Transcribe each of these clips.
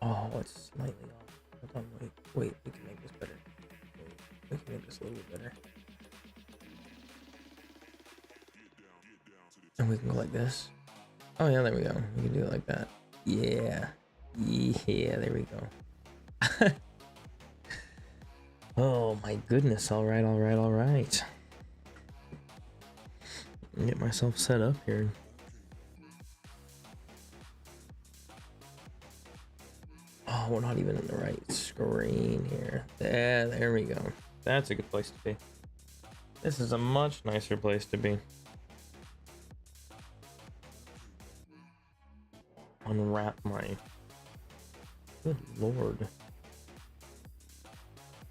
Oh, it's slightly off. Hold on, wait, we can make this better. Wait, we can make this a little bit better. And we can go like this. Oh yeah, there we go. We can do it like that. Yeah. Yeah, there we go. Oh my goodness, alright. Get myself set up here. Oh, we're not even in the right screen here. There we go. That's a good place to be. This is a much nicer place to be. Unwrap my... Good lord.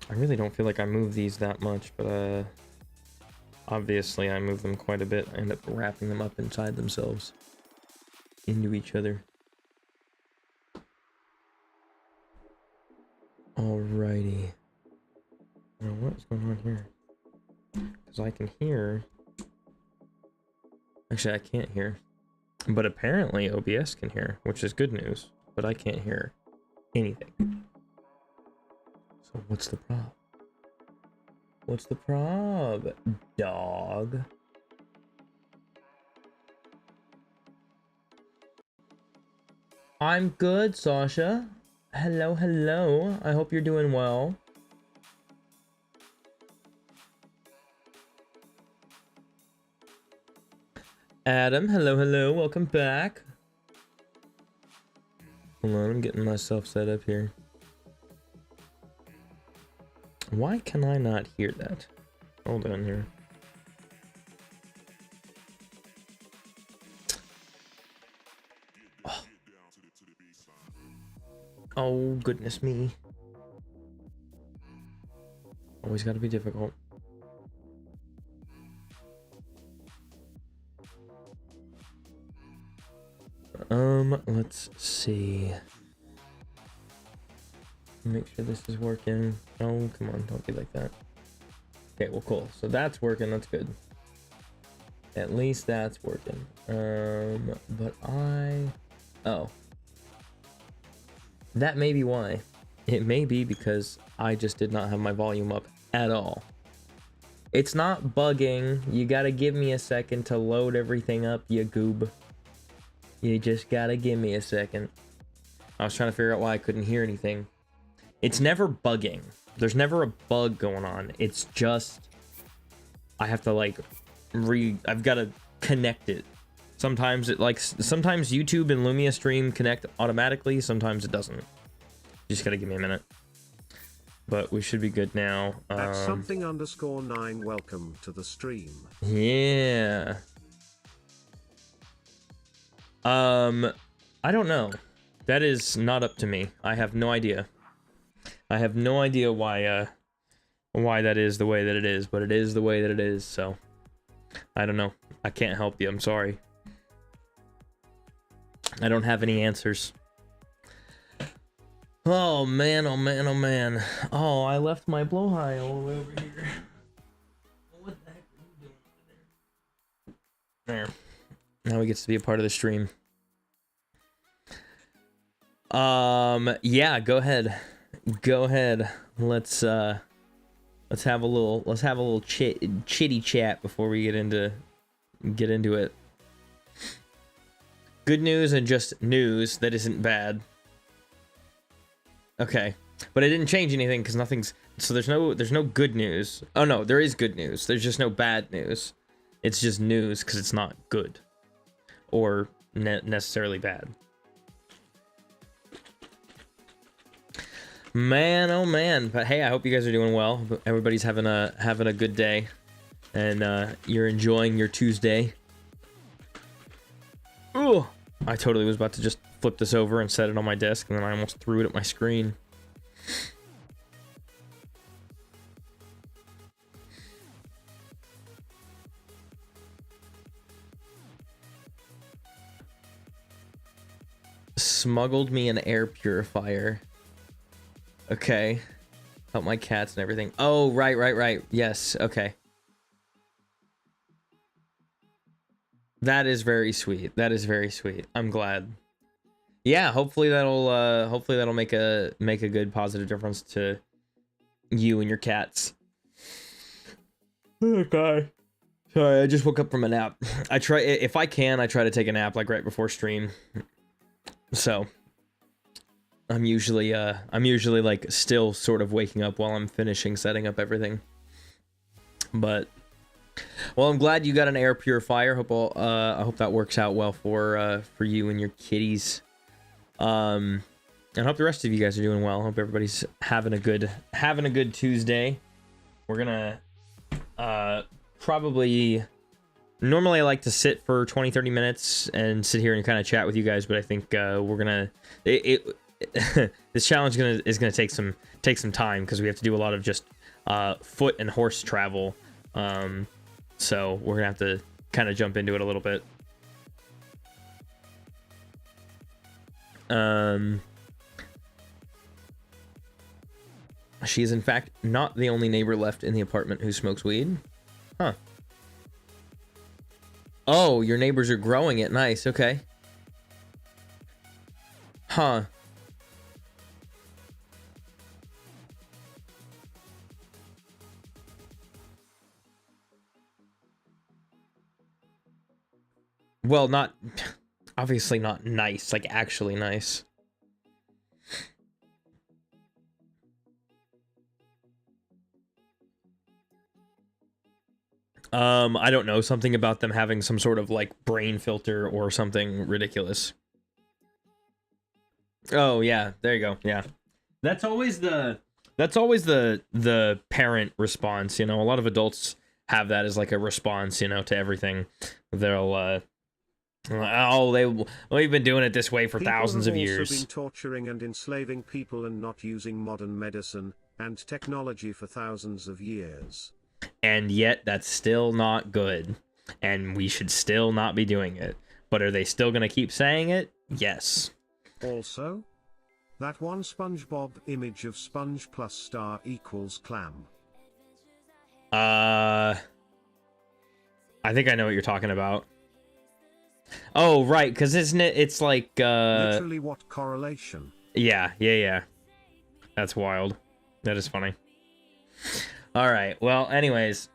I really don't feel like I move these that much, but obviously I move them quite a bit. I end up wrapping them up inside themselves. Into each other. Alrighty. Now what's going on here? Because I can hear... Actually, I can't hear. But apparently OBS can hear, which is good news. But I can't hear anything. So what's the prob? What's the prob, dog? I'm good, Sasha. Hello. I hope you're doing well. Adam, hello. Welcome back. Hold on, I'm getting myself set up here. Why can I not hear that? Hold on here. Oh, goodness me. Always gotta be difficult. Let's see. Make sure this is working. Oh, come on, don't be like that. Okay, well, cool. So that's working, that's good. At least that's working. But oh. That may be why. It may be because I just did not have my volume up at all. It's not bugging. You gotta give me a second to load everything up, you goob. You just gotta give me a second. I was trying to figure out why I couldn't hear anything. It's never bugging. There's never a bug going on. It's just... I have to, like, I've got to connect it. Sometimes sometimes YouTube and Lumia Stream connect automatically. Sometimes it doesn't. You just gotta give me a minute. But we should be good now. At something_9, welcome to the stream. Yeah. I don't know. That is not up to me. I have no idea. I have no idea why that is the way that it is, but it is the way that it is, so I don't know. I can't help you. I'm sorry. I don't have any answers. Oh man, oh man. Oh, I left my blowhigh all the way over here. What the heck are you doing over there? There. Now he gets to be a part of the stream. Yeah, go ahead. Let's have a little chitty chat before we get into it. Good news and just news that isn't bad. Okay, but it didn't change anything because nothing's... So there's no good news. Oh no, there is good news. There's just no bad news. It's just news because it's not good. Or necessarily bad. Man, oh man. But hey, I hope you guys are doing well. Everybody's having a good day. And you're enjoying your Tuesday. Ooh! I totally was about to just flip this over and set it on my desk, and then I almost threw it at my screen. Smuggled me an air purifier. Okay. Help my cats and everything. Oh, right. Yes, okay. That is very sweet. I'm glad. yeah, hopefully that'll make a good positive difference to you and your cats. Okay. Sorry, I just woke up from a nap. If I can, I try to take a nap like right before stream. So I'm usually like still sort of waking up while I'm finishing setting up everything. But well, I'm glad you got an air purifier. I hope that works out well for you and your kitties. And I hope the rest of you guys are doing well. I hope everybody's having a good Tuesday. We're gonna probably normally I like to sit for 20-30 minutes and sit here and kind of chat with you guys, but I think we're gonna this challenge is gonna take some time because we have to do a lot of just foot and horse travel. So we're gonna have to kind of jump into it a little bit. She is in fact not the only neighbor left in the apartment who smokes weed. Huh. Oh, your neighbors are growing it. Nice. Okay. Huh. Well, not obviously not nice, like actually nice. I don't know, something about them having some sort of like brain filter or something ridiculous. Oh yeah, there you go. Yeah. That's always the parent response, you know. A lot of adults have that as like a response, you know, to everything. They'll we've been doing it this way for thousands of years. People have also been torturing and enslaving people and not using modern medicine and technology for thousands of years. And yet that's still not good, and we should still not be doing it. But are they still gonna keep saying it? Yes. Also, that one SpongeBob image of sponge plus star equals clam. I think I know what you're talking about. Oh, right, because isn't it, it's like, Literally what correlation? Yeah. That's wild. That is funny. Alright, well, anyways,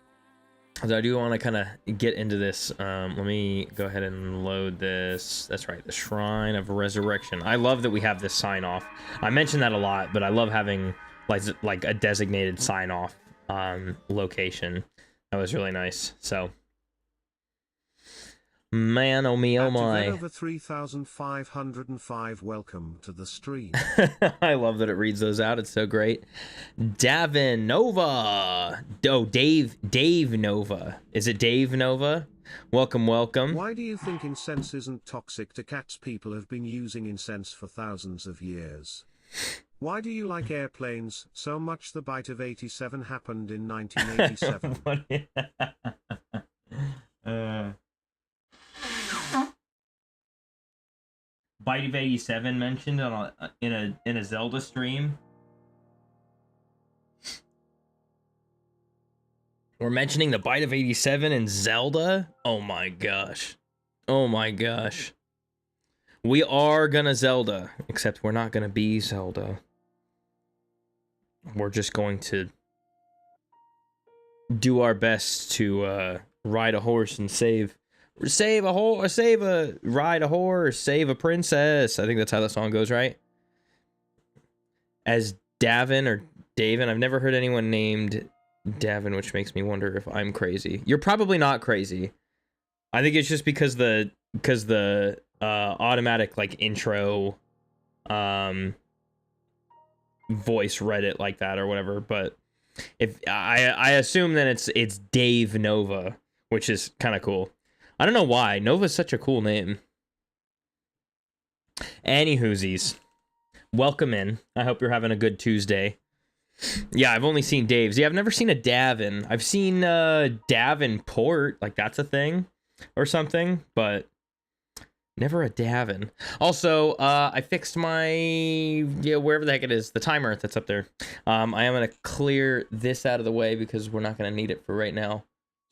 so I do want to kind of get into this. Let me go ahead and load this. That's right, the Shrine of Resurrection. I love that we have this sign-off. I mention that a lot, but I love having, like a designated sign-off location. That was really nice, so... Man, oh me, oh my. Over 3,505. Welcome to the stream. I love that it reads those out. It's so great. Davin Nova. Oh, Dave Nova. Is it Dave Nova? Welcome. Why do you think incense isn't toxic to cats? People have been using incense for thousands of years. Why do you like airplanes so much? The bite of 87 happened in 1987. Bite of 87 mentioned on in a Zelda stream. We're mentioning the Bite of 87 in Zelda? Oh my gosh. Oh my gosh. We are gonna Zelda, except we're not gonna be Zelda. We're just going to do our best to ride a horse and ride a horse, save a princess. I think that's how the song goes, right? As Davin or Davin. I've never heard anyone named Davin, which makes me wonder if I'm crazy. You're probably not crazy. I think it's just because the automatic like intro voice read it like that or whatever. But if I assume then it's Dave Nova, which is kind of cool. I don't know why. Nova's such a cool name. Anywhoosies. Welcome in. I hope you're having a good Tuesday. Yeah, I've only seen Dave's. Yeah, I've never seen a Davin. I've seen Davenport. Like, that's a thing or something. But never a Davin. Also, I fixed my... Yeah, wherever the heck it is. The timer that's up there. I am going to clear this out of the way because we're not going to need it for right now.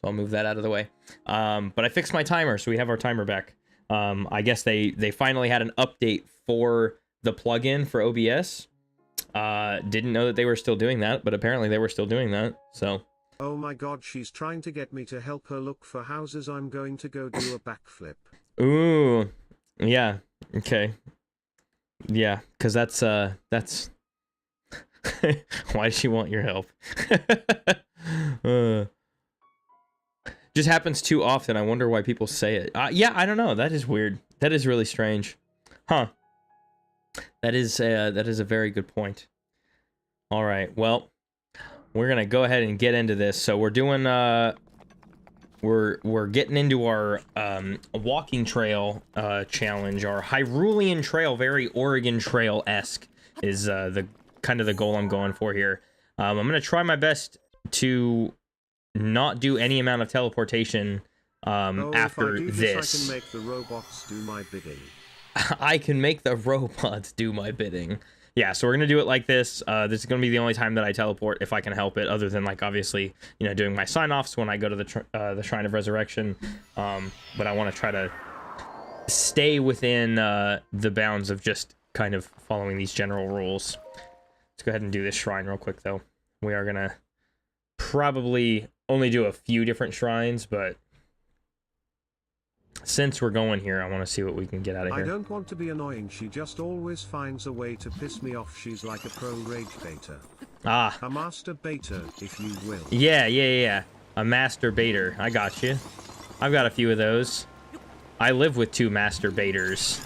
I'll move that out of the way. But I fixed my timer, so we have our timer back. I guess they finally had an update for the plugin for OBS. Didn't know that they were still doing that, but apparently they were still doing that. So. Oh my god, she's trying to get me to help her look for houses. I'm going to go do a backflip. Ooh, yeah, okay. Yeah, because that's why does she want your help? Just happens too often. I wonder why people say it. Yeah, I don't know. That is weird. That is really strange. Huh. That is a very good point. All right. Well, we're going to go ahead and get into this. So we're doing we're getting into our walking trail challenge. Our Hyrulean trail, very Oregon Trail-esque is the kind of the goal I'm going for here. I'm going to try my best to not do any amount of teleportation after this. I can make the robots do my bidding. I can make the robots do my bidding. Yeah, so we're gonna do it like this. This is gonna be the only time that I teleport if I can help it, other than like obviously, you know, doing my sign-offs when I go to the Shrine of Resurrection. But I want to try to stay within the bounds of just kind of following these general rules. Let's go ahead and do this shrine real quick, though. We are gonna probably only do a few different shrines, but since we're going here, I want to see what we can get out of here. I don't want to be annoying. She just always finds a way to piss me off. She's like a pro rage baiter. Ah. A master baiter, if you will. Yeah. A master baiter. I got you. I've got a few of those. I live with 2 master baiters.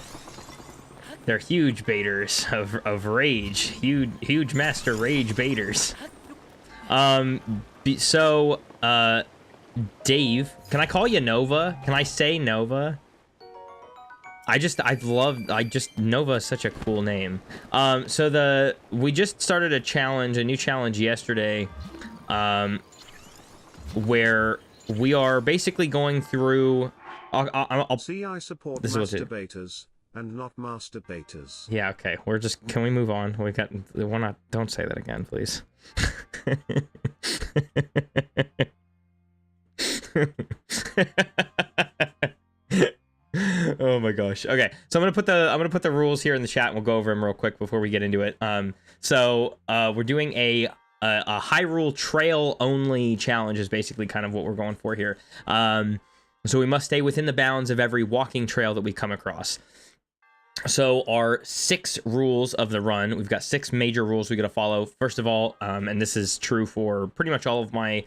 They're huge baiters of rage. Huge master rage baiters. So, Dave, can I call you Nova? Can I say Nova? Nova is such a cool name. So we just started a new challenge yesterday, where we are basically going through. See, I support masturbators and not masturbators. Yeah, okay. Can we move on? Don't say that again, please. Oh my gosh. Okay, so I'm gonna put the rules here in the chat and we'll go over them real quick before we get into it. So we're doing a Hyrule trail only challenge is basically kind of what we're going for here. So we must stay within the bounds of every walking trail that we come across. So our 6 rules of the run, we've got 6 major rules we got to follow. First of all, and this is true for pretty much all of my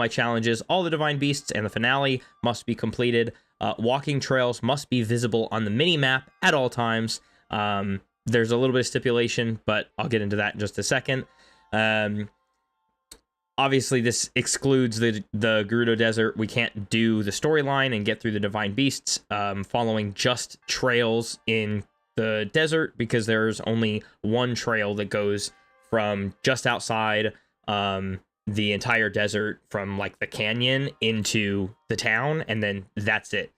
challenges, all the divine beasts and the finale must be completed. Walking trails must be visible on the mini-map at all times. There's a little bit of stipulation, but I'll get into that in just a second. Obviously, this excludes the Gerudo Desert. We can't do the storyline and get through the divine beasts following just trails in the desert, because there's only one trail that goes from just outside the entire desert, from like the canyon into the town, and then that's it.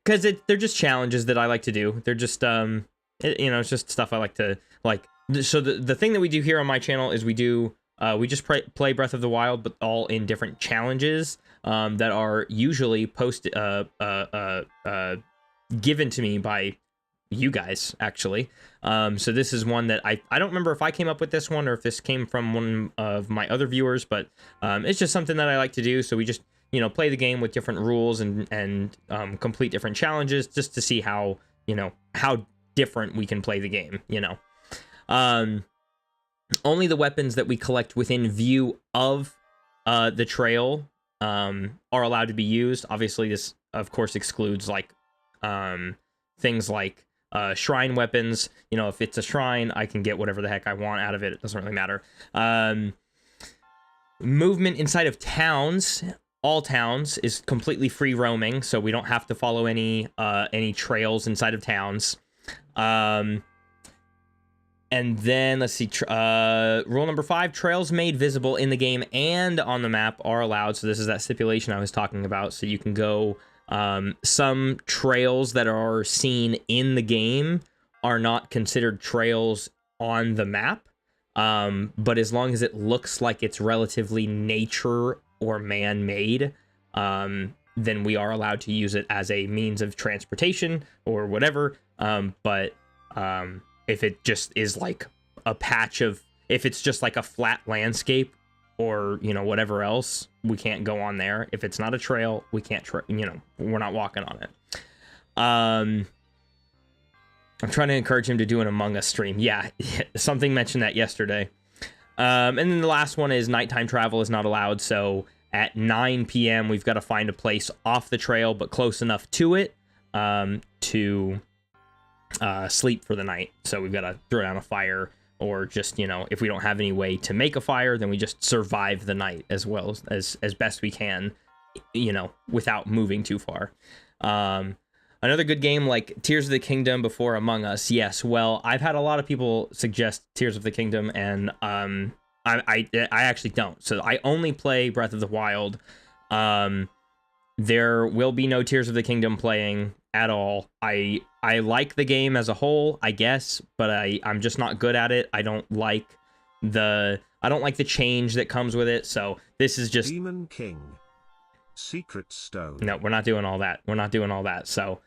Because they're just challenges that I like to do. They're just it's just stuff I like to like. So the thing that we do here on my channel is we just play Breath of the Wild, but all in different challenges that are usually given to me by you guys, actually. So this is one that I don't remember if I came up with this one or if this came from one of my other viewers, but it's just something that I like to do. So we just, play the game with different rules and complete different challenges just to see how different we can play the game, Only the weapons that we collect within view of the trail are allowed to be used. Obviously, this, of course, excludes like things like shrine weapons. If it's a shrine, I can get whatever the heck I want out of it. It doesn't really matter. Movement inside of towns, all towns, is completely free roaming, so we don't have to follow any trails inside of towns. And then, let's see, rule number 5, trails made visible in the game and on the map are allowed. So this is that stipulation I was talking about. So you can go, some trails that are seen in the game are not considered trails on the map. But as long as it looks like it's relatively nature or man-made, then we are allowed to use it as a means of transportation or whatever. But if it just is like a patch of, if it's just like a flat landscape or, you know, whatever else, we can't go on there. If it's not a trail, we can't, you know, we're not walking on it. I'm trying to encourage him to do an Among Us stream. Yeah, something mentioned that yesterday. And then the last one is nighttime travel is not allowed. So at 9 p.m., we've got to find a place off the trail, but close enough to it to sleep for the night. So we've got to throw down a fire, or just, you know, if we don't have any way to make a fire, then we just survive the night as well as best we can, you know, without moving too far. Another good game like Tears of the Kingdom before Among Us. Yes, well, I've had a lot of people suggest Tears of the Kingdom, and I actually don't. So I only play Breath of the Wild. There will be no Tears of the Kingdom playing at all. I like the game as a whole, I guess, but I'm just not good at it. I don't like the change that comes with it. So this is just Demon King. Secret Stone. No, we're not doing all that. We're not doing all that. So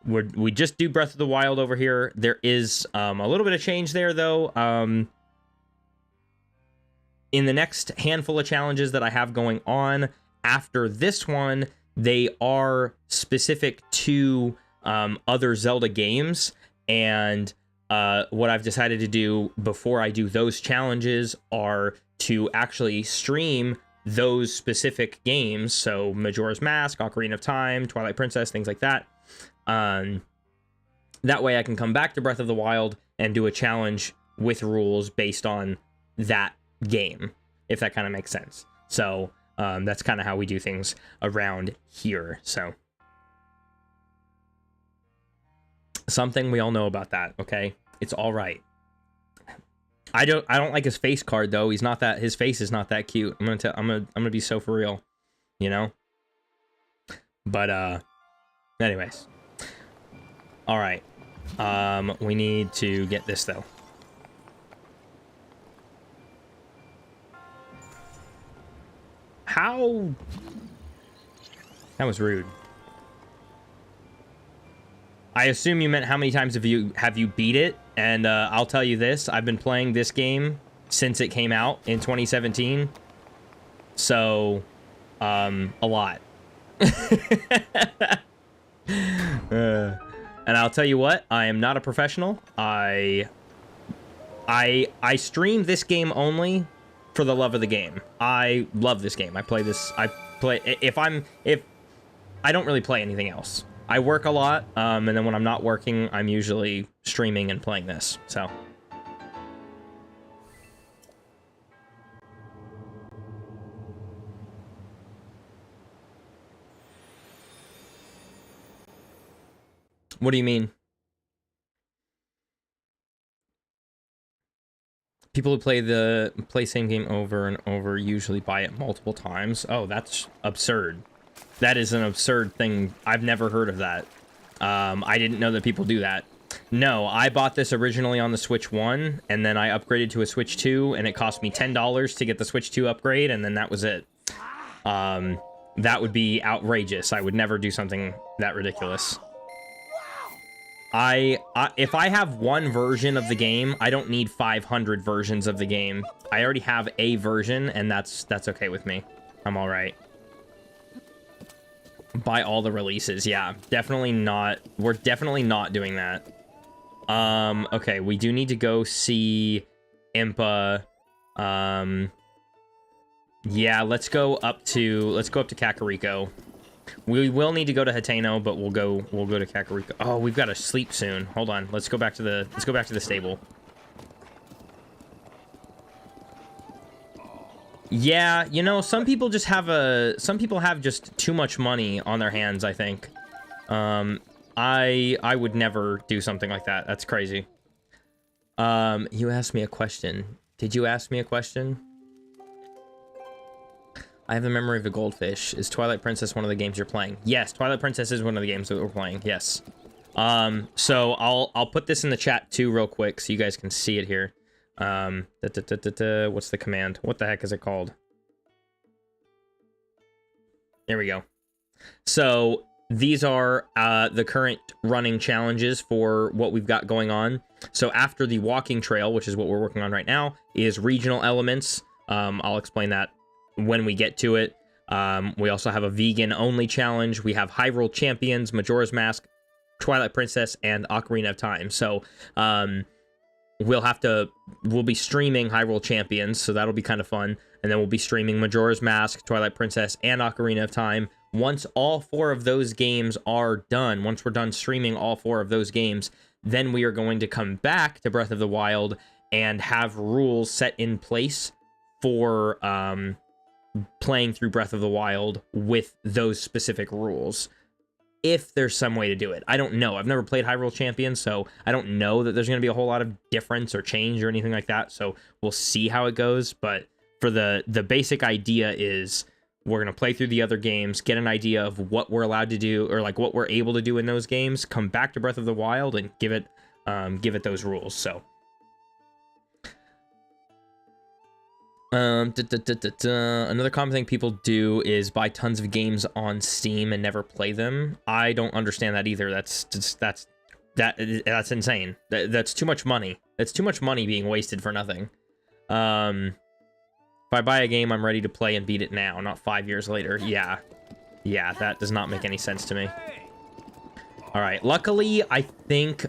we just do Breath of the Wild over here. There is a little bit of change there though. In the next handful of challenges that I have going on after this one, they are specific to other Zelda games, and what I've decided to do before I do those challenges are to actually stream those specific games, so Majora's Mask, Ocarina of Time, Twilight Princess, things like that. That way I can come back to Breath of the Wild and do a challenge with rules based on that game, if that kind of makes sense. So that's kind of how we do things around here. So something we all know about that, okay? It's all right. I don't like his face card though. His face is not that cute. I'm gonna be so for real, you know? But anyways. All right. We need to get this though. How? That was rude. I assume you meant how many times have you beat it? And I'll tell you this, I've been playing this game since it came out in 2017. So, a lot. And I'll tell you what, I am not a professional. I stream this game only for the love of the game. I love this game. I don't really play anything else. I work a lot, and then when I'm not working, I'm usually streaming and playing this, so. What do you mean? People who play same game over and over usually buy it multiple times. Oh, that's absurd. That is an absurd thing. I've never heard of that. I didn't know that people do that. No, I bought this originally on the Switch 1, and then I upgraded to a Switch 2, and it cost me $10 to get the Switch 2 upgrade, and then that was it. That would be outrageous. I would never do something that ridiculous. If I have one version of the game, I don't need 500 versions of the game. I already have a version, and that's okay with me. I'm all right. Buy all the releases. Yeah, definitely not. We're definitely not doing that. Okay, we do need to go see Impa. Yeah, let's go up to Kakariko. We will need to go to Hateno, but we'll go to Kakariko. Oh, we've got to sleep soon. Hold on. Let's go back to the stable. Yeah, you know, some people have just too much money on their hands, I think. I would never do something like that. That's crazy. You asked me a question. Did you ask me a question? I have the memory of a goldfish. Is Twilight Princess one of the games you're playing? Yes, Twilight Princess is one of the games that we're playing. Yes. So I'll put this in the chat too real quick so you guys can see it here. What's the command? What the heck is it called? There we go. So these are the current running challenges for what we've got going on. So after the walking trail, which is what we're working on right now, is regional elements. I'll explain that when we get to it. We also have a vegan-only challenge. We have Hyrule Champions, Majora's Mask, Twilight Princess, and Ocarina of Time. So we'll be streaming Hyrule Champions, so that'll be kind of fun. And then we'll be streaming Majora's Mask, Twilight Princess, and Ocarina of Time. Once all 4 of those games are done, once we're done streaming all 4 of those games, then we are going to come back to Breath of the Wild and have rules set in place for playing through Breath of the Wild with those specific rules. If there's some way to do it. I don't know. I've never played Hyrule Champions, so I don't know that there's going to be a whole lot of difference or change or anything like that, so we'll see how it goes. But for the basic idea is we're going to play through the other games, get an idea of what we're allowed to do, or like what we're able to do in those games, come back to Breath of the Wild and give it those rules. So another common thing people do is buy tons of games on Steam and never play them. I don't understand that either. That's insane. That's too much money. That's too much money being wasted for nothing. If I buy a game, I'm ready to play and beat it now, not 5 years later. Yeah, that does not make any sense to me. All right, luckily, I think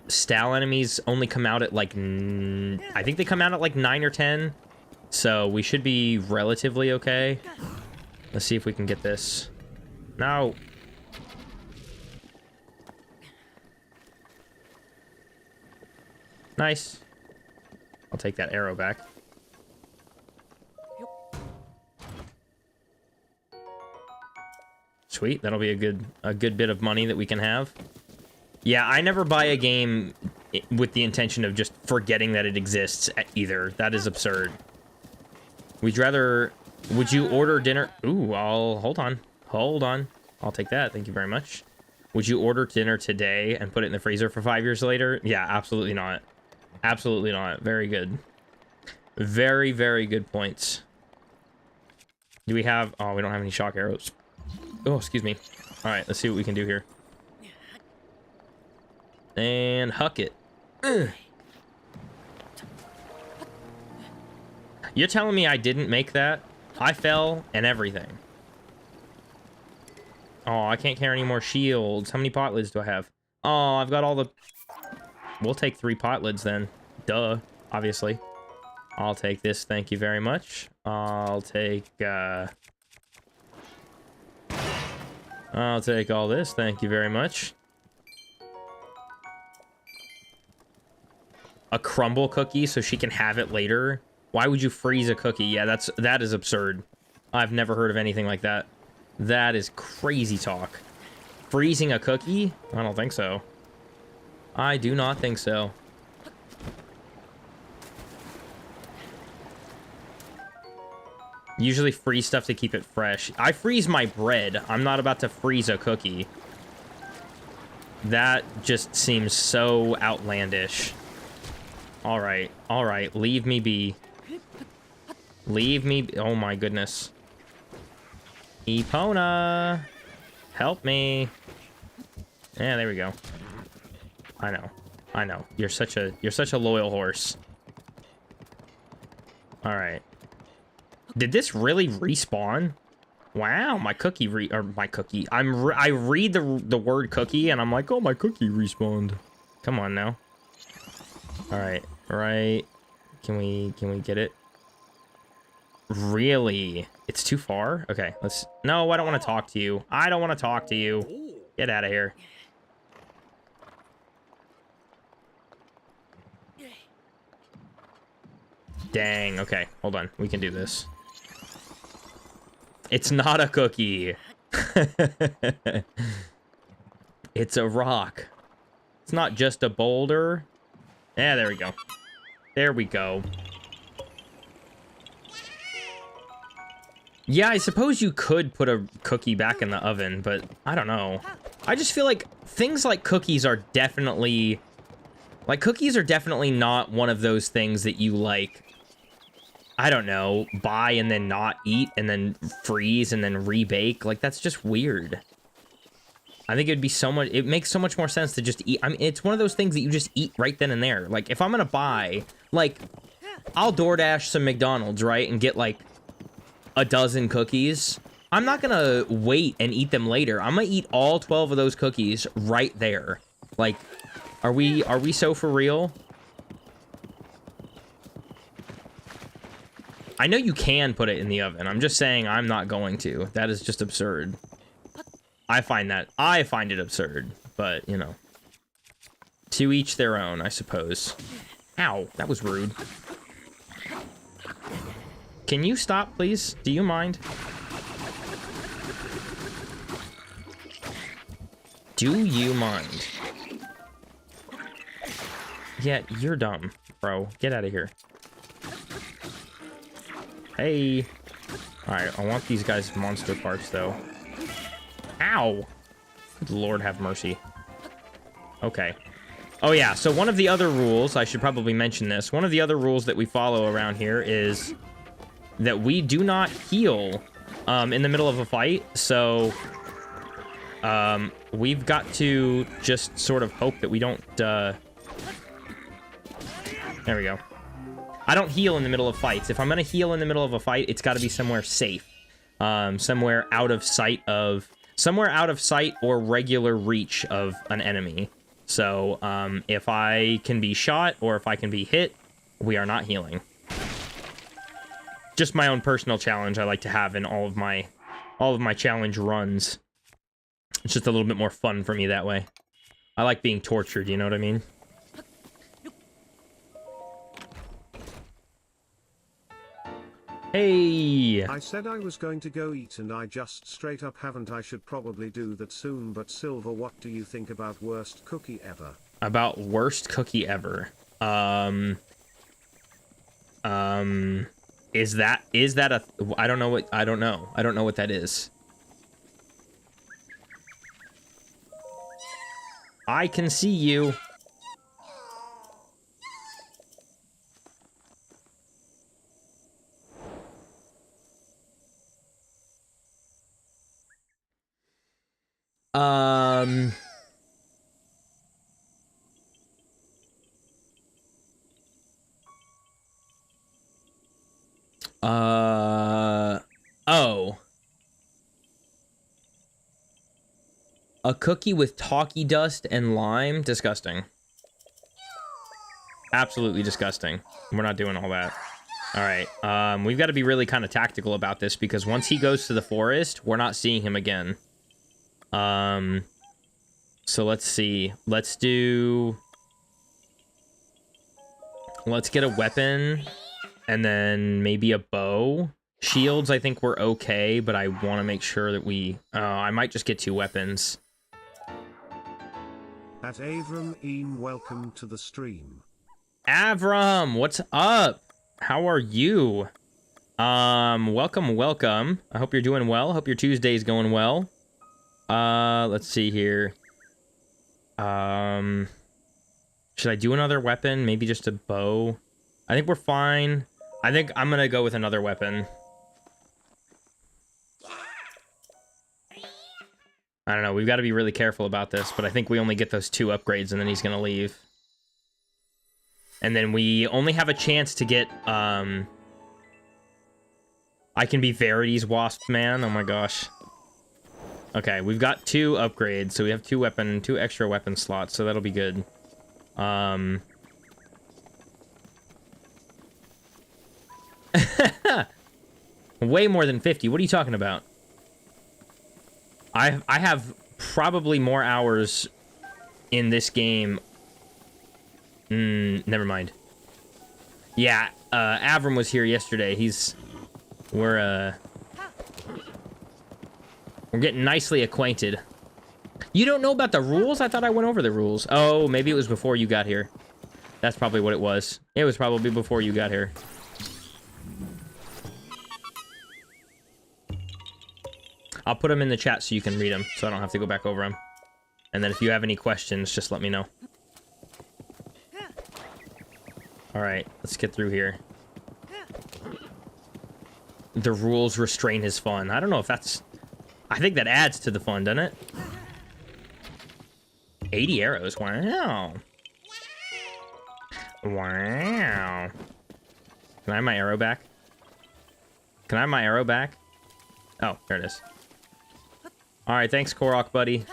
style enemies only come out at like I think they come out at like 9 or 10. So we should be relatively okay. Let's see if we can get this. No. Nice. I'll take that arrow back. Sweet, that'll be a good bit of money that we can have. Yeah, I never buy a game with the intention of just forgetting that it exists either. That is absurd. Would you order dinner? Ooh, hold on. I'll take that, thank you very much. Would you order dinner today and put it in the freezer for 5 years later? Yeah, absolutely not. Absolutely not. Very good. Very, very good points. Do we have... Oh, we don't have any shock arrows. Oh, excuse me. All right, let's see what we can do here. And huck it. Ugh. You're telling me I didn't make that? I fell and everything. Oh, I can't carry any more shields. How many pot lids do I have? Oh, I've got all the... We'll take 3 pot lids then. Duh, obviously. I'll take this, thank you very much. I'll take all this, thank you very much. A crumble cookie so she can have it later? Why would you freeze a cookie? Yeah, that is absurd. I've never heard of anything like that. That is crazy talk. Freezing a cookie? I don't think so. I do not think so. Usually freeze stuff to keep it fresh. I freeze my bread. I'm not about to freeze a cookie. That just seems so outlandish. All right, leave me be. Leave me be. Oh my goodness. Epona, help me. Yeah, there we go. I know. You're such a loyal horse. All right. Did this really respawn? Wow, my cookie I read the word cookie and I'm like, oh, my cookie respawned. Come on now. All right. Can we get it? Really? It's too far? Okay, no, I don't want to talk to you. I don't want to talk to you. Get out of here. Dang, okay, hold on. We can do this. It's not a cookie. It's a rock. It's not just a boulder. Yeah, there we go. There we go. Yeah, I suppose you could put a cookie back in the oven, but I don't know. I just feel like things like cookies are definitely... Like, cookies are definitely not one of those things that you, like... I don't know, buy and then not eat and then freeze and then rebake. Like, that's just weird. I think it'd be so much, it makes so much more sense to just eat. I mean, it's one of those things that you just eat right then and there. Like, if I'm gonna buy, like, I'll DoorDash some McDonald's, right? And get like a dozen cookies. I'm not gonna wait and eat them later. I'm gonna eat all 12 of those cookies right there. Like, are we so for real? I know you can put it in the oven. I'm just saying I'm not going to. That is just absurd. I find it absurd, but, you know. To each their own, I suppose. Ow, that was rude. Can you stop, please? Do you mind? Do you mind? Yeah, you're dumb, bro. Get out of here. Hey. Alright, I want these guys' monster parts, though. Ow! Good Lord have mercy. Okay. Oh yeah, so one of the other rules, I should probably mention this, one of the other rules that we follow around here is that we do not heal in the middle of a fight, so we've got to just sort of hope that we don't, there we go. I don't heal in the middle of fights. If I'm gonna heal in the middle of a fight, it's gotta be somewhere safe. Somewhere out of sight or regular reach of an enemy. So, if I can be shot or if I can be hit, we are not healing. Just my own personal challenge I like to have in all of my challenge runs. It's just a little bit more fun for me that way. I like being tortured, you know what I mean? Hey! I said I was going to go eat and I just straight up haven't. I should probably do that soon, but Silver, what do you think about worst cookie ever? About worst cookie ever? Is that a, I don't know what that is. I can see you. Oh. A cookie with talkie dust and lime? Disgusting. Absolutely disgusting. We're not doing all that. Alright, we've got to be really kind of tactical about this, because once he goes to the forest, we're not seeing him again. So let's see. Let's get a weapon, and then maybe a bow. Shields, I think we're okay, but I want to make sure that I might just get 2 weapons. At Avram Eam, welcome to the stream. Avram, what's up? How are you? Welcome. I hope you're doing well. Hope your Tuesday's going well. Let's see here. Should I do another weapon? Maybe just a bow? I think we're fine. I think I'm gonna go with another weapon. I don't know, we've got to be really careful about this, but I think we only get those 2 upgrades and then he's gonna leave. And then we only have a chance to get, I can be Verity's Wasp Man, oh my gosh. Okay, we've got 2 upgrades, so we have 2 extra weapon slots, so that'll be good. Way more than 50, what are you talking about? I have probably more hours in this game. Never mind. Yeah, Avram was here yesterday. We're getting nicely acquainted. You don't know about the rules? I thought I went over the rules. Oh, maybe it was before you got here. That's probably what it was. It was probably before you got here. I'll put them in the chat so you can read them, so I don't have to go back over them. And then if you have any questions, just let me know. Alright, let's get through here. the rules restrain his fun. I don't know if that's... I think that adds to the fun, doesn't it? 80 arrows. Wow. Wow. Can I have my arrow back? Can I have my arrow back? Oh, there it is. Alright, thanks, Korok, buddy.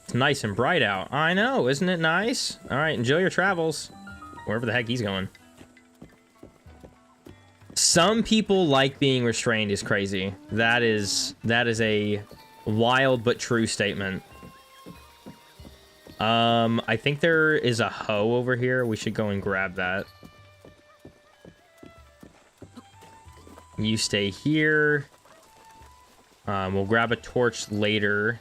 It's nice and bright out. I know, isn't it nice? Alright, enjoy your travels. Wherever the heck he's going. Some people like being restrained is crazy. That is a wild but true statement. I think there is a hoe over here. We should go and grab that. You stay here. We'll grab a torch later.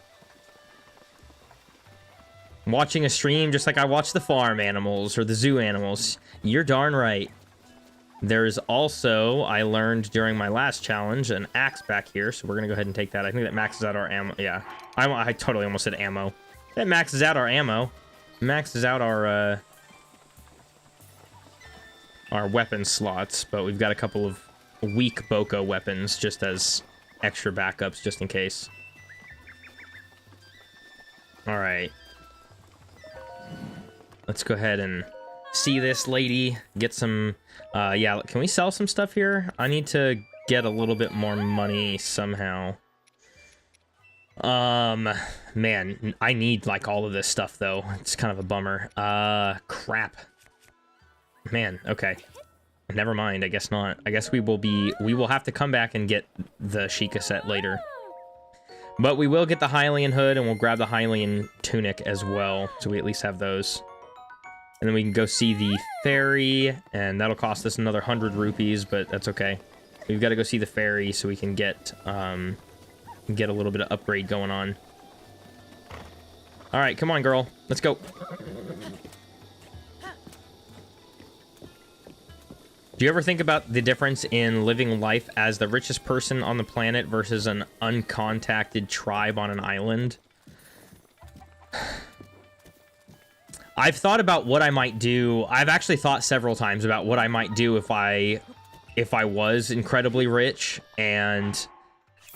Watching a stream just like I watch the farm animals or the zoo animals. You're darn right. There's also, I learned during my last challenge, an axe back here, so we're gonna go ahead and take that. I think that maxes out our ammo. Yeah, I totally almost said ammo. That maxes out our ammo. Maxes out our weapon slots, but we've got a couple of weak Boko weapons just as extra backups, just in case. All right. Let's go ahead and see this lady, get some, yeah, can we sell some stuff here? I need to get a little bit more money somehow. Man, I need, like, all of this stuff, though. It's kind of a bummer. Crap. Man, okay. Never mind, I guess not. I guess we will have to come back and get the Sheikah set later. But we will get the Hylian hood, and we'll grab the Hylian tunic as well, so we at least have those. And then we can go see the ferry, and that'll cost us another 100 rupees, but that's okay. We've got to go see the ferry so we can get a little bit of upgrade going on. All right, come on, girl. Let's go. Do you ever think about the difference in living life as the richest person on the planet versus an uncontacted tribe on an island? I've thought about what I might do. I've actually thought several times about what I might do if I was incredibly rich, and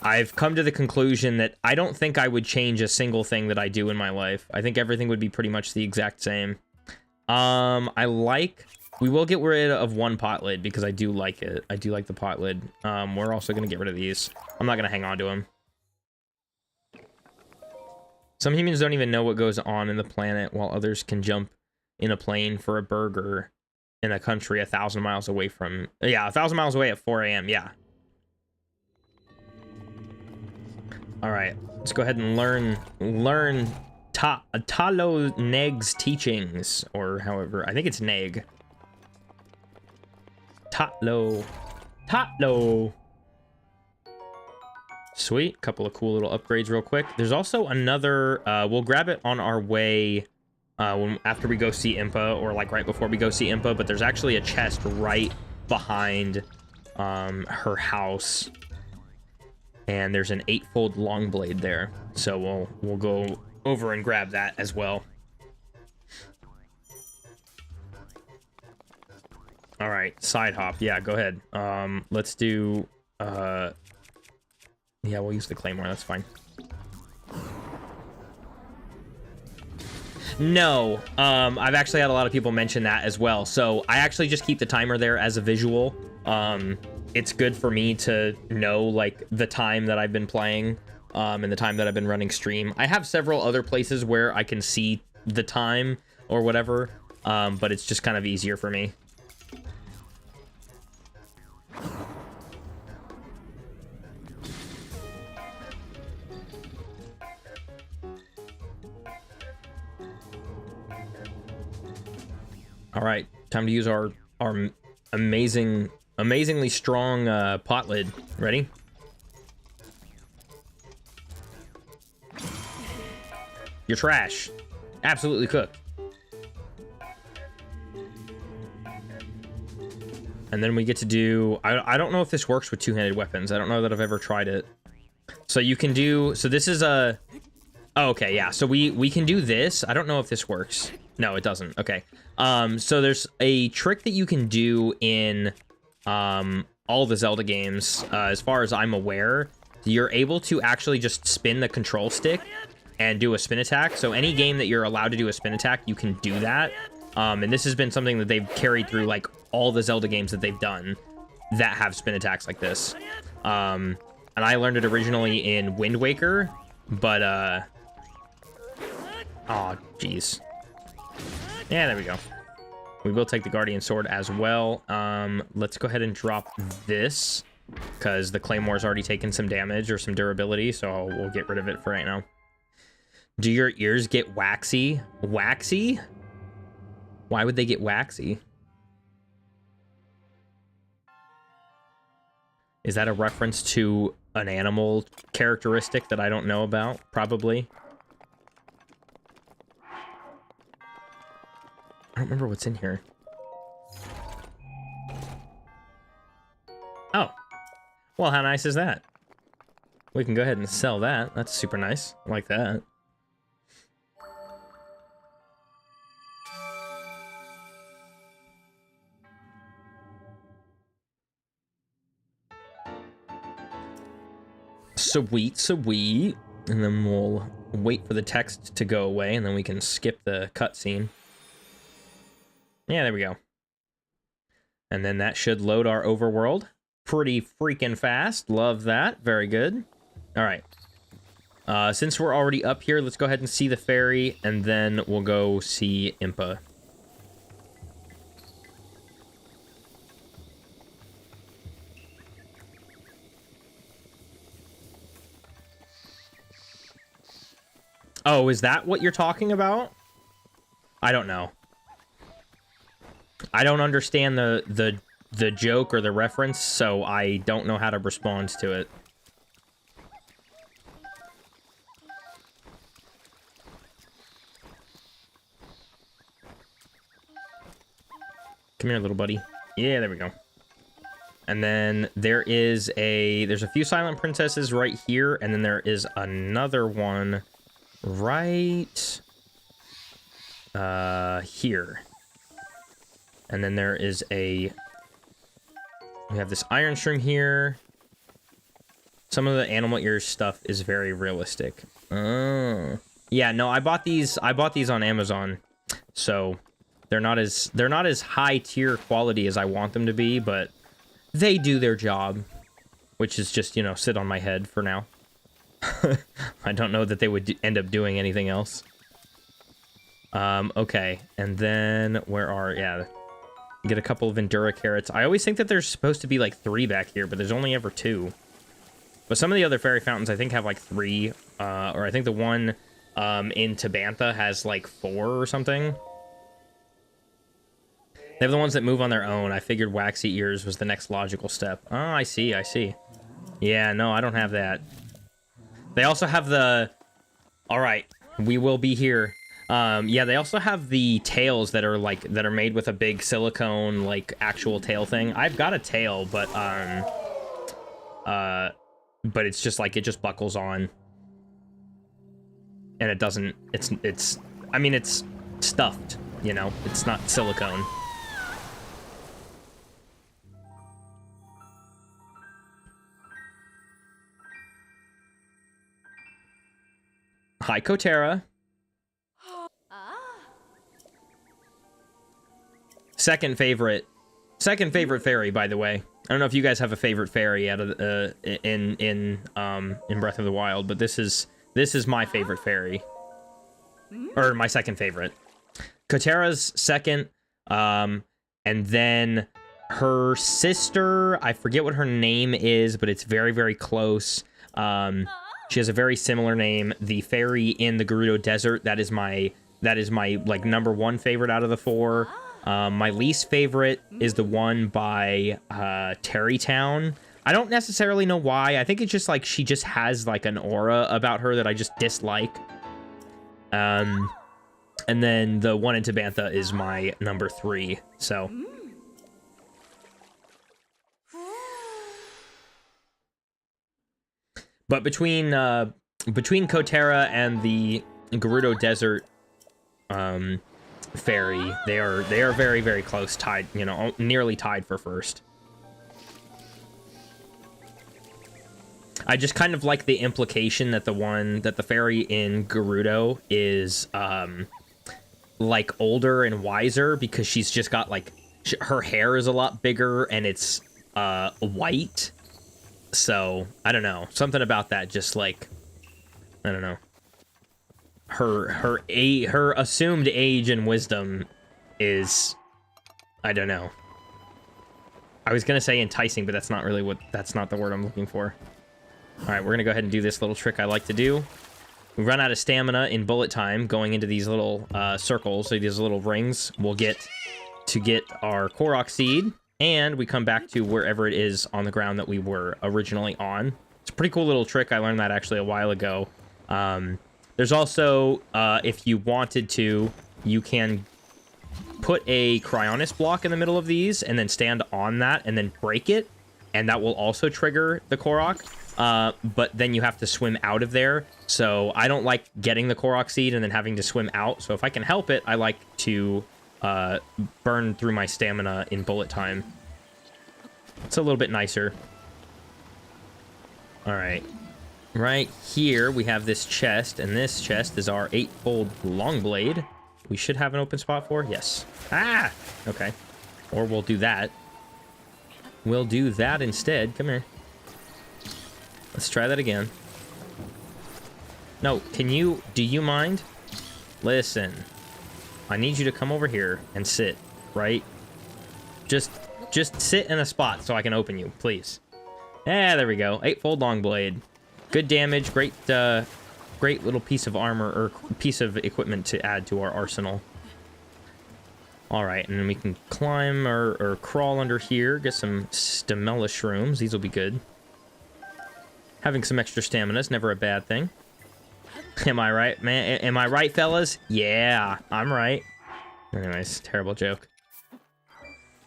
I've come to the conclusion that I don't think I would change a single thing that I do in my life. I think everything would be pretty much the exact same. We will get rid of one pot lid because I do like it. I do like the pot lid. We're also going to get rid of these. I'm not going to hang on to them. Some humans don't even know what goes on in the planet, while others can jump in a plane for a burger in a country 1,000 miles away from... Yeah, 1,000 miles away at 4 a.m., yeah. Alright, let's go ahead and learn Talo Neg's teachings, or however, I think it's Neg. Tatlo. Sweet, couple of cool little upgrades real quick. There's also another, we'll grab it on our way after we go see Impa, or like right before we go see Impa, but there's actually a chest right behind her house. And there's an 8-fold long blade there. So we'll go over and grab that as well. All right, side hop. Yeah, go ahead. Let's do yeah, we'll use the claymore, that's fine. No, I've actually had a lot of people mention that as well. So I actually just keep the timer there as a visual. It's good for me to know, like, the time that I've been playing, and the time that I've been running stream. I have several other places where I can see the time or whatever, but it's just kind of easier for me. All right, time to use our amazingly strong pot lid. Ready? You're trash. Absolutely cooked. And then we get to do... I don't know if this works with two-handed weapons. I don't know that I've ever tried it. So you can do... So this is a... Oh, okay, yeah. So we can do this. I don't know if this works. No, it doesn't. Okay. So there's a trick that you can do in all the Zelda games, as far as I'm aware, you're able to actually just spin the control stick and do a spin attack. So any game that you're allowed to do a spin attack, you can do that. And this has been something that they've carried through like all the Zelda games that they've done that have spin attacks like this. And I learned it originally in Wind Waker, but oh geez. Yeah, there we go. We will take the Guardian Sword as well. Let's go ahead and drop this, because the Claymore's already taken some damage or some durability, so we'll get rid of it for right now. Do your ears get waxy? Waxy? Why would they get waxy? Is that a reference to an animal characteristic that I don't know about? Probably. I don't remember what's in here. Oh. Well, how nice is that? We can go ahead and sell that. That's super nice. I like that. Sweet, sweet. And then we'll wait for the text to go away, and then we can skip the cutscene. Yeah, there we go. And then that should load our overworld pretty freaking fast. Love that. Very good. All right. Since we're already up here, let's go ahead and see the ferry, and then we'll go see Impa. Oh, is that what you're talking about? I don't know. I don't understand the joke or the reference, so I don't know how to respond to it. Come here, little buddy. Yeah, there we go. And then there's a few silent princesses right here, and then there is another one right here. And then there is we have this iron shroom here. Some of the animal ears stuff is very realistic. Oh. Yeah, no, I bought these on Amazon. So they're not as high tier quality as I want them to be, but they do their job, which is just, you know, sit on my head for now. I don't know that they would end up doing anything else. Okay, and then get a couple of Endura carrots. I always think that there's supposed to be like 3 back here, but there's only ever 2. But some of the other fairy fountains I think have like 3, or I think the one in Tabantha has like 4 or something. They have the ones that move on their own. I figured waxy ears was the next logical step. Oh, I see, I see. Yeah, no, I don't have that. They also have the... Alright, we will be here. Yeah, they also have the tails that are made with a big silicone, like, actual tail thing. I've got a tail, but it's just like, it just buckles on. And it doesn't... I mean, it's stuffed, you know? It's not silicone. Hi, Kotera. Second favorite fairy, by the way. I don't know if you guys have a favorite fairy out of in Breath of the Wild, but this is my favorite fairy, or my second favorite. Kotera's second, and then her sister. I forget what her name is, but it's very, very close. She has a very similar name. The fairy in the Gerudo Desert. That is my like #1 favorite out of the 4. My least favorite is the one by Terrytown. I don't necessarily know why. I think it's just like she just has like an aura about her that I just dislike. And then the one in Tabantha is my #3. So. But between Kotera and the Gerudo Desert fairy, they are very, very close, tied, you know, nearly tied for first. I just kind of like the implication that the fairy in Gerudo is like older and wiser because she's just got like her hair is a lot bigger and it's white. So I don't know, something about that. Just like, I don't know. Her assumed age and wisdom is, I don't know. I was gonna say enticing, but that's not really that's not the word I'm looking for. All right, we're gonna go ahead and do this little trick I like to do. We run out of stamina in bullet time going into these little circles, so these little rings. We'll get our Korok seed, and we come back to wherever it is on the ground that we were originally on. It's a pretty cool little trick. I learned that actually a while ago. There's also, if you wanted to, you can put a Cryonis block in the middle of these and then stand on that and then break it, and that will also trigger the Korok. But then you have to swim out of there. So I don't like getting the Korok seed and then having to swim out. So if I can help it, I like to burn through my stamina in bullet time. It's a little bit nicer. All right. Right here, we have this chest, and this chest is our 8-fold long blade. We should have an open spot for? Yes. Ah! Okay. Or we'll do that. We'll do that instead. Come here. Let's try that again. No, do you mind? Listen. I need you to come over here and sit, right? Just sit in a spot so I can open you, please. Yeah, there we go. 8-fold long blade. Good damage, great little piece of armor, or piece of equipment to add to our arsenal. Alright, and then we can climb or crawl under here, get some stamella shrooms. These will be good. Having some extra stamina is never a bad thing. Am I right, man? Am I right, fellas? Yeah, I'm right. Anyways, terrible joke.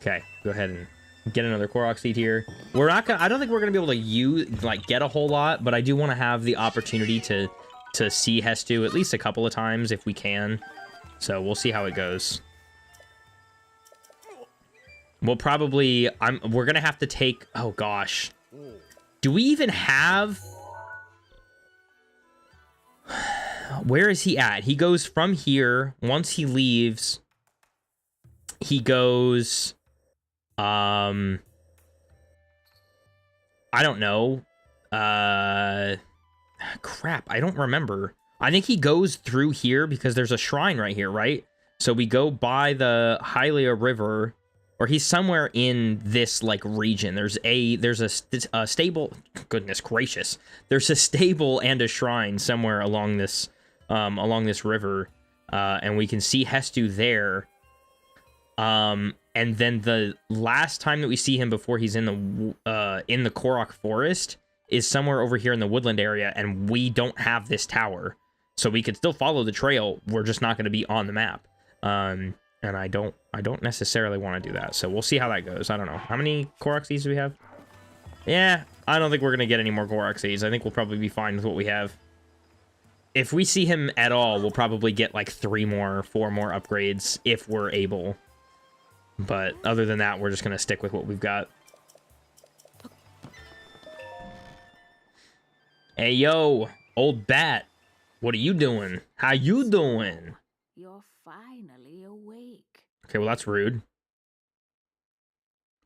Okay, go ahead and get another Korok seed here. We're not gonna, I don't think we're gonna be able to get a whole lot, but I do want to have the opportunity to see Hestu at least a couple of times if we can. So we'll see how it goes. We'll probably, we're gonna have to take, oh gosh. Do we even have, where is he at? He goes from here. Once he leaves, he goes, I don't know. Crap, I don't remember. I think he goes through here because there's a shrine right here, right? So we go by the Hyrule River, or he's somewhere in this like region. There's a stable, goodness gracious. There's a stable and a shrine somewhere along this river, and we can see Hestu there. And then the last time that we see him before he's in the Korok Forest is somewhere over here in the woodland area, and we don't have this tower. So we could still follow the trail, we're just not going to be on the map. And I don't necessarily want to do that, so we'll see how that goes. I don't know. How many Korok seeds do we have? Yeah, I don't think we're going to get any more Korok seeds. I think we'll probably be fine with what we have. If we see him at all, we'll probably get like 4 more upgrades if we're able. But other than that, we're just going to stick with what we've got. Hey, yo, old bat. What are you doing? How you doing? You're finally awake. Okay, well, that's rude.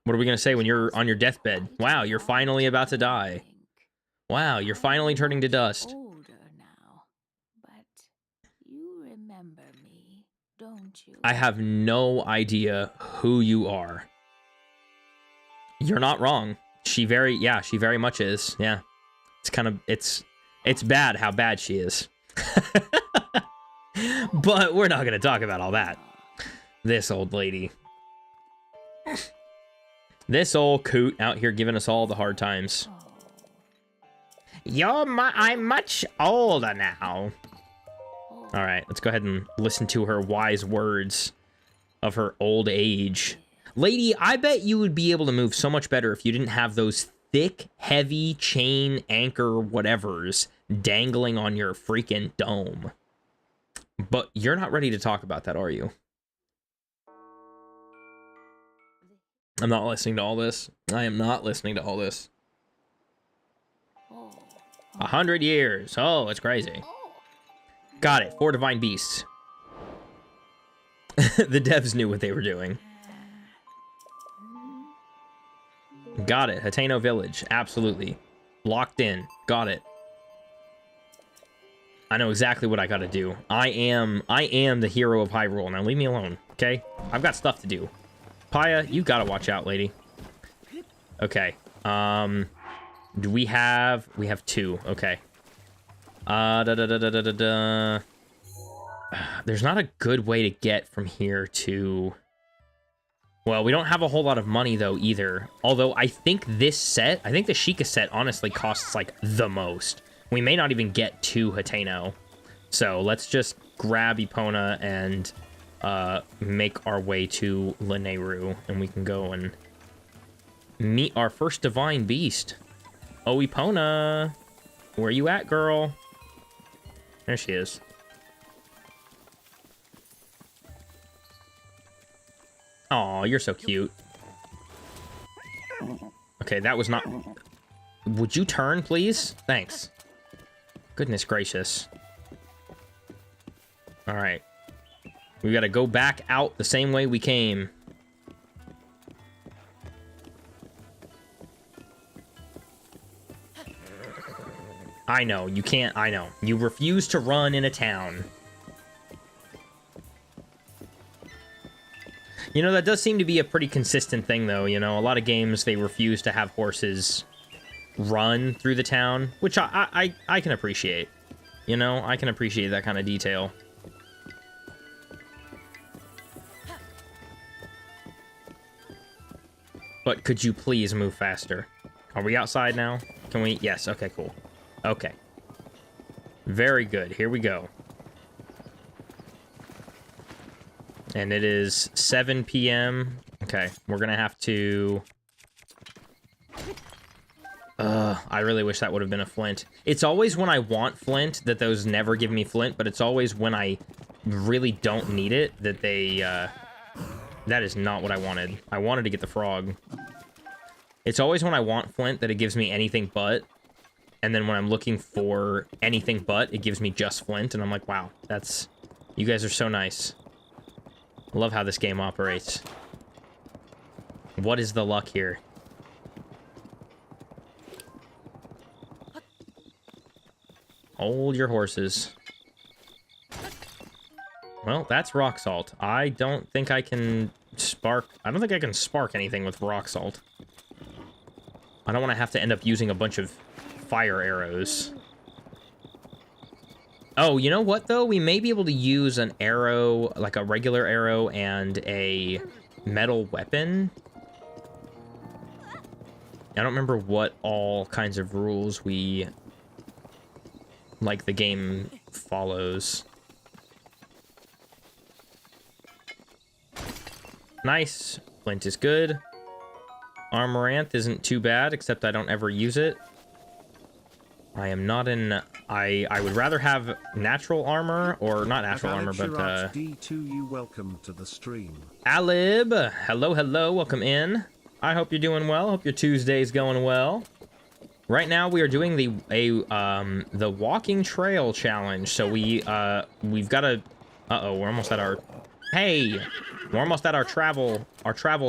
What are we going to say when you're on your deathbed? Wow, you're finally about to die. Wow, you're finally turning to dust. Older now, but you remember me, don't you? I have no idea who you are. You're not wrong. She very much is. Yeah. It's kind of, it's bad how bad she is. But we're not going to talk about all that. This old lady. This old coot out here giving us all the hard times. I'm much older now. All right, let's go ahead and listen to her wise words of her old age. Lady, I bet you would be able to move so much better if you didn't have those thick, heavy chain anchor whatevers dangling on your freaking dome. But you're not ready to talk about that, are you? I'm not listening to all this. I am not listening to all this. Oh, 100 years. Oh, it's crazy. Got it. 4 divine beasts. The devs knew what they were doing. Got it. Hateno Village. Absolutely. Locked in. Got it. I know exactly what I gotta do. I am the hero of Hyrule. Now leave me alone, okay? I've got stuff to do. Paya, you gotta watch out, lady. Okay. Do we have 2. Okay. There's not a good way to get from here to... Well, we don't have a whole lot of money, though, either. Although, I think this set... I think the Sheikah set, honestly, costs, like, the most. We may not even get to Hateno. So, let's just grab Epona and make our way to Lanayru. And we can go and meet our first divine beast. Oh, Epona! Where you at, girl? There she is. Aw, you're so cute. Okay, that was not... Would you turn, please? Thanks. Goodness gracious. Alright. We gotta go back out the same way we came. I know, you can't... I know. You refuse to run in a town. You know, that does seem to be a pretty consistent thing, though. You know, a lot of games, they refuse to have horses run through the town, which I can appreciate. You know, I can appreciate that kind of detail. But could you please move faster? Are we outside now? Can we? Yes, okay, cool. Okay. Very good, here we go. And it is 7 p.m. Okay, we're gonna have to... I really wish that would have been a flint. It's always when I want flint that those never give me flint, but it's always when I really don't need it that they, That is not what I wanted. I wanted to get the frog. It's always when I want flint that it gives me anything but, and then when I'm looking for anything but, it gives me just flint, and I'm like, wow, that's... You guys are so nice. I love how this game operates. What is the luck here? Hold your horses. Well, that's rock salt. I don't think I can spark... I don't think I can spark anything with rock salt. I don't want to have to end up using a bunch of fire arrows. Oh, you know what, though? We may be able to use an arrow, like a regular arrow and a metal weapon. I don't remember what all kinds of rules we... like the game follows. Nice. Flint is good. Armoranth isn't too bad, except I don't ever use it. I am not in... I would rather have natural armor, or not natural armor, but D2, you welcome to the stream. Alib, hello, hello, welcome in. I hope you're doing well. Hope your Tuesday's going well. Right now we are doing the walking trail challenge. So we've got to... Uh-oh, we're almost at our... Hey! We're almost at our travel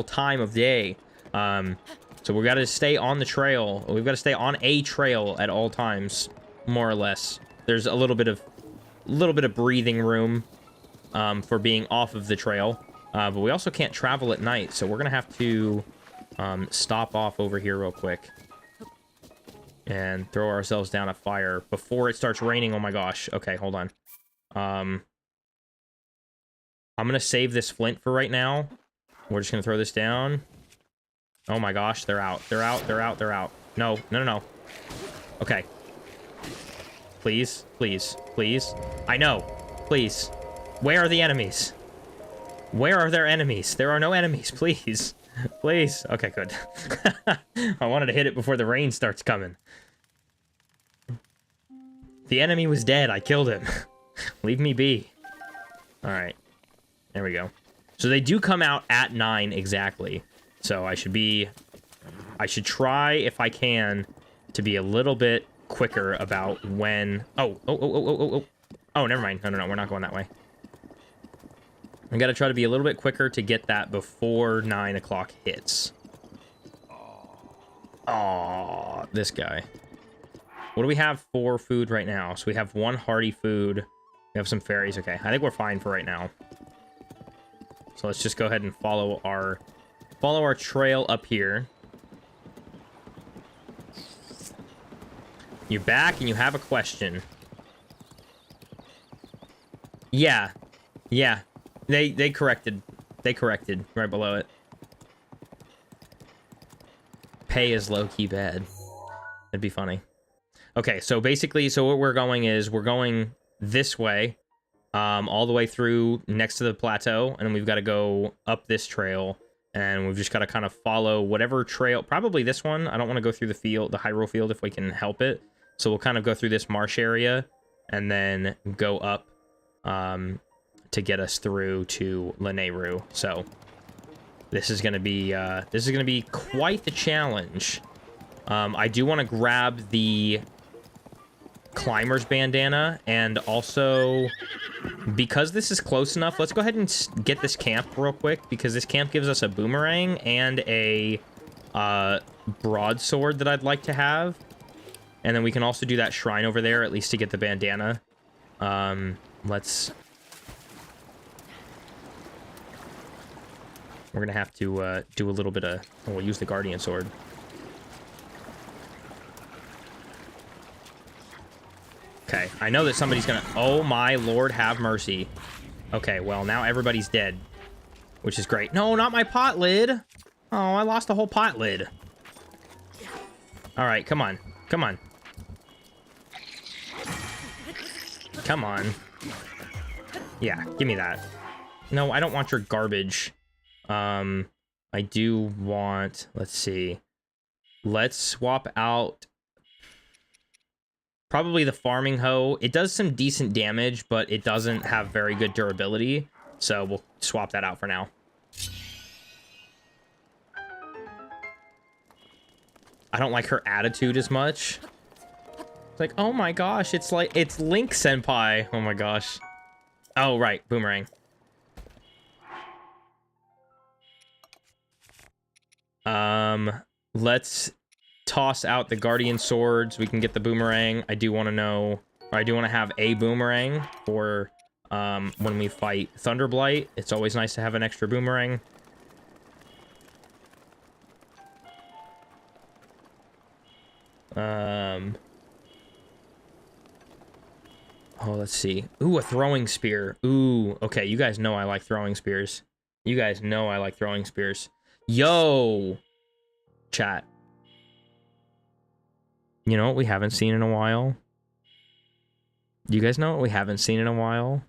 time of day. So we got to stay on the trail. We've got to stay on a trail at all times, more or less. There's a little bit of breathing room for being off of the trail, but we also can't travel at night. So we're gonna have to stop off over here real quick and throw ourselves down a fire before it starts raining. Oh my gosh. Okay, hold on. I'm gonna save this flint for right now. We're just gonna throw this down. Oh my gosh, they're out. They're out, they're out, they're out. No, no, no, no. Okay. Please, please, please. I know. Please. Where are the enemies? Where are their enemies? There are no enemies, please. Please. Okay, good. I wanted to hit it before the rain starts coming. The enemy was dead. I killed him. Leave me be. Alright. There we go. So they do come out at 9 exactly. So I should try, if I can, to be a little bit quicker about when... Oh, never mind. No, we're not going that way. I gotta try to be a little bit quicker to get that before 9 o'clock hits. Aw, this guy. What do we have for food right now? So we have one hearty food. We have some fairies. Okay, I think we're fine for right now. So let's just go ahead and follow our trail up here. You're back and you have a question. Yeah. They corrected. They corrected right below it. Pay is low-key bad. That'd be funny. Okay, so basically, so what we're going is we're going this way, all the way through next to the plateau, and then we've got to go up this trail, and we've just got to kind of follow whatever trail, probably this one. I don't want to go through the field, the Hyrule field, if we can help it. So we'll kind of go through this marsh area, and then go up to get us through to Lanayru. So this is gonna be quite the challenge. I do want to grab the climber's bandana, and also because this is close enough, let's go ahead and get this camp real quick, because this camp gives us a boomerang and a broadsword that I'd like to have, and then we can also do that shrine over there, at least to get the bandana. We're gonna have to do a little bit of... Oh, we'll use the guardian sword. Okay, I know that somebody's gonna... Oh my lord, have mercy. Okay, well, now everybody's dead, which is great. No, not my pot lid. Oh, I lost the whole pot lid. All right, come on. Come on. Come on. Yeah, give me that. No, I don't want your garbage. I do want... Let's see. Let's swap out... Probably the farming hoe. It does some decent damage, but it doesn't have very good durability. So we'll swap that out for now. I don't like her attitude as much. It's like, oh my gosh, it's like, it's Link Senpai. Oh my gosh. Oh, right, boomerang. Let's toss out the guardian swords. We can get the boomerang. I do want to know, or I do want to have a boomerang for when we fight Thunderblight. It's always nice to have an extra boomerang. Oh, let's see. Ooh, a throwing spear. Ooh, okay, you guys know I like throwing spears. You guys know I like throwing spears. Yo! Chat. You know what we haven't seen in a while? You guys know what we haven't seen in a while?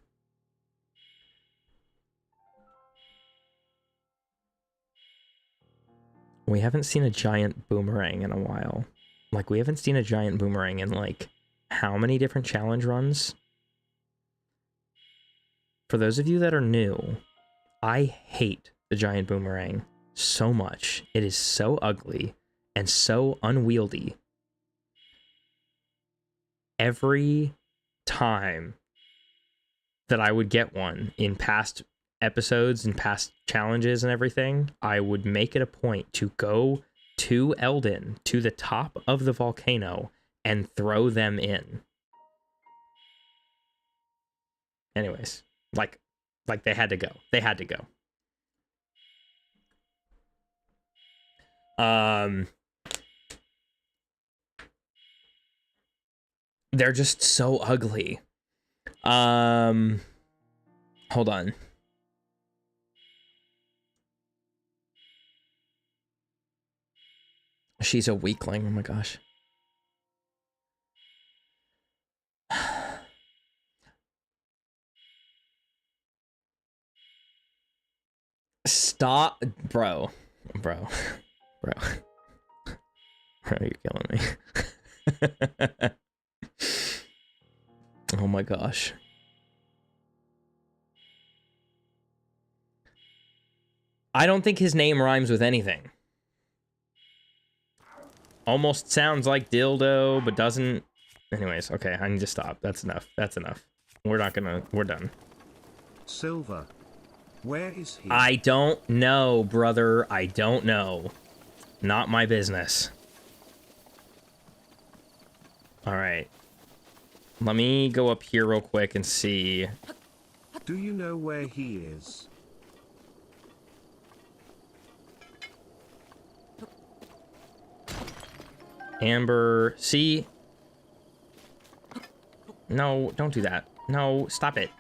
We haven't seen a giant boomerang in a while. Like, we haven't seen a giant boomerang in, like, how many different challenge runs? For those of you that are new, I hate the giant boomerang so much. It is so ugly and so unwieldy. Every time that I would get one in past episodes and past challenges and everything, I would make it a point to go to Eldin, to the top of the volcano, and throw them in. Anyways, like they had to go. They had to go. They're just so ugly. Hold on. She's a weakling. Oh my gosh. Stop, bro. Bro. Bro. Bro, you're killing me. Oh my gosh. I don't think his name rhymes with anything. Almost sounds like dildo, but doesn't. Anyways, okay, I need to stop. That's enough. That's enough. We're done. Silver. Where is he? I don't know, brother. I don't know. Not my business. Alright. Let me go up here real quick and see. Do you know where he is? Amber, see? No, don't do that. No, stop it.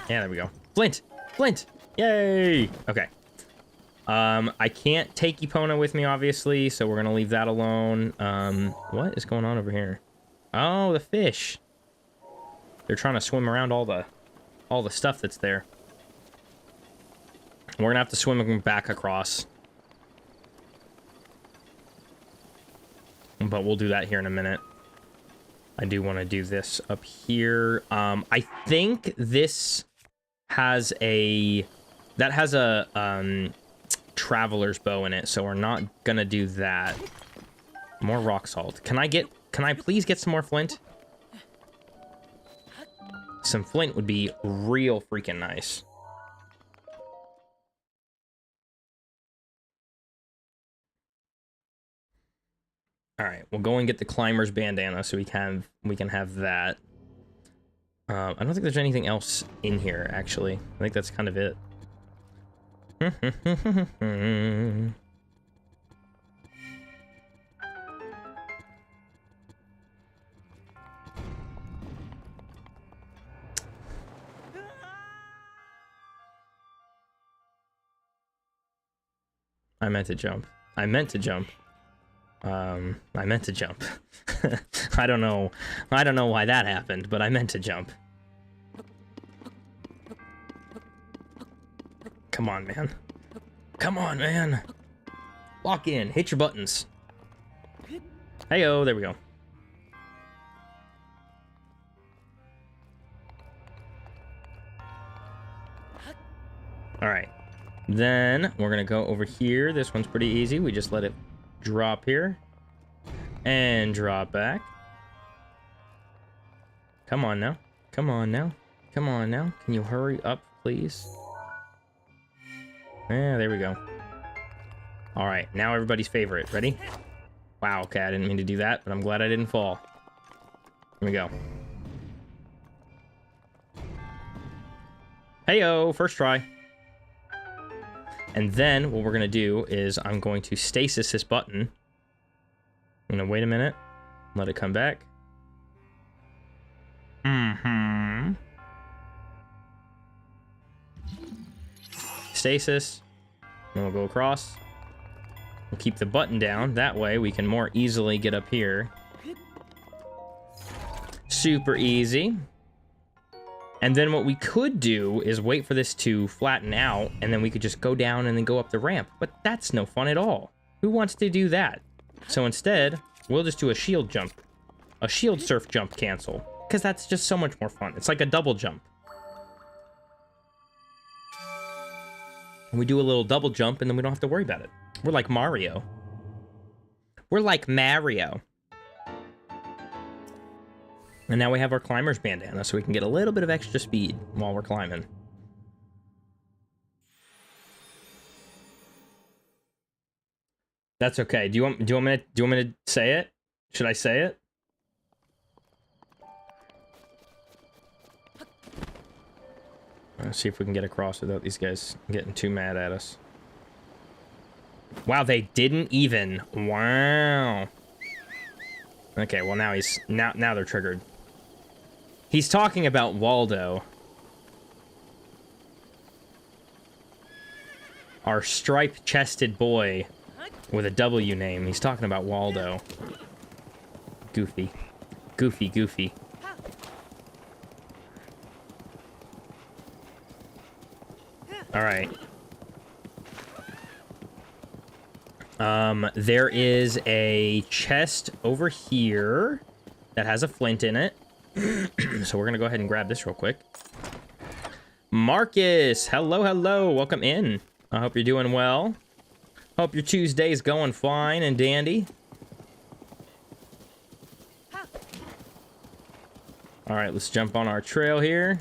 Yeah, there we go. Flint! Flint! Yay! Okay. I can't take Epona with me, obviously, so we're gonna leave that alone. What is going on over here? Oh, the fish. They're trying to swim around all the stuff that's there. We're gonna have to swim them back across. But we'll do that here in a minute. I do want to do this up here. I think this has a... That has a, traveler's bow in it, so we're not gonna do that. More rock salt. Can I please get some more flint? Some flint would be real freaking nice. All right, we'll go and get the climber's bandana so we can have that. I don't think there's anything else in here, actually. I think that's kind of it. I meant to jump. I meant to jump. I meant to jump. I don't know why that happened, but I meant to jump. Come on, man. Come on, man. Lock in. Hit your buttons. Hey-oh, there we go. All right. Then we're gonna go over here. This one's pretty easy. We just let it drop here and drop back. Come on now. Come on now. Come on now. Can you hurry up, please? Yeah, there we go. All right, now everybody's favorite. Ready? Wow, okay, I didn't mean to do that, but I'm glad I didn't fall. Here we go. Hey-o, first try. And then what we're gonna do is I'm going to stasis this button. I'm gonna wait a minute, let it come back. Stasis. Then we'll go across. We'll keep the button down. That way we can more easily get up here. Super easy. And then what we could do is wait for this to flatten out, and then we could just go down and then go up the ramp. But that's no fun at all. Who wants to do that? So instead, we'll just do a shield jump. A shield surf jump cancel. Because that's just so much more fun. It's like a double jump. We do a little double jump, and then we don't have to worry about it. We're like Mario. We're like Mario. And now we have our climber's bandana, so we can get a little bit of extra speed while we're climbing. That's okay. Do you want me to say it? Should I say it? Let's see if we can get across without these guys getting too mad at us. Wow, they didn't even. Wow. Okay, well now they're triggered. He's talking about Waldo. Our striped-chested boy with a W name. He's talking about Waldo. Goofy. Goofy, goofy. Alright. There is a chest over here that has a flint in it. So we're gonna go ahead and grab this real quick. Marcus! Hello, hello! Welcome in. I hope you're doing well. Hope your Tuesday's going fine and dandy. All right, let's jump on our trail here.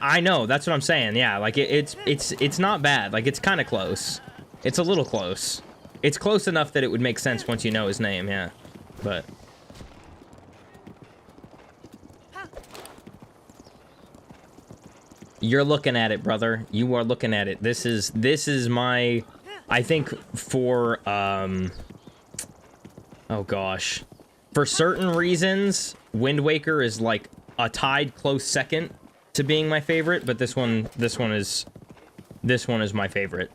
I know, that's what I'm saying. Yeah, like it's not bad. Like it's kind of close. It's a little close. It's close enough that it would make sense once you know his name, yeah. But you're looking at it, brother. You are looking at it. This is my, I think for oh gosh. For certain reasons, Wind Waker is like a tied close second to being my favorite, but this one is my favorite.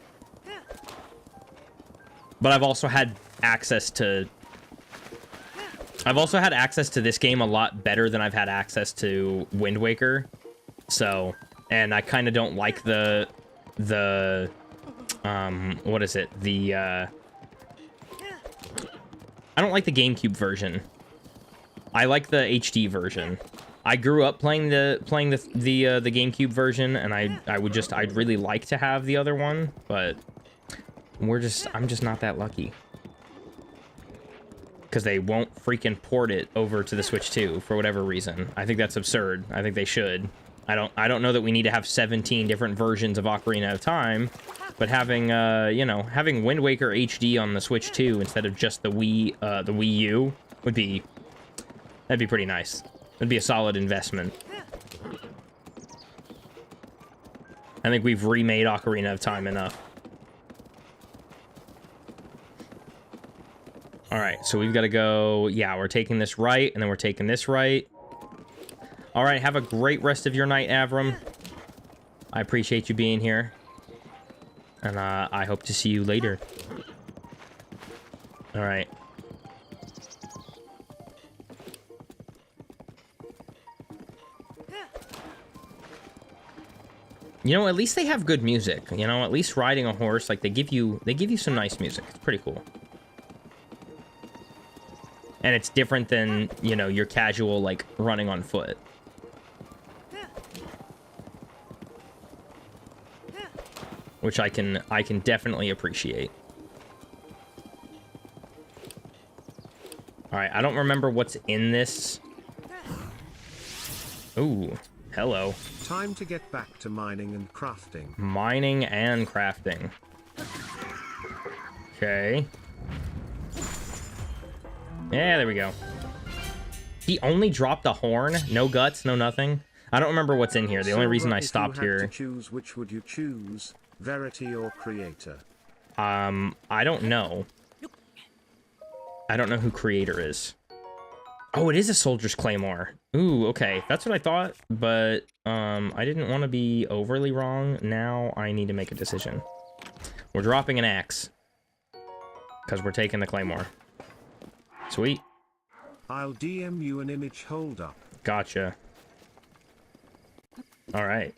But I've also had access to this game a lot better than I've had access to Wind Waker. So, and I kind of don't like the what is it? I don't like the GameCube version. I like the HD version. I grew up playing the GameCube version, and I'd really like to have the other one, but I'm just not that lucky. Because they won't freaking port it over to the Switch 2 for whatever reason. I think that's absurd. I think they should. I don't know that we need to have 17 different versions of Ocarina of Time, but having you know, having Wind Waker HD on the Switch 2 instead of just the Wii U that'd be pretty nice. It'd be a solid investment. I think we've remade Ocarina of Time enough. Alright, so we've got to go... Yeah, we're taking this right, and then we're taking this right. Alright, have a great rest of your night, Avram. I appreciate you being here. And I hope to see you later. Alright. You know, at least they have good music. You know, at least riding a horse, like, they give you some nice music. It's pretty cool. And it's different than, you know, your casual, like, running on foot. Which I can definitely appreciate. Alright, I don't remember what's in this. Ooh, hello. Time to get back to mining and crafting. Mining and crafting. Okay. Yeah, there we go. He only dropped a horn? No guts, no nothing? I don't remember what's in here. The only reason I stopped here... If you had to choose, which would you choose? Verity or Creator? I don't know. I don't know who Creator is. Oh, it is a Soldier's Claymore. Ooh, okay. That's what I thought, but, I didn't want to be overly wrong. Now I need to make a decision. We're dropping an axe. Because we're taking the Claymore. Sweet. I'll DM you an image, hold up. Gotcha. Alright.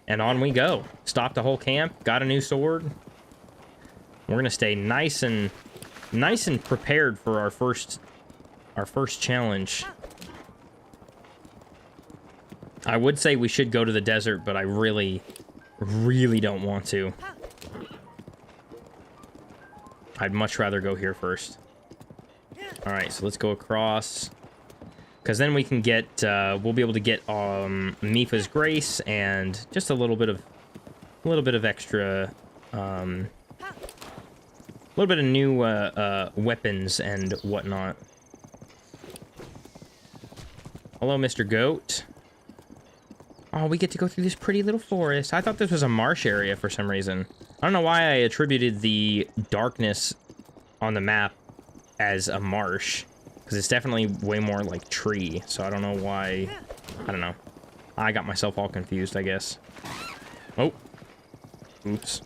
And on we go. Stopped the whole camp, got a new sword. We're gonna stay nice and prepared for our first challenge. I would say we should go to the desert, but I really don't want to. I'd much rather go here first. Alright, so let's go across. Because then we can get, we'll be able to get, Mipha's Grace and just a little bit of extra, a little bit of new, weapons and whatnot. Hello, Mr. Goat. Oh, we get to go through this pretty little forest. I thought this was a marsh area for some reason. I don't know why I attributed the darkness on the map as a marsh. Because it's definitely way more like tree. So I don't know why. I don't know. I got myself all confused, I guess. Oh. Oops.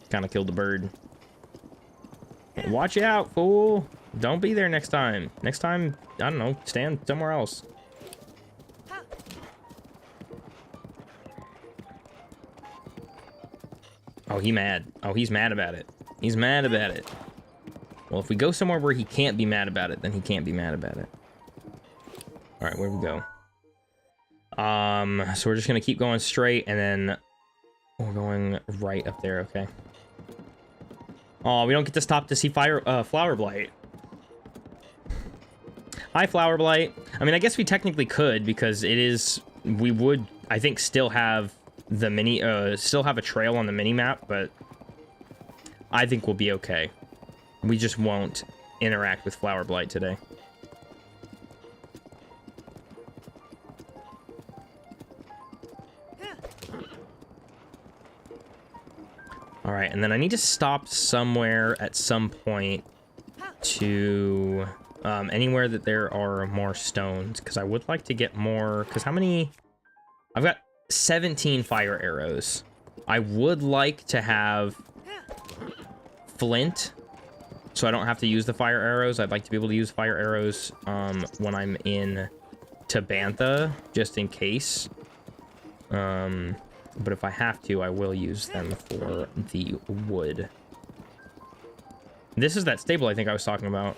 Kind of killed the bird. Watch out, fool. Don't be there next time. Next time, I don't know, stand somewhere else. Oh, he's mad. Oh, he's mad about it. He's mad about it. Well, if we go somewhere where he can't be mad about it, then he can't be mad about it. Alright, where we go? So we're just gonna keep going straight, and then we're going right up there, okay. Oh, we don't get to stop to see Flower Blight. Hi, Flower Blight. I mean, I guess we technically could, because it is... We would, I think, still have the mini... still have a trail on the mini-map, but... I think we'll be okay. We just won't interact with Flower Blight today. Alright, and then I need to stop somewhere at some point to... anywhere that there are more stones, because I would like to get more... Because how many... I've got 17 fire arrows. I would like to have flint, so I don't have to use the fire arrows. I'd like to be able to use fire arrows when I'm in Tabantha, just in case. But if I have to, I will use them for the wood. This is that stable I think I was talking about,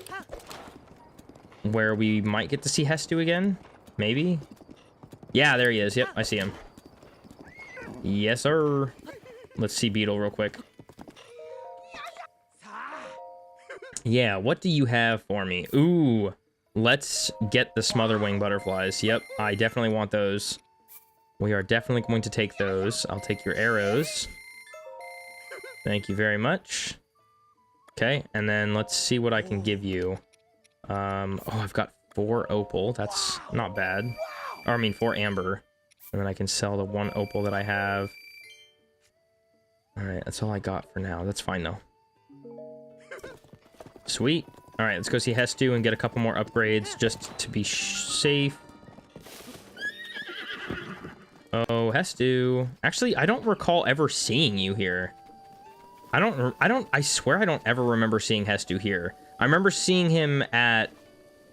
where we might get to see Hestu again, maybe? Yeah, there he is. Yep, I see him. Yes, sir. Let's see Beetle real quick. Yeah, what do you have for me? Ooh, let's get the Smotherwing butterflies. Yep, I definitely want those. We are definitely going to take those. I'll take your arrows. Thank you very much. Okay, and then let's see what I can give you. Oh, I've got 4 opal. That's not bad. Or, I mean, 4 amber. And then I can sell the 1 opal that I have. Alright, that's all I got for now. That's fine, though. Sweet. Alright, let's go see Hestu and get a couple more upgrades just to be safe. Oh, Hestu. Actually, I don't recall ever seeing you here. I swear I don't ever remember seeing Hestu here. I remember seeing him at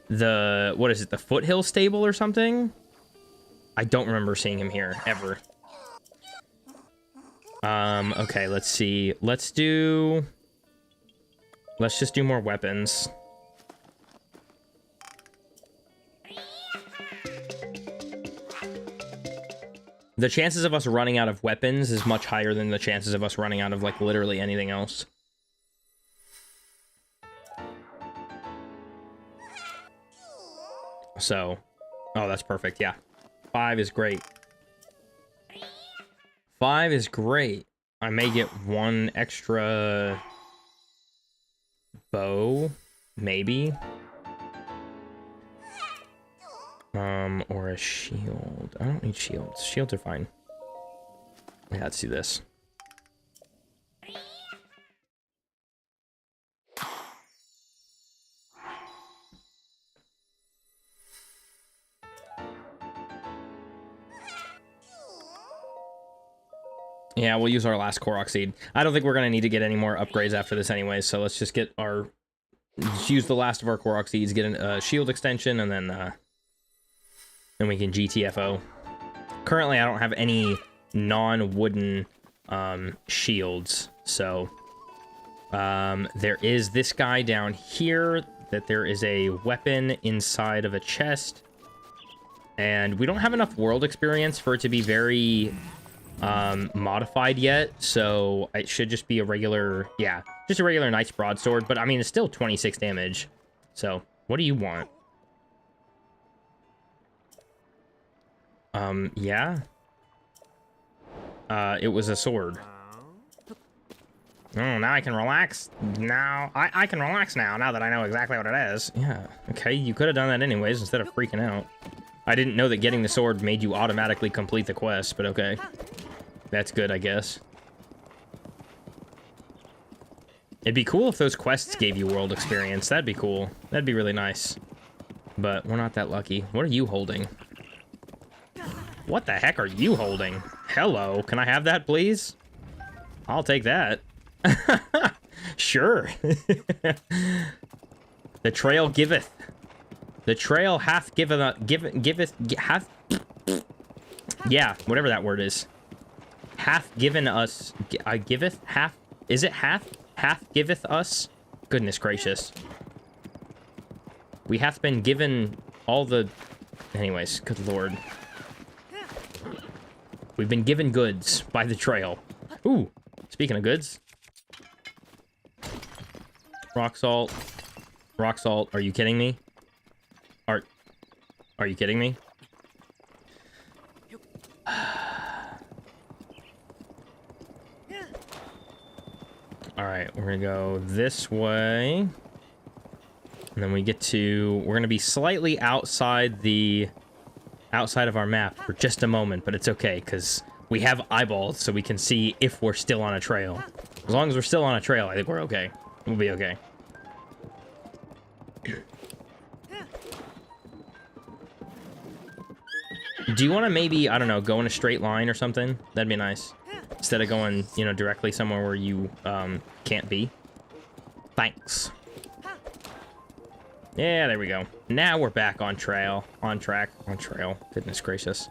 the, what is it, the Foothill stable or something? I don't remember seeing him here, ever. Okay, let's see. Let's just do more weapons. The chances of us running out of weapons is much higher than the chances of us running out of, like, literally anything else. So, oh, that's perfect, yeah. 5 is great. 5 is great. I may get 1 extra bow, maybe. Or a shield. I don't need shields. Shields are fine. Yeah, let's do this. Yeah, we'll use our last Korok seed. I don't think we're gonna need to get any more upgrades after this anyway, so let's just get our... Just use the last of our Korok seeds, get a shield extension, and then we can GTFO. Currently, I don't have any non-wooden shields, so... there is this guy down here, that there is a weapon inside of a chest, and we don't have enough world experience for it to be very... modified yet, so it should just be a regular, yeah, just a regular Knight's Broadsword, but I mean, it's still 26 damage, so what do you want? Yeah. It was a sword. Oh, now I can relax. Now, I can relax now that I know exactly what it is. Yeah, okay, you could have done that anyways, instead of freaking out. I didn't know that getting the sword made you automatically complete the quest, but okay. That's good, I guess. It'd be cool if those quests gave you world experience. That'd be cool. That'd be really nice. But we're not that lucky. What are you holding? What the heck are you holding? Hello, can I have that, please? I'll take that. Sure. The trail giveth. The trail hath given giveth hath. Yeah, whatever that word is. Hath given us, giveth, hath, is it hath? Hath giveth us? Goodness gracious. We hath been given all the, anyways, good lord. We've been given goods by the trail. Ooh, speaking of goods. Rock salt. Rock salt, are you kidding me? Are you kidding me? All right, we're gonna go this way. And then we're gonna be slightly outside of our map for just a moment, but it's okay, because we have eyeballs, so we can see if we're still on a trail. As long as we're still on a trail, I think we're okay. We'll be okay. Do you want to maybe, I don't know, go in a straight line or something? That'd be nice. Instead of going, you know, directly somewhere where you can't be. Thanks. Yeah, there we go. Now we're back on trail. On track. On trail. Goodness gracious.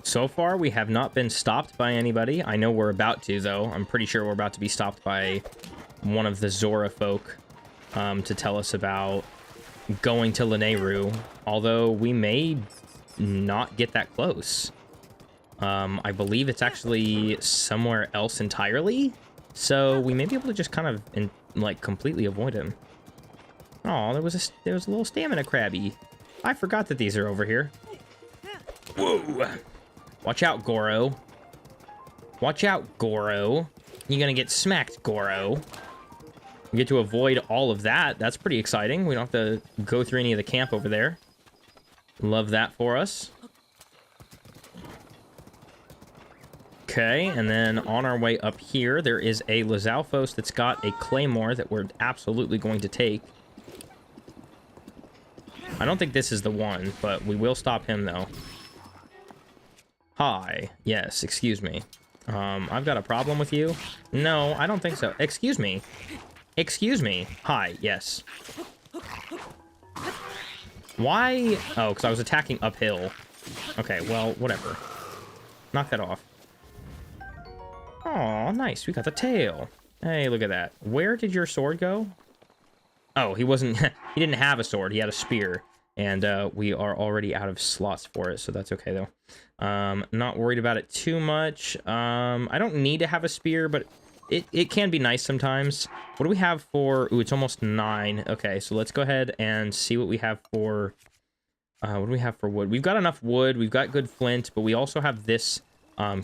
So far, we have not been stopped by anybody. I know we're about to, though. I'm pretty sure we're about to be stopped by one of the Zora folk to tell us about going to Lanayru, although we may not get that close. I believe it's actually somewhere else entirely, so we may be able to just kind of, like, completely avoid him. Oh, there was a little stamina crabby. I forgot that these are over here. Whoa! Watch out, Goro. Watch out, Goro. You're gonna get smacked, Goro. We get to avoid all of that. That's pretty exciting. We don't have to go through any of the camp over there. Love that for us. Okay, and then on our way up here, there is a Lizalfos that's got a claymore that we're absolutely going to take. I don't think this is the one, but we will stop him, though. Hi. Yes, excuse me. I've got a problem with you? No, I don't think so. Excuse me. Excuse me. Hi. Yes. Why? Oh, because I was attacking uphill. Okay, well, whatever. Knock that off. Aw, nice. We got the tail. Hey, look at that. Where did your sword go? Oh, he wasn't... he didn't have a sword. He had a spear. And we are already out of slots for it, so that's okay, though. Not worried about it too much. I don't need to have a spear, but it can be nice sometimes. What do we have for... Ooh, it's almost 9. Okay, so let's go ahead and see what we have for... what do we have for wood? We've got enough wood. We've got good flint, but we also have this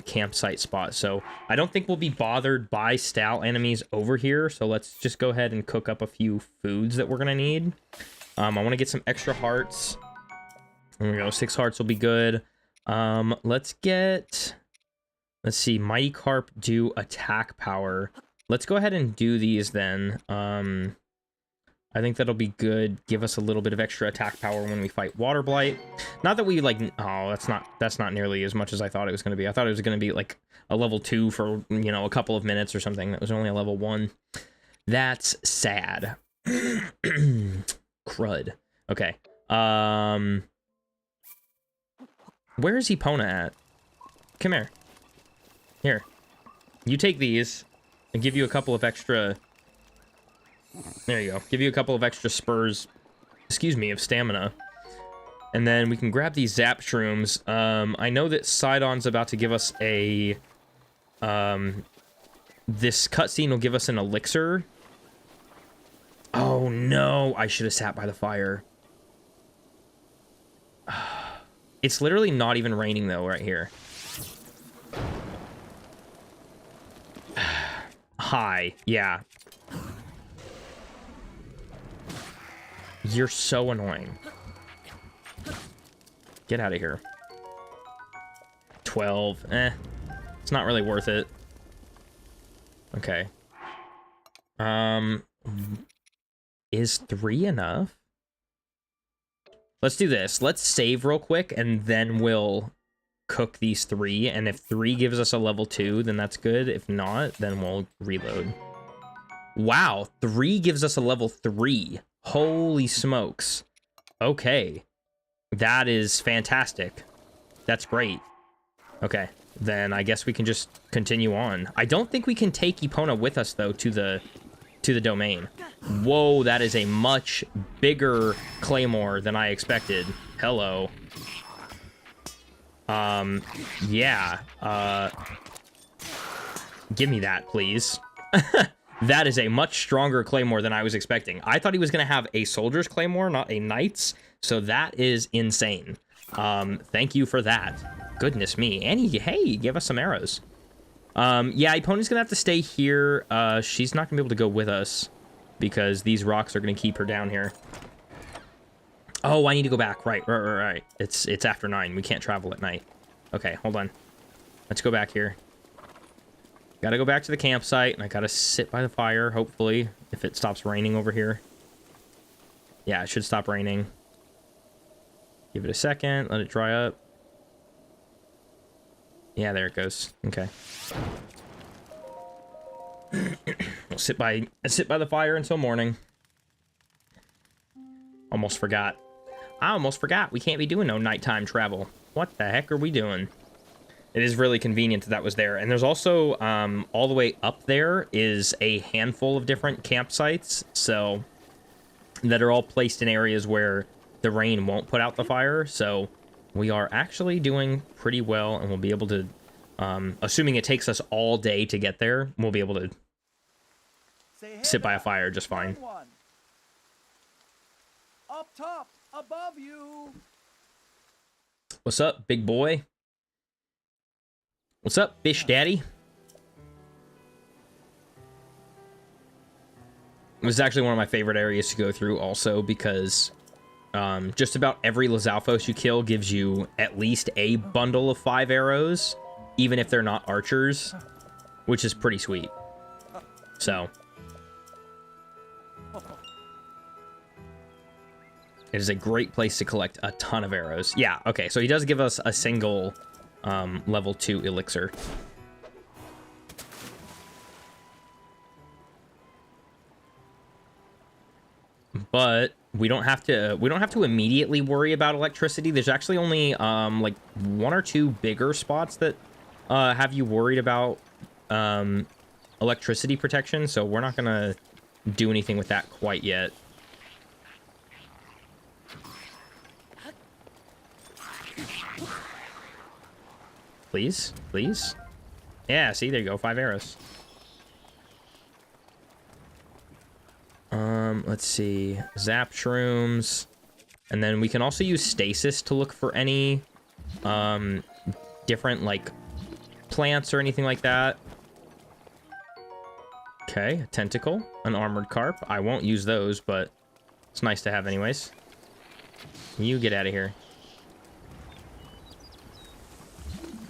campsite spot. So I don't think we'll be bothered by stout enemies over here. So let's just go ahead and cook up a few foods that we're going to need. I want to get some extra hearts. There we go. 6 hearts will be good. Let's see. Mighty Carp do attack power. Let's go ahead and do these then. I think that'll be good. Give us a little bit of extra attack power when we fight Water Blight. Not that we like... Oh, that's not nearly as much as I thought it was going to be. I thought it was going to be like a level 2 for, you know, a couple of minutes or something. That was only a level 1. That's sad. Crud. Okay. Where is Epona at? Come here. Here. You take these and give you a couple of extra... There you go. Give you a couple of extra spurs, excuse me, of stamina. And then we can grab these zap shrooms. I know that Sidon's about to give us a... this cutscene will give us an elixir. Oh, no. I should have sat by the fire. It's literally not even raining, though, right here. Hi. Yeah. You're so annoying. Get out of here. 12. It's not really worth it. Okay. Is 3 enough? Let's do this. Let's save real quick, and then we'll cook these 3. And if 3 gives us a level 2, then that's good. If not, then we'll reload. Wow, 3 gives us a level 3. Holy smokes. Okay. That is fantastic. That's great. Okay, then I guess we can just continue on. I don't think we can take Epona with us, though, to the domain. Whoa, that is a much bigger claymore than I expected. Hello. Yeah. Give me that, please. That is a much stronger claymore than I was expecting. I thought he was going to have a soldier's claymore, not a knight's. So that is insane. Thank you for that. Goodness me. And hey, give us some arrows. Yeah, opponent's going to have to stay here. She's not going to be able to go with us because these rocks are going to keep her down here. Oh, I need to go back. Right. It's after 9. We can't travel at night. Okay, hold on. Let's go back here. Gotta go back to the campsite, and I gotta sit by the fire, hopefully, if it stops raining over here. Yeah, it should stop raining. Give it a second, let it dry up. Yeah, there it goes. Okay. We'll sit by the fire until morning. Almost forgot. I almost forgot. We can't be doing no nighttime travel. What the heck are we doing? It is really convenient that that was there. And there's also, all the way up there is a handful of different campsites, so, that are all placed in areas where the rain won't put out the fire. So we are actually doing pretty well, and we'll be able to, assuming it takes us all day to get there, we'll be able to sit by a fire just fine. Up top, above you. What's up, big boy? What's up, fish daddy? This is actually one of my favorite areas to go through also because just about every Lizalfos you kill gives you at least a bundle of 5 arrows, even if they're not archers, which is pretty sweet. So it is a great place to collect a ton of arrows. Yeah, okay, so he does give us a single level 2 elixir. But we don't have to immediately worry about electricity. There's actually only like 1 or 2 bigger spots that have you worried about electricity protection, so we're not gonna do anything with that quite yet. Please, please. Yeah, see, there you go, 5 arrows. Let's see, zap shrooms, and then we can also use stasis to look for any different like plants or anything like that. Okay, a tentacle, an armored carp. I won't use those, but it's nice to have anyways. You get out of here.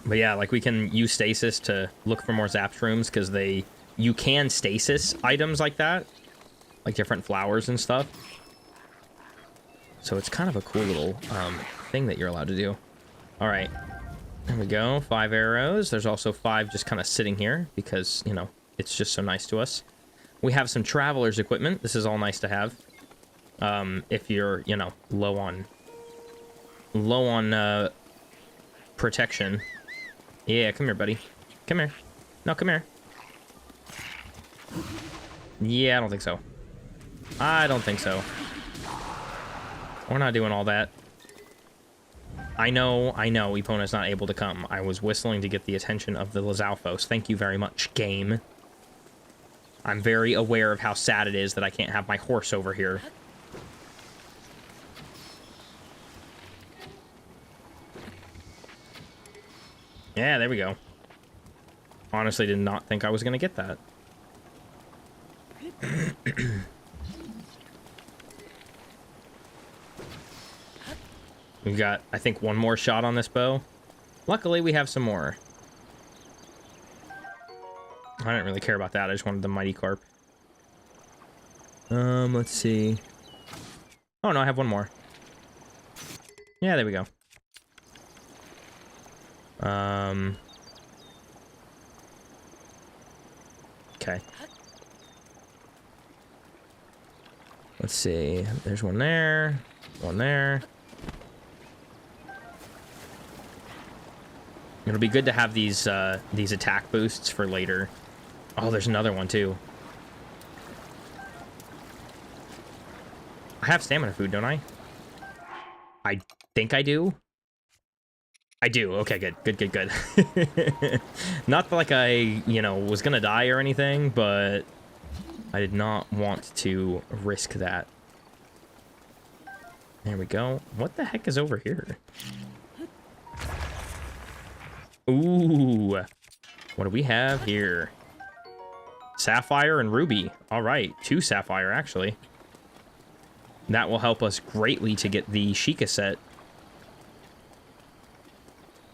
But yeah, like we can use stasis to look for more zap shrooms because you can stasis items like that, like different flowers and stuff. So it's kind of a cool little thing that you're allowed to do. All right, there we go. 5 arrows. There's also 5 just kind of sitting here because, you know, it's just so nice to us. We have some traveler's equipment. This is all nice to have. If you're, you know, low on protection. Yeah, come here, buddy. Come here. No, come here. Yeah, I don't think so. I don't think so. We're not doing all that. I know, Epona's not able to come. I was whistling to get the attention of the Lizalfos. Thank you very much, game. I'm very aware of how sad it is that I can't have my horse over here. Yeah, there we go. Honestly, did not think I was going to get that. We've got, I think, 1 more shot on this bow. Luckily, we have some more. I didn't really care about that. I just wanted the mighty carp. Let's see. Oh, no, I have 1 more. Yeah, there we go. Okay. Let's see. There's 1 there. 1 there. It'll be good to have these attack boosts for later. Oh, there's another one too. I have stamina food, don't I? I think I do. I do. Okay, good. Good. Not like I, was gonna die or anything, but I did not want to risk that. There we go. What the heck is over here? Ooh. What do we have here? Sapphire and Ruby. All right, 2 Sapphire, actually. That will help us greatly to get the Sheikah set,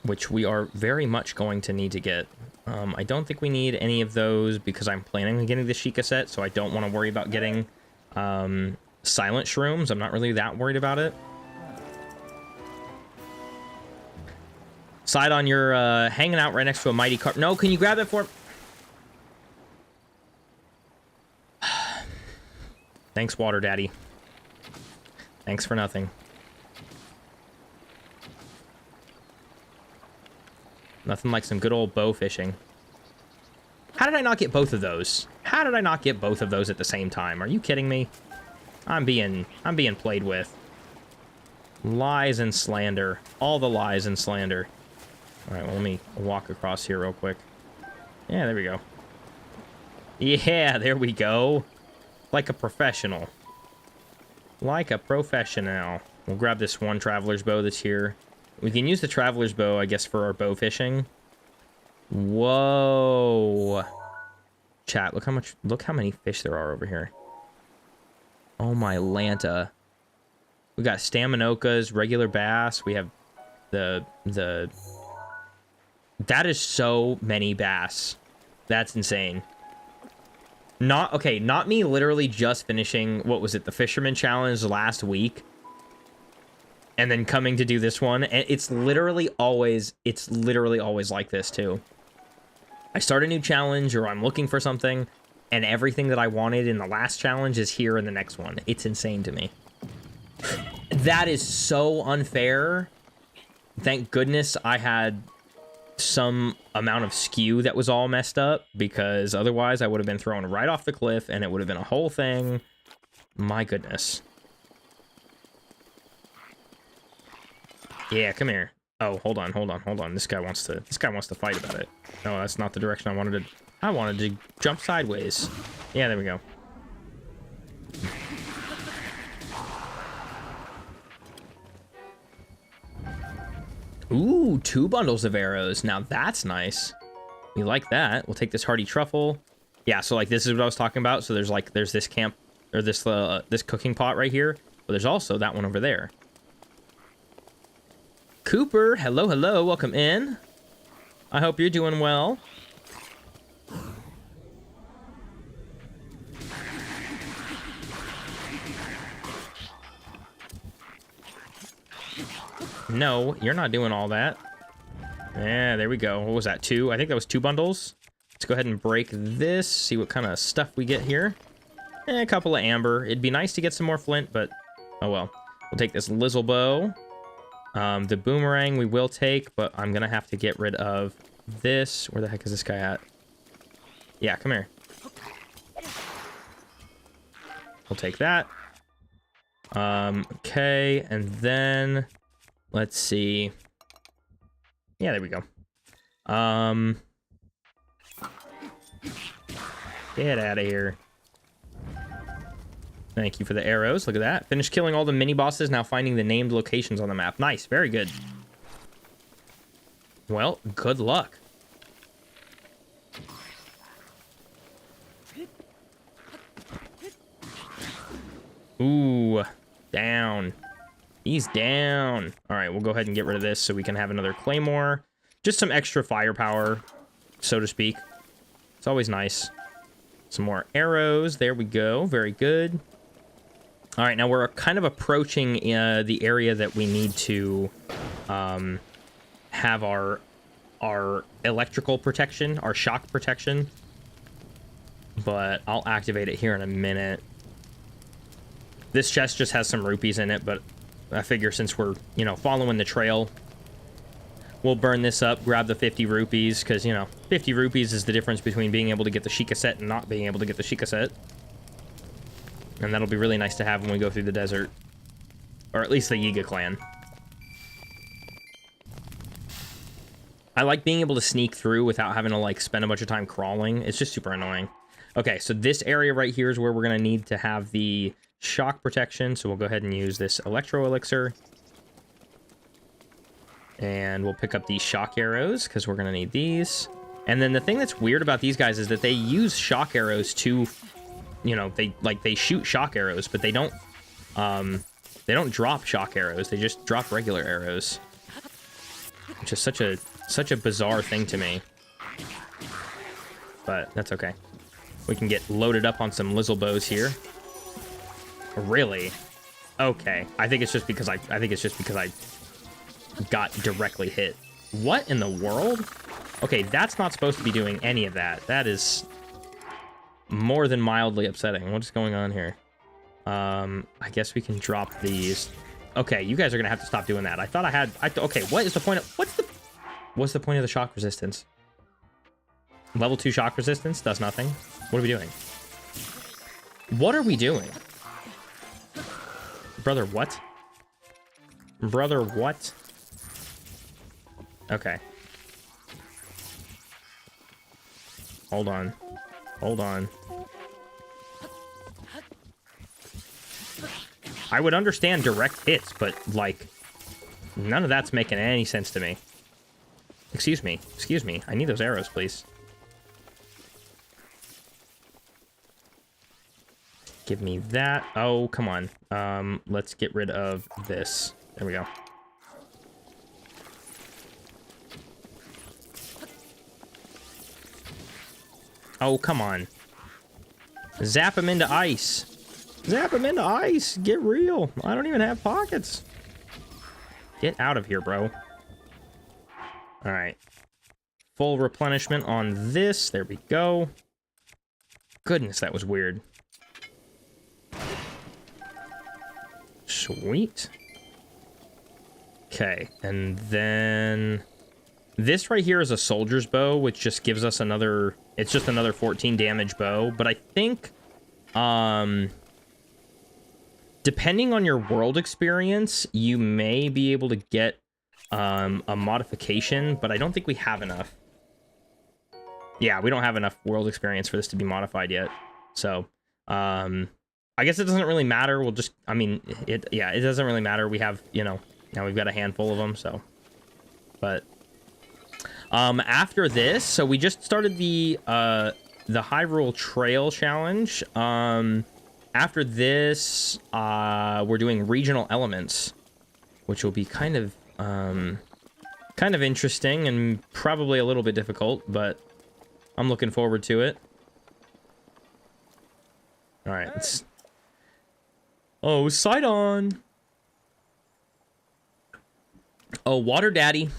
which we are very much going to need to get. I don't think we need any of those because I'm planning on getting the Sheikah set, so I don't want to worry about getting silent shrooms. I'm not really that worried about it. Sidon, you're hanging out right next to a mighty car. No, can you grab it for... Thanks, Water Daddy. Thanks for nothing. Nothing like some good old bow fishing. How did I not get both of those? How did I not get both of those at the same time? Are you kidding me? I'm being played with. Lies and slander. All the lies and slander. All right, well, let me walk across here real quick. Yeah, there we go. Yeah, there we go. Like a professional. Like a professional. We'll grab this one traveler's bow that's here. We can use the traveler's bow, I guess, for our bow fishing. Whoa. Chat, look how many fish there are over here. Oh my Lanta. We got Staminokas, regular bass. We have the... That is so many bass. That's insane. Not me literally just finishing, what was it, the Fisherman Challenge last week. And then coming to do this one. And it's literally always like this too. I start a new challenge or I'm looking for something, and everything that I wanted in the last challenge is here in the next one. It's insane to me. That is so unfair. Thank goodness I had some amount of skew that was all messed up, because otherwise I would have been thrown right off the cliff and it would have been a whole thing. My goodness. Yeah, come here. Oh, hold on. This guy wants to fight about it. No, that's not the direction I wanted to. I wanted to jump sideways. Yeah, there we go. Ooh, 2 bundles of arrows. Now that's nice. We like that. We'll take this hardy truffle. Yeah, so like this is what I was talking about. So there's this camp, or this cooking pot right here, but there's also that one over there. Cooper, hello, welcome in. I hope you're doing well. No, you're not doing all that. Yeah, there we go. What was that, 2? I think that was 2 bundles. Let's go ahead and break this, see what kind of stuff we get here. A couple of amber. It'd be nice to get some more flint, but oh well. We'll take this Lizzle bow. The boomerang we will take, but I'm gonna have to get rid of this. Where the heck is this guy at? Yeah, come here. We'll take that. Okay, and then let's see. Yeah, there we go. Get out of here. Thank you for the arrows. Look at that. Finished killing all the mini bosses, now finding the named locations on the map. Nice, very good. Well, good luck. Ooh, down. He's down. All right, we'll go ahead and get rid of this so we can have another claymore. Just some extra firepower, so to speak. It's always nice. Some more arrows. There we go. Very good. All right, now we're kind of approaching the area that we need to have our electrical protection, our shock protection. But I'll activate it here in a minute. This chest just has some rupees in it, but I figure since we're, following the trail, we'll burn this up, grab the 50 rupees, because, 50 rupees is the difference between being able to get the Sheikah set and not being able to get the Sheikah set. And that'll be really nice to have when we go through the desert. Or at least the Yiga clan. I like being able to sneak through without having to like spend a bunch of time crawling. It's just super annoying. Okay, so this area right here is where we're gonna need to have the shock protection. So we'll go ahead and use this electro elixir. And we'll pick up these shock arrows because we're gonna need these. And then the thing that's weird about these guys is that they use shock arrows to, you know, they shoot shock arrows, but they don't drop shock arrows. They just drop regular arrows, which is such a bizarre thing to me. But that's okay. We can get loaded up on some Lizzle bows here. Really? Okay. I think it's just because I got directly hit. What in the world? Okay, that's not supposed to be doing any of that. That is more than mildly upsetting. What's going on here? I guess we can drop these. Okay, you guys are gonna have to stop doing that. I thought I had. Okay, what is the point of what's the point of the shock resistance? Level 2 shock resistance does nothing. What are we doing? What are we doing? Brother, what? Brother, what? Okay. Hold on. Hold on. I would understand direct hits, but, like, none of that's making any sense to me. Excuse me. Excuse me. I need those arrows, please. Give me that. Oh, come on. Let's get rid of this. There we go. Oh, come on. Zap him into ice. Zap him into ice. Get real. I don't even have pockets. Get out of here, bro. All right. Full replenishment on this. There we go. Goodness, that was weird. Sweet. Okay, and then this right here is a soldier's bow, which just gives us another, it's just another 14 damage bow, but I think depending on your world experience, you may be able to get a modification, but I don't think we have enough. Yeah, we don't have enough world experience for this to be modified yet. So, I guess it doesn't really matter. We'll just, I mean, it doesn't really matter. We have, you know, now we've got a handful of them, so. But, after this, so we just started the Hyrule Trail Challenge. After this, we're doing regional elements, which will be kind of interesting and probably a little bit difficult, but I'm looking forward to it. All right, let's... Oh, Sidon! Oh, Water Daddy.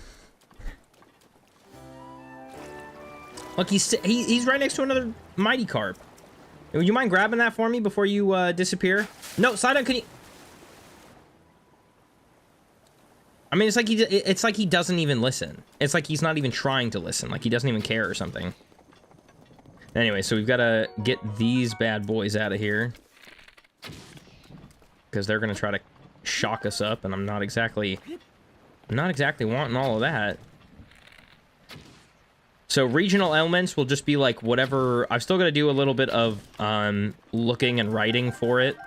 Look, he's right next to another Mighty Carp. Would you mind grabbing that for me before you disappear? No, Sidon, can you... I mean, it's like he doesn't even listen. It's like he's not even trying to listen. Like he doesn't even care or something. Anyway, so we've got to get these bad boys out of here. Because they're going to try to shock us up, and I'm not exactly wanting all of that. So regional elements will just be like whatever. I've still got to do a little bit of looking and writing for it.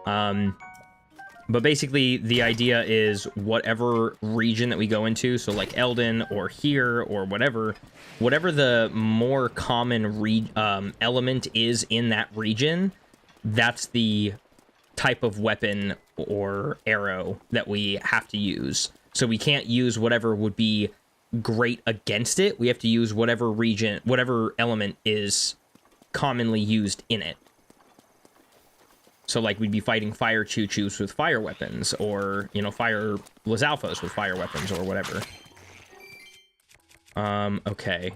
But basically, the idea is whatever region that we go into, so like Eldin or here or whatever the more common element is in that region, that's the type of weapon or arrow that we have to use. So we can't use whatever would be great against it. We have to use whatever element is commonly used in it. So, like, we'd be fighting fire choo-choos with fire weapons, or, you know, fire Lizalfos with fire weapons, or whatever. Okay.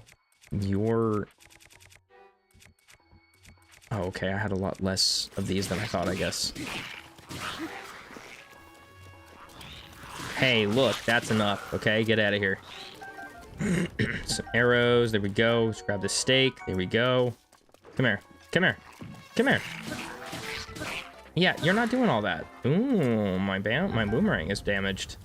Oh, okay, I had a lot less of these than I thought, I guess. Hey, look, that's enough, okay? Get out of here. Some arrows, there we go. Let's grab the steak, there we go. Come here, come here, come here. Yeah, you're not doing all that. Ooh, my boomerang is damaged.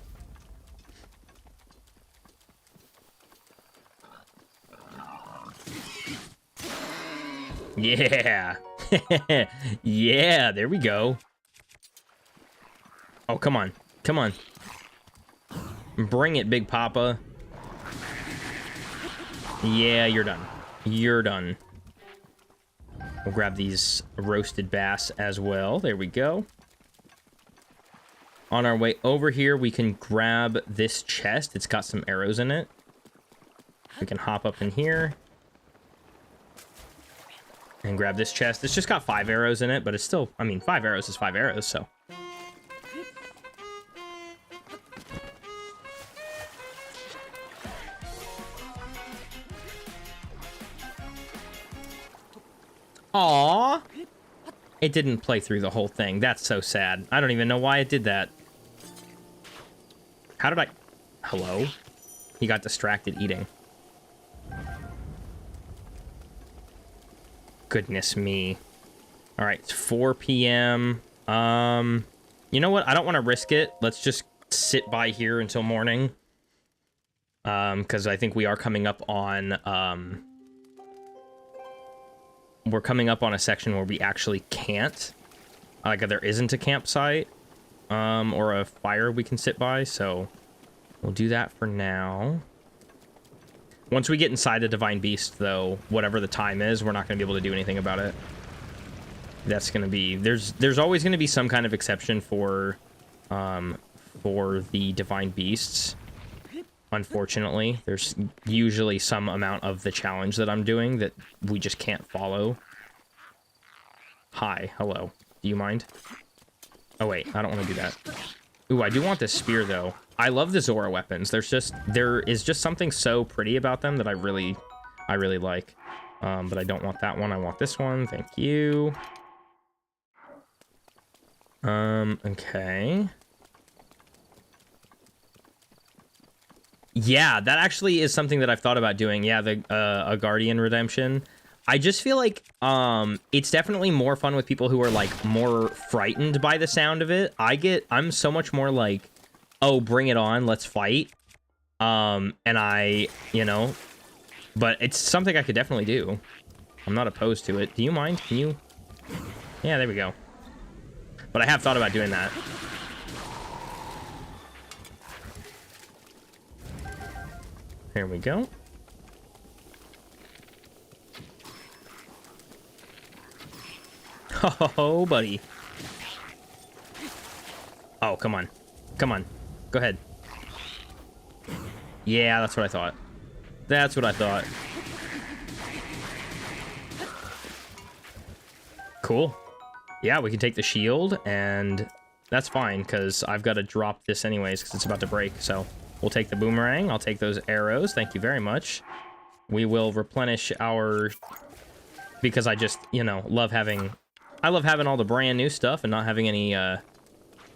Yeah. Yeah, there we go. Oh, come on. Come on. Bring it, Big Papa. Yeah, you're done. You're done. We'll grab these roasted bass as well. There we go. On our way over here, we can grab this chest. It's got some arrows in it. We can hop up in here. And grab this chest. It's just got 5 arrows in it, but it's still... I mean, 5 arrows is 5 arrows, so... Aww. It didn't play through the whole thing. That's so sad. I don't even know why it did that. How did I... Hello? He got distracted eating. Goodness me. Alright, it's 4 p.m. You know what? I don't want to risk it. Let's just sit by here until morning. Because I think we are coming up on... We're coming up on a section where we actually can't. Like, there isn't a campsite. Or a fire we can sit by, so... We'll do that for now. Once we get inside the Divine Beast, though, whatever the time is, we're not going to be able to do anything about it. That's going to be... There's always going to be some kind of exception for the Divine Beasts. Unfortunately, there's usually some amount of the challenge that I'm doing that we just can't follow. Hi, hello. Do you mind? Oh, wait, I don't want to do that. Ooh, I do want this spear, though. I love the Zora weapons. There is just something so pretty about them that I really like. But I don't want that one. I want this one. Thank you. Okay. Yeah, that actually is something that I've thought about doing. Yeah, a Guardian Redemption. I just feel like it's definitely more fun with people who are like more frightened by the sound of it. I'm so much more like, oh, bring it on, let's fight. And but it's something I could definitely do. I'm not opposed to it. Do you mind? Can you? Yeah, there we go. But I have thought about doing that. There we go. Oh, buddy. Oh, come on. Come on. Go ahead. Yeah, that's what I thought. That's what I thought. Cool. Yeah, we can take the shield, and that's fine, because I've got to drop this anyways, because it's about to break, so... We'll take the boomerang. I'll take those arrows. Thank you very much. We will replenish our... Because I just, love having... I love having all the brand new stuff and not having any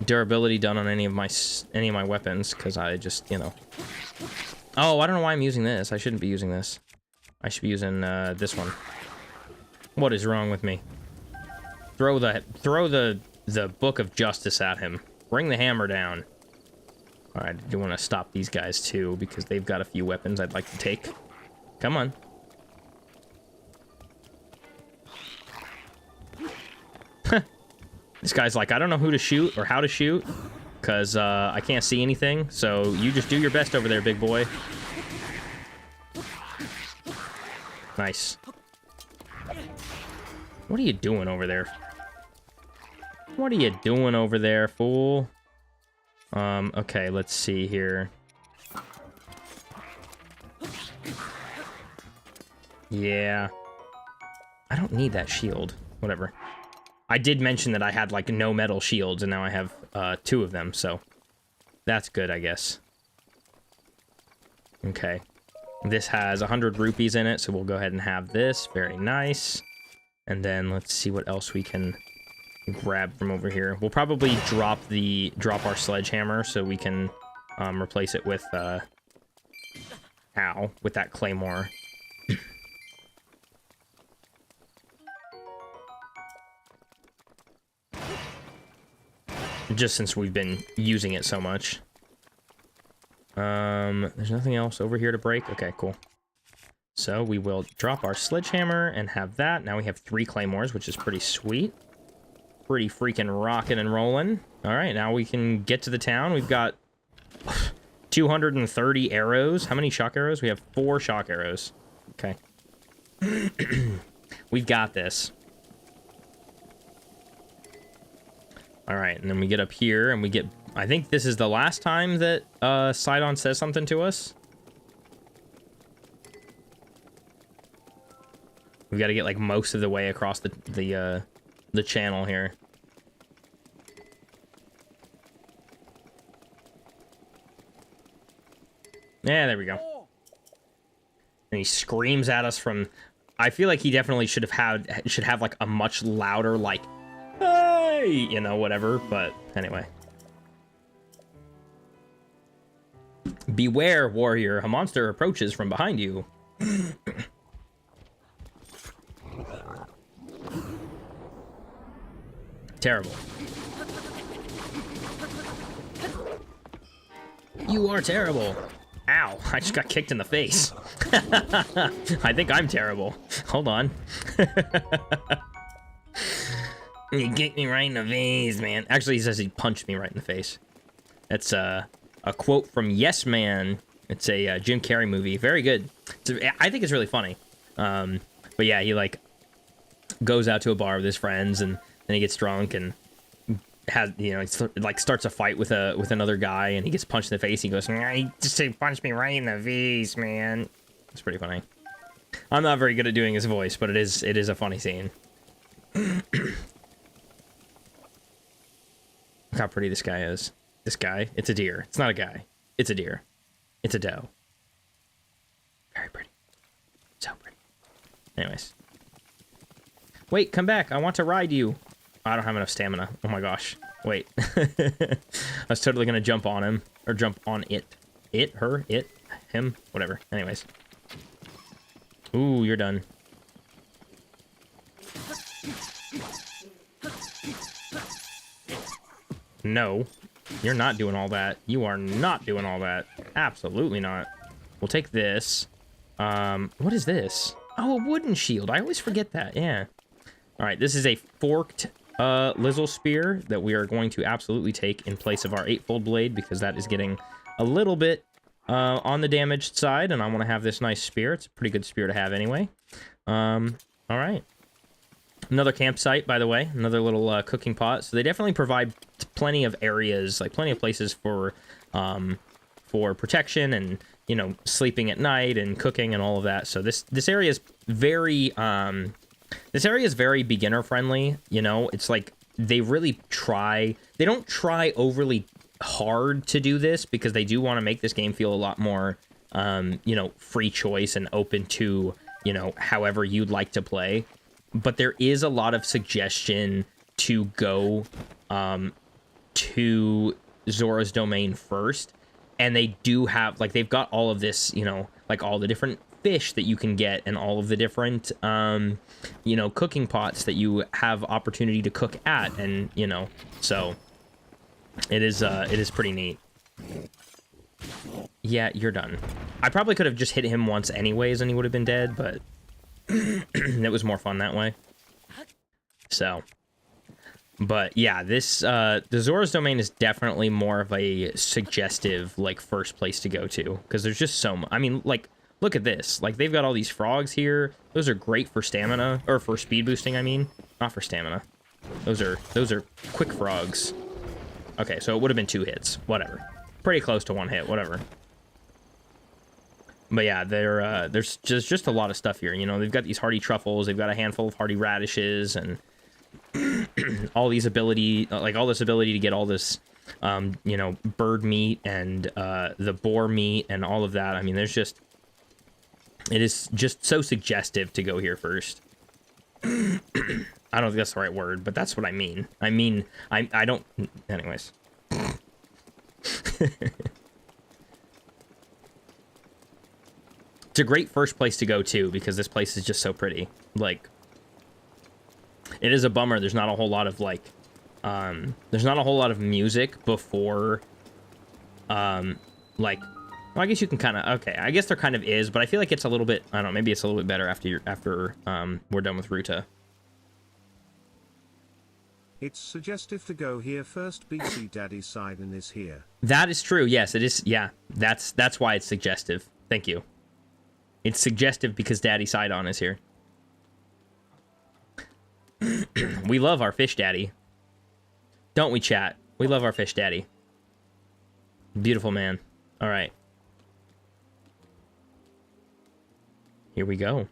durability done on any of my weapons, because I just, Oh, I don't know why I'm using this. I shouldn't be using this. I should be using this one. What is wrong with me? Throw the Book of Justice at him. Bring the hammer down. Alright, I do want to stop these guys, too, because they've got a few weapons I'd like to take. Come on. This guy's like, I don't know who to shoot or how to shoot, because I can't see anything, so you just do your best over there, big boy. Nice. What are you doing over there? What are you doing over there, fool? Okay, let's see here. Yeah. I don't need that shield. Whatever. I did mention that I had, like, no metal shields, and now I have, 2 of them, so... That's good, I guess. Okay. This has 100 rupees in it, so we'll go ahead and have this. Very nice. And then, let's see what else we can... grab from over here. We'll probably drop our sledgehammer so we can replace it with with that claymore. Just since we've been using it so much. There's nothing else over here to break. Okay, cool. So we will drop our sledgehammer and have that. Now we have 3 claymores, which is pretty sweet. Pretty freaking rocking and rolling. All right, now we can get to the town. We've got 230 arrows. How many shock arrows? We have 4 shock arrows. Okay. We've got this. All right, and then we get up here and we get... I think this is the last time that Sidon says something to us. We've got to get like most of the way across the channel here. Yeah, there we go. And he screams at us from... I feel like he definitely should have like a much louder like, hey, you know, whatever. But anyway. Beware, warrior. A monster approaches from behind you. Terrible. You are terrible. Ow, I just got kicked in the face. I think I'm terrible. Hold on. You kicked me right in the face, man. Actually, he says he punched me right in the face. That's a quote from Yes Man. It's a Jim Carrey movie. Very good. I think it's really funny. But yeah, he like goes out to a bar with his friends and then he gets drunk and has, you know, like starts a fight with another guy and he gets punched in the face. He goes, he just punched me right in the face, man. It's pretty funny. I'm not very good at doing his voice, but it is a funny scene. Look how pretty this guy is. This guy, it's a deer. It's not a guy. It's a deer. It's a doe. Very pretty. So pretty. Anyways. Wait, come back. I want to ride you. I don't have enough stamina. Oh my gosh. Wait. I was totally gonna jump on him. Or jump on it. It, her, it, him, whatever. Anyways. Ooh, you're done. No. You're not doing all that. You are not doing all that. Absolutely not. We'll take this. What is this? Oh, a wooden shield. I always forget that. Yeah. All right, this is a forked Lizzle Spear that we are going to absolutely take in place of our 8-fold blade because that is getting a little bit on the damaged side, and I want to have this nice spear. It's a pretty good spear to have anyway. All right. Another campsite, by the way. Another little cooking pot. So they definitely provide plenty of areas, like plenty of places for protection and, you know, sleeping at night and cooking and all of that. So this area is very... this area is very beginner friendly, you know, it's like they really try, they don't try overly hard to do this because they do want to make this game feel a lot more, you know, free choice and open to, you know, however you'd like to play. But there is a lot of suggestion to go to Zora's Domain first. And they do have, like, they've got all of this, you know, like all the different fish that you can get and all of the different you know, cooking pots that you have opportunity to cook at, and you know, so it is pretty neat. Yeah, you're done. I probably could have just hit him once anyways and he would have been dead, but it was more fun that way. So, but yeah, this the Zora's Domain is definitely more of a suggestive like first place to go to because there's just so much. I mean, like, look at this. Like, they've got all these frogs here. Those are great for stamina, or for speed boosting, I mean. Not for stamina. Those are quick frogs. Okay, so it would have been 2 hits. Whatever. Pretty close to 1 hit, whatever. But yeah, there's just a lot of stuff here. You know, they've got these hardy truffles, they've got a handful of hardy radishes, and all these ability, like all this ability to get all this, you know, bird meat and the boar meat and all of that. I mean, there's just... It is just so suggestive to go here first. I don't think that's the right word, but that's what I mean. I mean, I don't... Anyways. It's a great first place to go, too, because this place is just so pretty. Like, it is a bummer. There's not a whole lot of, like... there's not a whole lot of music before... like... Well, I guess you can kind of... Okay, I guess there kind of is, but I feel like it's a little bit... I don't know, maybe it's a little bit better after we're done with Ruta. It's suggestive to go here first. BC Daddy's Sidon is here. That is true. Yes, it is. Yeah, that's why it's suggestive. Thank you. It's suggestive because Daddy Sidon is here. We love our fish daddy. Don't we, chat? We love our fish daddy. Beautiful man. All right. Here we go.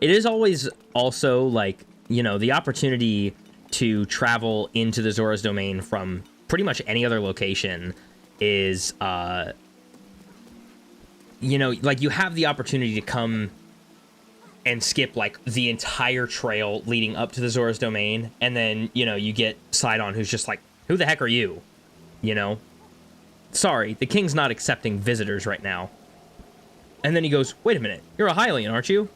It is always also, like, you know, the opportunity to travel into the Zora's Domain from pretty much any other location is, you know, like, you have the opportunity to come and skip, like, the entire trail leading up to the Zora's Domain, and then, you know, you get Sidon, who's just like, who the heck are you? You know? Sorry, the king's not accepting visitors right now. And then he goes, wait a minute, you're a Hylian, aren't you?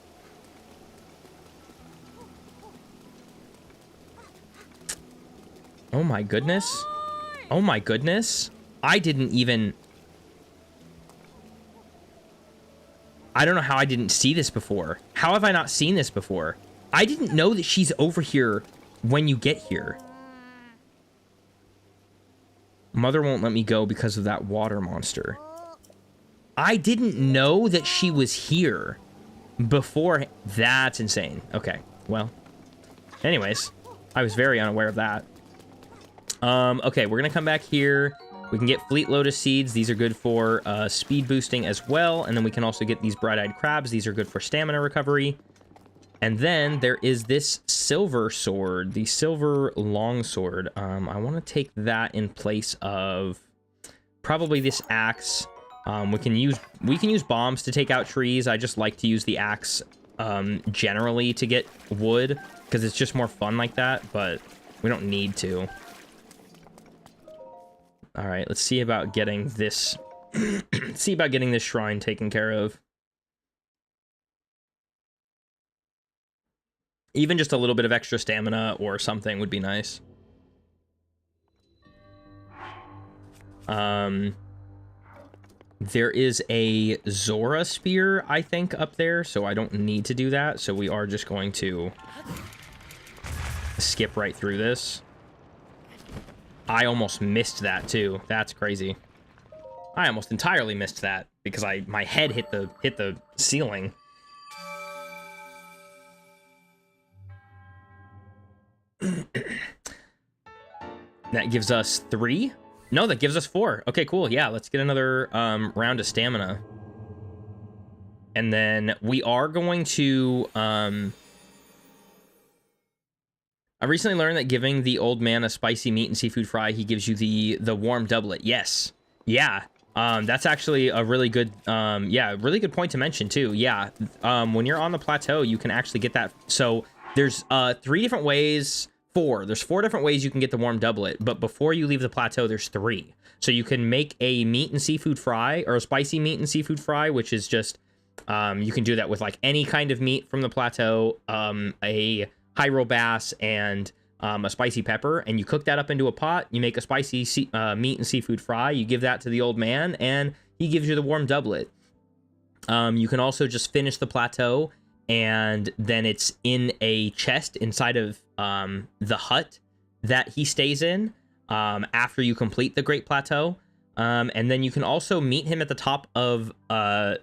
Oh my goodness. Oh my goodness. I didn't even... I don't know how I didn't see this before. How have I not seen this before? I didn't know that she's over here when you get here. Mother won't let me go because of that water monster. I didn't know that she was here before. That's insane. Okay, well. Anyways, I was very unaware of that. Okay, we're gonna come back here. We can get Fleet Lotus Seeds. These are good for speed boosting as well. And then we can also get these Bright-Eyed Crabs. These are good for stamina recovery. And then there is this silver sword, the silver longsword. I want to take that in place of probably this axe. We can use bombs to take out trees. I just like to use the axe generally to get wood because it's just more fun like that, but we don't need to. All right, let's see about getting this. See about getting this shrine taken care of. Even just a little bit of extra stamina or something would be nice. There is a Zora spear, I think, up there, so I don't need to do that. So we are just going to skip right through this. I almost missed that too. That's crazy. I almost entirely missed that because my head hit the ceiling. That gives us 3? No, that gives us 4. Okay, cool. Yeah, let's get another round of stamina. And then we are going to... I recently learned that giving the old man a spicy meat and seafood fry, he gives you the warm doublet. Yes. Yeah. That's actually a really good, yeah, really good point to mention too. Yeah. When you're on the plateau, you can actually get that. So there's 3 different ways. 4. There's 4 different ways you can get the warm doublet, but before you leave the plateau, there's 3. So you can make a meat and seafood fry or a spicy meat and seafood fry, which is just, you can do that with like any kind of meat from the plateau, a Hyrule bass and a spicy pepper, and you cook that up into a pot. You make a spicy meat and seafood fry. You give that to the old man, and he gives you the warm doublet. You can also just finish the plateau, and then it's in a chest inside of the hut that he stays in after you complete the Great Plateau. And then you can also meet him at the top of Mount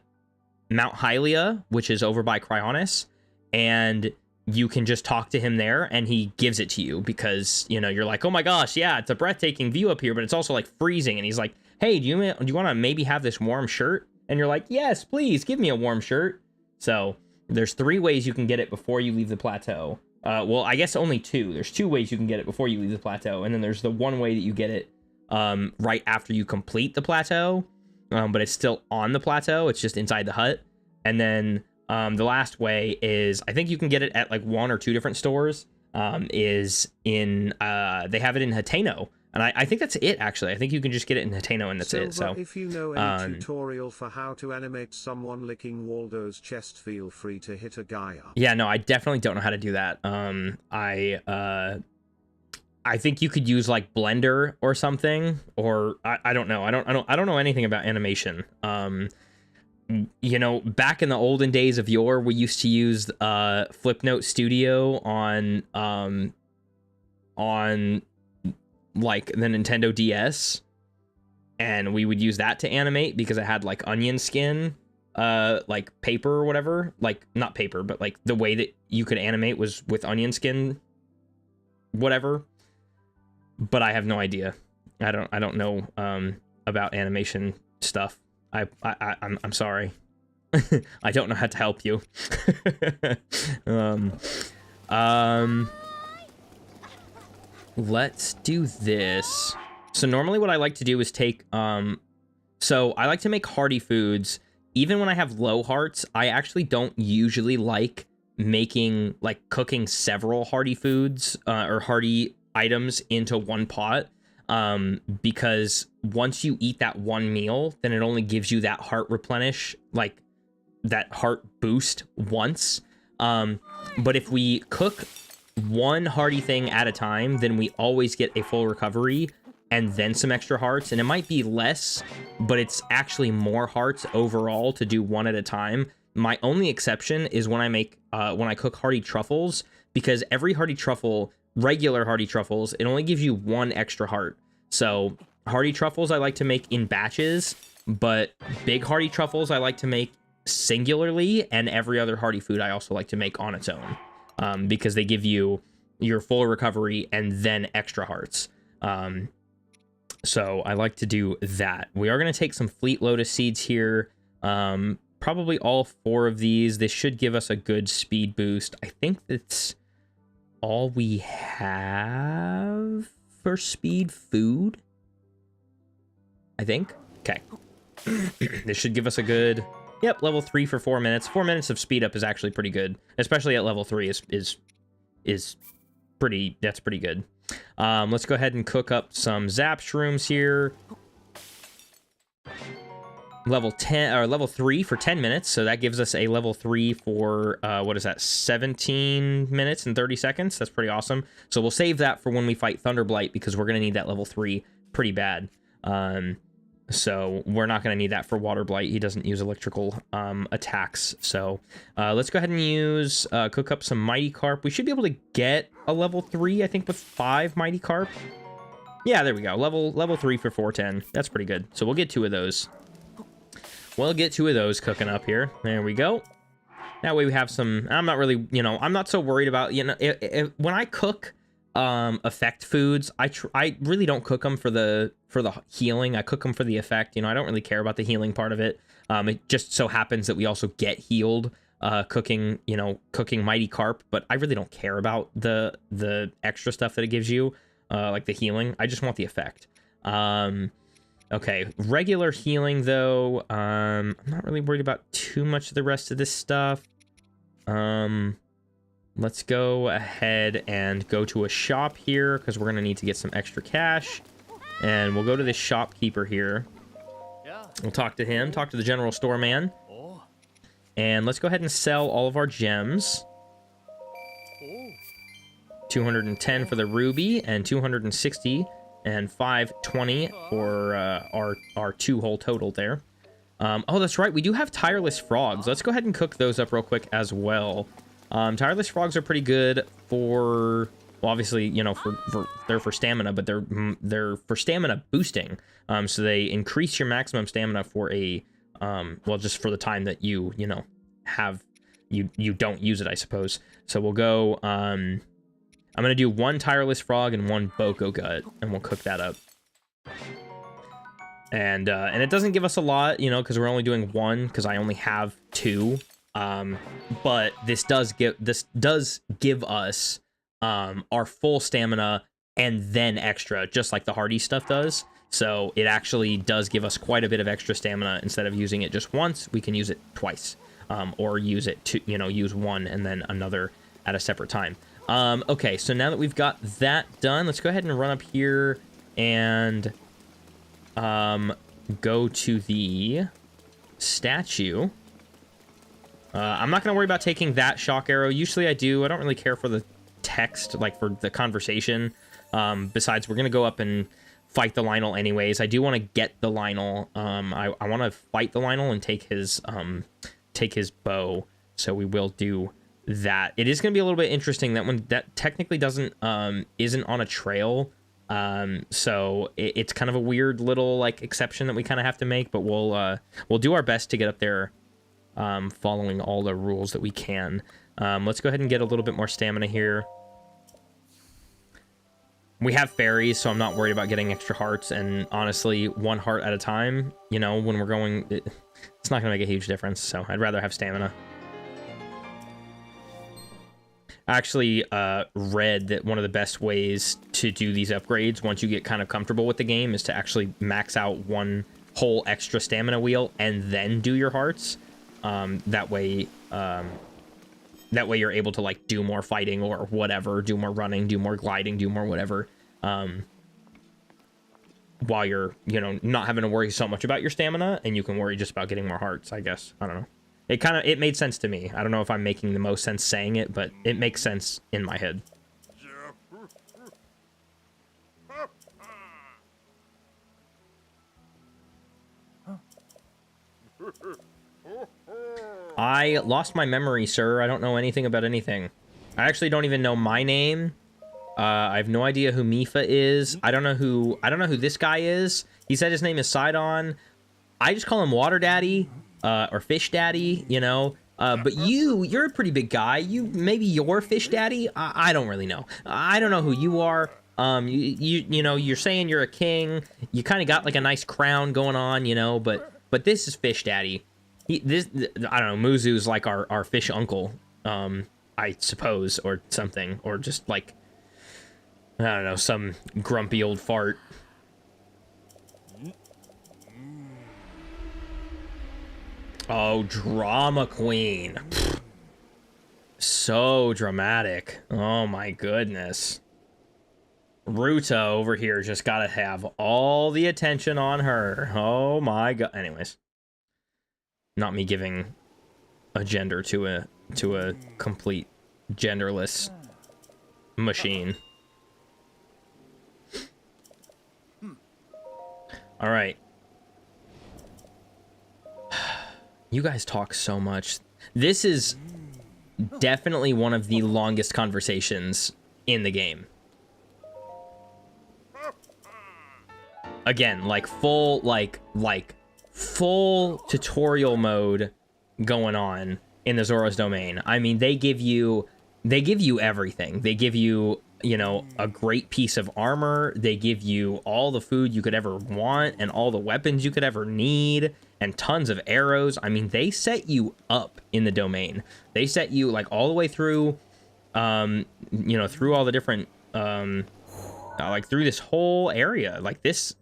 Hylia, which is over by Cryonis, and you can just talk to him there, and he gives it to you because, you know, you're like, oh my gosh, yeah, it's a breathtaking view up here, but it's also like freezing. And he's like, hey, do you want to maybe have this warm shirt? And you're like, yes, please give me a warm shirt. So there's 3 ways you can get it before you leave the plateau. Well, I guess only 2. There's 2 ways you can get it before you leave the plateau, and then there's the 1 way that you get it right after you complete the plateau, but it's still on the plateau. It's just inside the hut. And then the last way is, I think you can get it at like 1 or 2 different stores, is in, they have it in Hateno. And I think that's it, actually. I think you can just get it in Hateno, and that's Silver, it. So if you know any tutorial for how to animate someone licking Waldo's chest, feel free to hit a guy up. Yeah, no, I definitely don't know how to do that. I think you could use like Blender or something, or I don't know. I don't know anything about animation. You know, back in the olden days of yore, we used to use Flipnote Studio on like the Nintendo DS, and we would use that to animate because it had like onion skin, like paper or whatever, like not paper, but like the way that you could animate was with onion skin, whatever. But I have no idea. I don't know about animation stuff. I'm sorry. I don't know how to help you. Let's do this. So normally what I like to do is take so I like to make hearty foods. Even when I have low hearts, I actually don't usually like making, like, cooking several hearty foods or hearty items into one pot, because once you eat that one meal, then it only gives you that heart replenish, like that heart boost once. But if we cook one hearty thing at a time, then we always get a full recovery and then some extra hearts, and it might be less, but it's actually more hearts overall to do one at a time. My only exception is when I make when I cook hearty truffles, because every hearty truffle, regular hearty truffles, it only gives you one extra heart. So hearty truffles I like to make in batches, but big hearty truffles I like to make singularly, and every other hearty food I also like to make on its own, because they give you your full recovery and then extra hearts. So I like to do that. We are going to take some Fleet Lotus seeds here, probably all 4 of these. This should give us a good speed boost. I think that's all we have for speed food, I think. Okay. This should give us a good, yep, level 3 for 4 minutes. 4 minutes of speed up is actually pretty good, especially at level 3 is pretty, that's pretty good. Let's go ahead and cook up some zap shrooms here. Level 10 or level 3 for 10 minutes, so that gives us a level 3 for what is that, 17 minutes and 30 seconds. That's pretty awesome. So we'll save that for when we fight Thunderblight, because we're gonna need that level 3 pretty bad. So we're not gonna need that for Water Blight. He doesn't use electrical attacks. So let's go ahead and use cook up some Mighty Carp. We should be able to get a level 3, I think, with 5 Mighty Carp. Yeah, there we go. Level 3 for 410. That's pretty good. So we'll get 2 of those. We'll get 2 of those cooking up here. There we go. That way we have some. I'm not really, you know, I'm not so worried about, you know, when I cook effect foods, I really don't cook them for the healing. I cook them for the effect. You know, I don't really care about the healing part of it. It just so happens that we also get healed cooking Mighty Carp, but I really don't care about the extra stuff that it gives you, like the healing. I just want the effect. Okay, regular healing though. I'm not really worried about too much of the rest of this stuff. Let's go ahead and go to a shop here, because we're gonna need to get some extra cash. And we'll go to this shopkeeper here. We'll talk to him, talk to the general store man. And let's go ahead and sell all of our gems. 210 for the ruby, and 260 and 520 for our 2 whole total there. Oh, that's right, we do have tireless frogs. Let's go ahead and cook those up real quick as well. Tireless frogs are pretty good for, well, obviously, you know, they're for stamina, but they're for stamina boosting. So they increase your maximum stamina for a well, just for the time that you know have you don't use it, I suppose. So we'll go I'm gonna do 1 tireless frog and 1 boko gut, and we'll cook that up. And it doesn't give us a lot, you know, because we're only doing 1, because I only have 2. But this does give us our full stamina and then extra, just like the hardy stuff does. So it actually does give us quite a bit of extra stamina. Instead of using it just once, we can use it twice, or use it to, you know, use 1 and then another at a separate time. Okay, so now that we've got that done, let's go ahead and run up here and go to the statue. I'm not going to worry about taking that shock arrow. Usually I do. I don't really care for the text, like for the conversation. Besides, we're gonna go up and fight the Lionel anyways. I do want to get the Lionel. I want to fight the Lionel and take his bow. So we will do that. It is gonna be a little bit interesting. That one that technically doesn't isn't on a trail. So it's kind of a weird little like exception that we kind of have to make, but we'll do our best to get up there, following all the rules that we can. Let's go ahead and get a little bit more stamina here. We have fairies, so I'm not worried about getting extra hearts, and honestly, 1 heart at a time, you know, when we're going, it's not gonna make a huge difference, so I'd rather have stamina. I actually read that one of the best ways to do these upgrades once you get kind of comfortable with the game is to actually max out 1 whole extra stamina wheel and then do your hearts. That way you're able to like do more fighting or whatever, do more running, do more gliding, do more whatever, while you're, you know, not having to worry so much about your stamina, and you can worry just about getting more hearts, I guess. I don't know. It made sense to me. I don't know if I'm making the most sense saying it, but it makes sense in my head. I lost my memory, sir. I don't know anything about anything. I actually don't even know my name. I have no idea who Mifa is. I don't know who this guy is. He said his name is Sidon. I just call him Water Daddy, or Fish Daddy, you know. But you're a pretty big guy. Maybe you're Fish Daddy? I don't really know. I don't know who you are. You know, you're saying you're a king. You kind of got like a nice crown going on, you know, but this is Fish Daddy. I don't know, Muzu's like our fish uncle, I suppose, or something, or just like, I don't know, some grumpy old fart. Oh, drama queen. Pfft. So dramatic. Oh my goodness. Ruta over here just gotta have all the attention on her. Oh my god. Anyways. Not me giving a gender to a complete genderless machine. All right. You guys talk so much. This is definitely one of the longest conversations in the game. Again, like full tutorial mode going on in the Zora's Domain. I mean, they give you everything. They give you, you know, a great piece of armor. They give you all the food you could ever want and all the weapons you could ever need and tons of arrows. I mean, they set you up in the domain. They set you like all the way through, you know, through all the different, like through this whole area. Like it's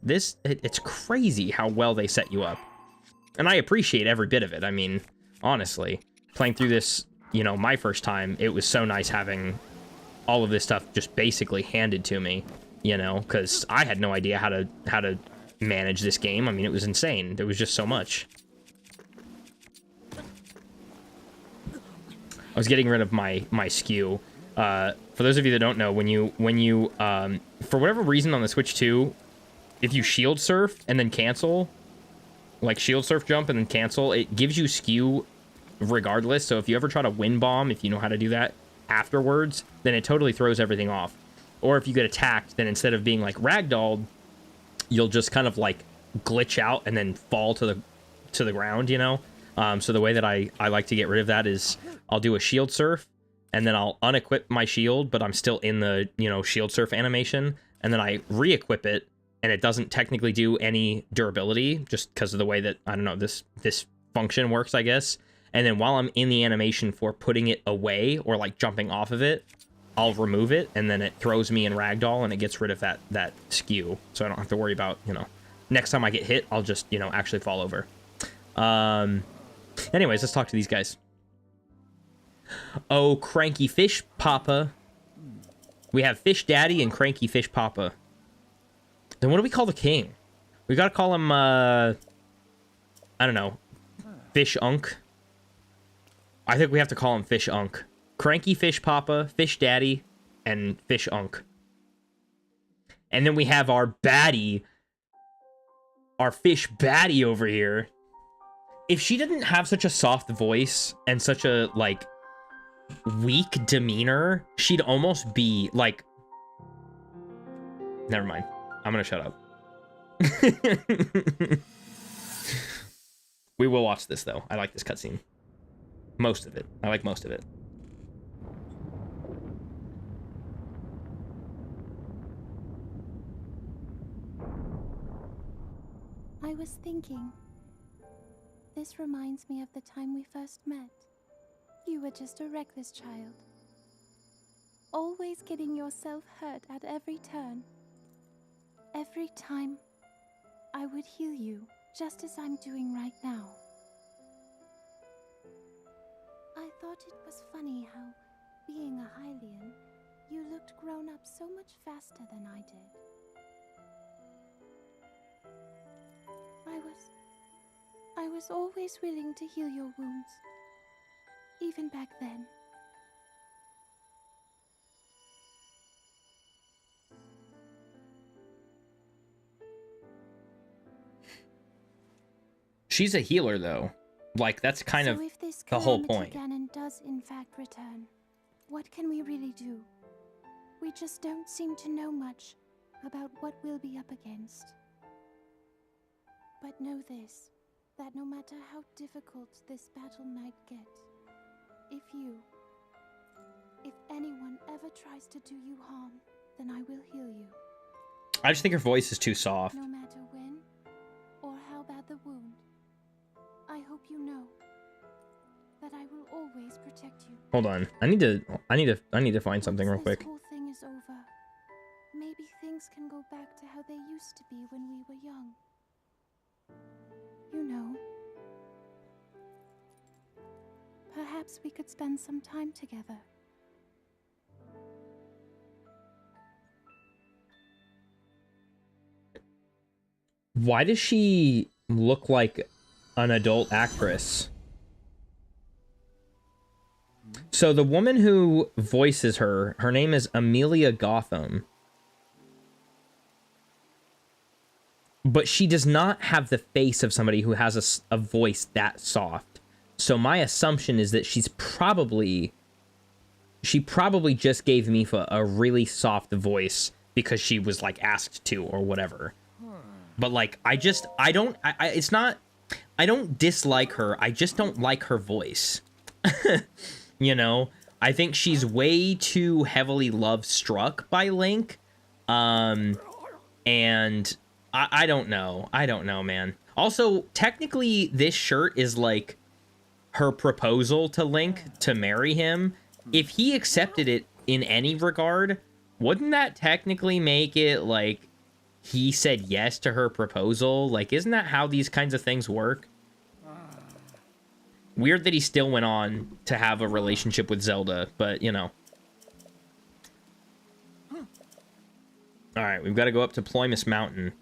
crazy how well they set you up. And I appreciate every bit of it. I mean, honestly, playing through this, you know, my first time, it was so nice having all of this stuff just basically handed to me, you know, because I had no idea how to manage this game. I mean, it was insane. There was just so much. I was getting rid of my skew. For those of you that don't know, when you for whatever reason on the Switch 2, if you shield surf and then cancel, like shield surf jump and then cancel, it gives you skew regardless. So if you ever try to wind bomb, if you know how to do that afterwards, then it totally throws everything off. Or if you get attacked, then instead of being like ragdolled, you'll just kind of like glitch out and then fall to the ground, you know? So the way that I like to get rid of that is I'll do a shield surf and then I'll unequip my shield, but I'm still in the, you know, shield surf animation, and then I re-equip it, and it doesn't technically do any durability just because of the way that, I don't know, this function works, I guess. And then while I'm in the animation for putting it away or like jumping off of it, I'll remove it, and then it throws me in ragdoll and it gets rid of that skew. So I don't have to worry about, you know, next time I get hit, I'll just, you know, actually fall over. Anyways, let's talk to these guys. Oh, Cranky Fish Papa. We have Fish Daddy and Cranky Fish Papa. Then what do we call the king? We gotta call him, I don't know, Fish Unk. I think we have to call him Fish Unk. Cranky Fish Papa, Fish Daddy, and Fish Unk. And then we have our baddie, our fish baddie over here. If she didn't have such a soft voice and such a, like, weak demeanor, she'd almost be, like... Never mind. I'm gonna shut up. We will watch this, though. I like this cutscene. Most of it. I like most of it. I was thinking, this reminds me of the time we first met. You were just a reckless child, always getting yourself hurt at every turn. Every time, I would heal you, just as I'm doing right now. I thought it was funny how, being a Hylian, you looked grown up so much faster than I did. I was always willing to heal your wounds, even back then. She's a healer, though. Like, that's kind of if this the whole calamity point. Ganon does in fact return, what can we really do? We just don't seem to know much about what we'll be up against. But know this, that no matter how difficult this battle might get, if anyone ever tries to do you harm, then I will heal you. I just think her voice is too soft. No matter when or how bad the wound, I hope you know that I will always protect you. Hold on. I need to find something real quick. This whole thing is over, maybe things can go back to how they used to be when we were young. You know, perhaps we could spend some time together. Why does she look like an adult actress? So the woman who voices her name is Amelia Gotham. But she does not have the face of somebody who has a voice that soft. So my assumption is that she probably just gave Mifa a really soft voice because she was, like, asked to or whatever. But, like, I don't dislike her. I just don't like her voice. You know? I think she's way too heavily love-struck by Link. And I don't know. I don't know, man. Also, technically, this shirt is, like, her proposal to Link to marry him. If he accepted it in any regard, wouldn't that technically make it, like, he said yes to her proposal? Like, isn't that how these kinds of things work? Weird that he still went on to have a relationship with Zelda, but, you know. Alright, we've got to go up to Ploymus Mountain.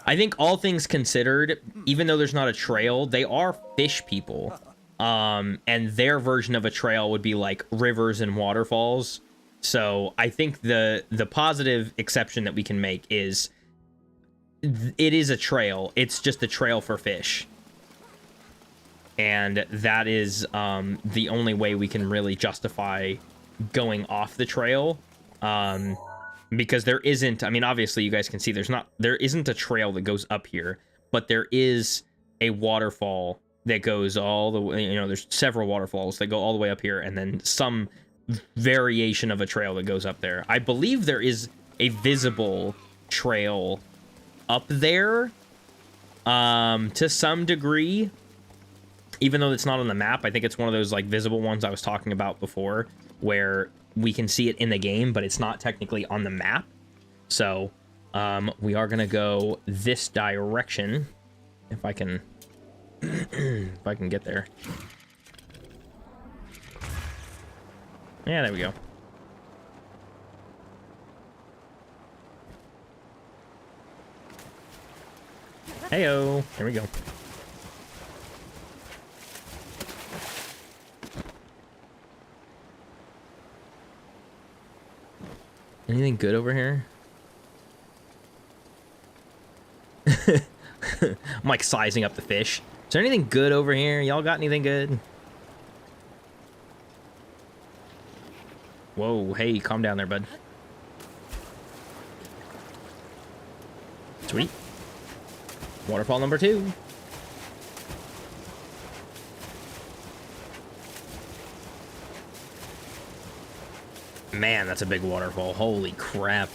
I think all things considered, even though there's not a trail, they are fish people. And their version of a trail would be, like, rivers and waterfalls. So I think the positive exception that we can make is it is a trail. It's just a trail for fish. And that is the only way we can really justify going off the trail. Because there isn't, I mean, obviously you guys can see there isn't a trail that goes up here, but there is a waterfall that goes all the way, you know, there's several waterfalls that go all the way up here, and then some variation of a trail that goes up there. I believe there is a visible trail up there, to some degree, even though it's not on the map. I think it's one of those, like, visible ones I was talking about before, where we can see it in the game, but it's not technically on the map. So, we are gonna go this direction, if I can, if I can get there. Yeah, there we go. Heyo, there we go. Anything good over here? I'm like sizing up the fish. Is there anything good over here? Y'all got anything good? Whoa, hey, calm down there, bud. Sweet. Waterfall number 2. Man, that's a big waterfall. Holy crap.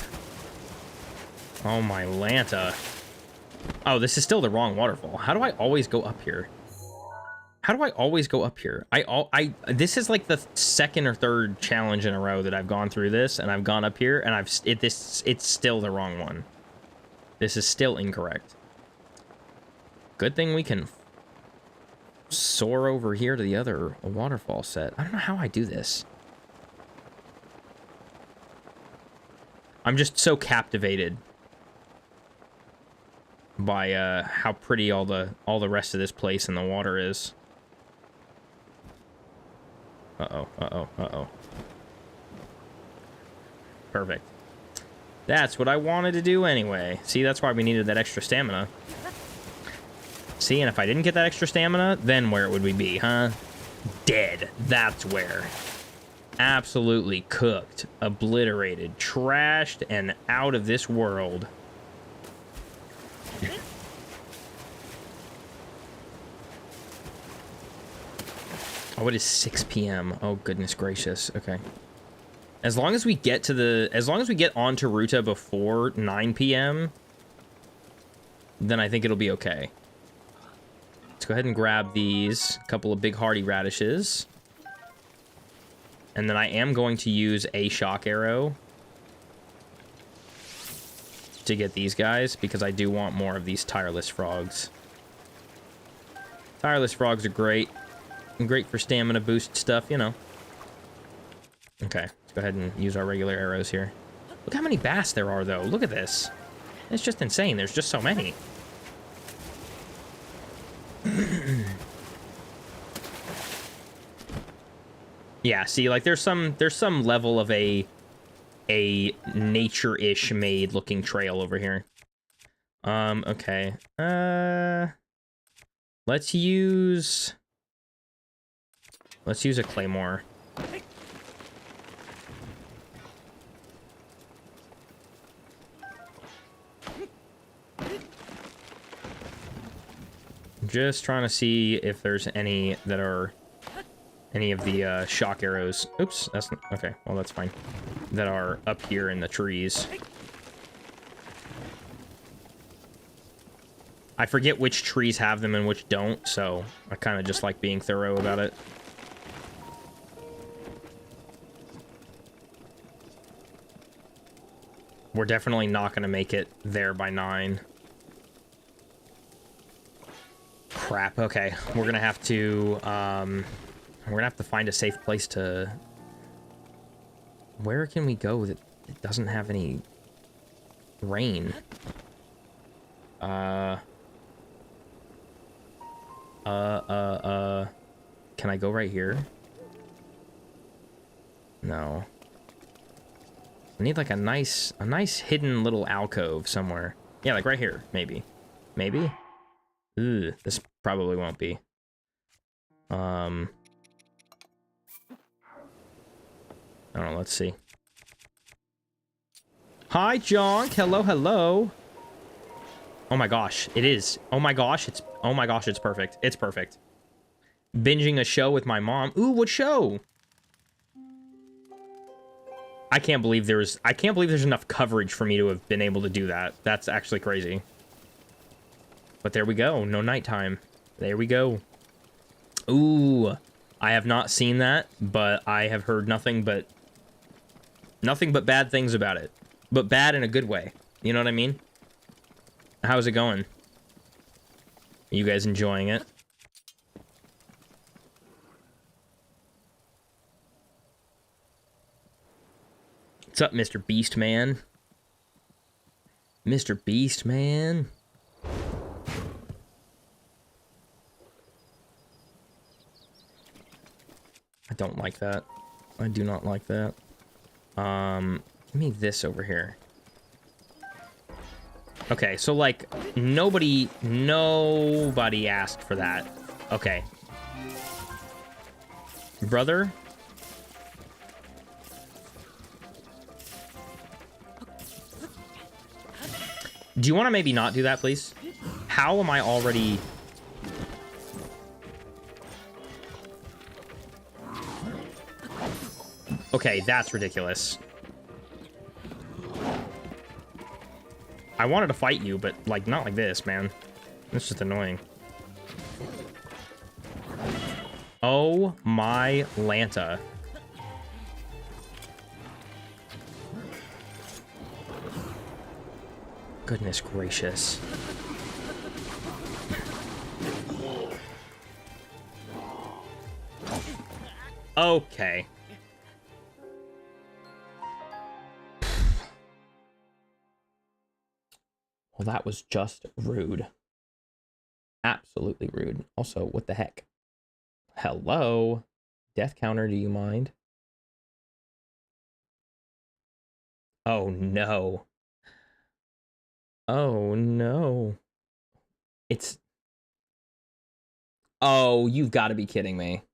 Oh my Lanta. Oh, this is still the wrong waterfall. How do I always go up here? How do I always go up here? This is like the second or third challenge in a row that I've gone through this, and I've gone up here, and it's still the wrong one. This is still incorrect. Good thing we can soar over here to the other waterfall set. I don't know how I do this. I'm just so captivated by how pretty all the rest of this place and the water is. Uh-oh. Perfect. That's what I wanted to do anyway. See, that's why we needed that extra stamina. See, and if I didn't get that extra stamina, then where would we be, huh? Dead. That's where. Absolutely cooked, obliterated, trashed, and out of this world. Oh, it is 6 p.m. Oh, goodness gracious. Okay. As long as we get onto Ruta before 9 p.m., then I think it'll be okay. Let's go ahead and grab these couple of big hardy radishes. And then I am going to use a shock arrow to get these guys, because I do want more of these tireless frogs. Tireless frogs are great. Great for stamina boost stuff, you know. Okay, let's go ahead and use our regular arrows here. Look how many bass there are, though. Look at this. It's just insane. There's just so many. Yeah, see, like, there's some level of a nature-ish made looking trail over here. Okay. Let's use a claymore. Just trying to see if there's any that are any of the shock arrows. Oops, that's not, okay. Well, that's fine. That are up here in the trees. I forget which trees have them and which don't, so I kind of just like being thorough about it. We're definitely not going to make it there by 9. Crap, okay. We're going to have to find a safe place to... Where can we go that it doesn't have any rain? Can I go right here? No. I need like a nice hidden little alcove somewhere. Yeah, like right here, maybe. Maybe? Ooh, this probably won't be. I don't know, let's see. Hi, Jonk. Hello, hello. Oh my gosh, it is. Oh my gosh, it's perfect. It's perfect. Binging a show with my mom. Ooh, what show? I can't believe there's enough coverage for me to have been able to do that. That's actually crazy. But there we go. No nighttime. There we go. Ooh, I have not seen that, but I have heard nothing but bad things about it. But bad in a good way. You know what I mean? How's it going? Are you guys enjoying it? What's up, Mr. Beast Man? Mr. Beast Man? I don't like that. I do not like that. Give me this over here. Okay, so like nobody asked for that. Okay. Brother? Do you want to maybe not do that, please? How am I already... Okay, that's ridiculous. I wanted to fight you, but, like, not like this, man. It's just annoying. Oh my Lanta. Goodness gracious. Okay. Well, that was just rude. Absolutely rude. Also, what the heck? Hello? Death counter, do you mind? Oh, no. Oh, no. It's... Oh, you've got to be kidding me.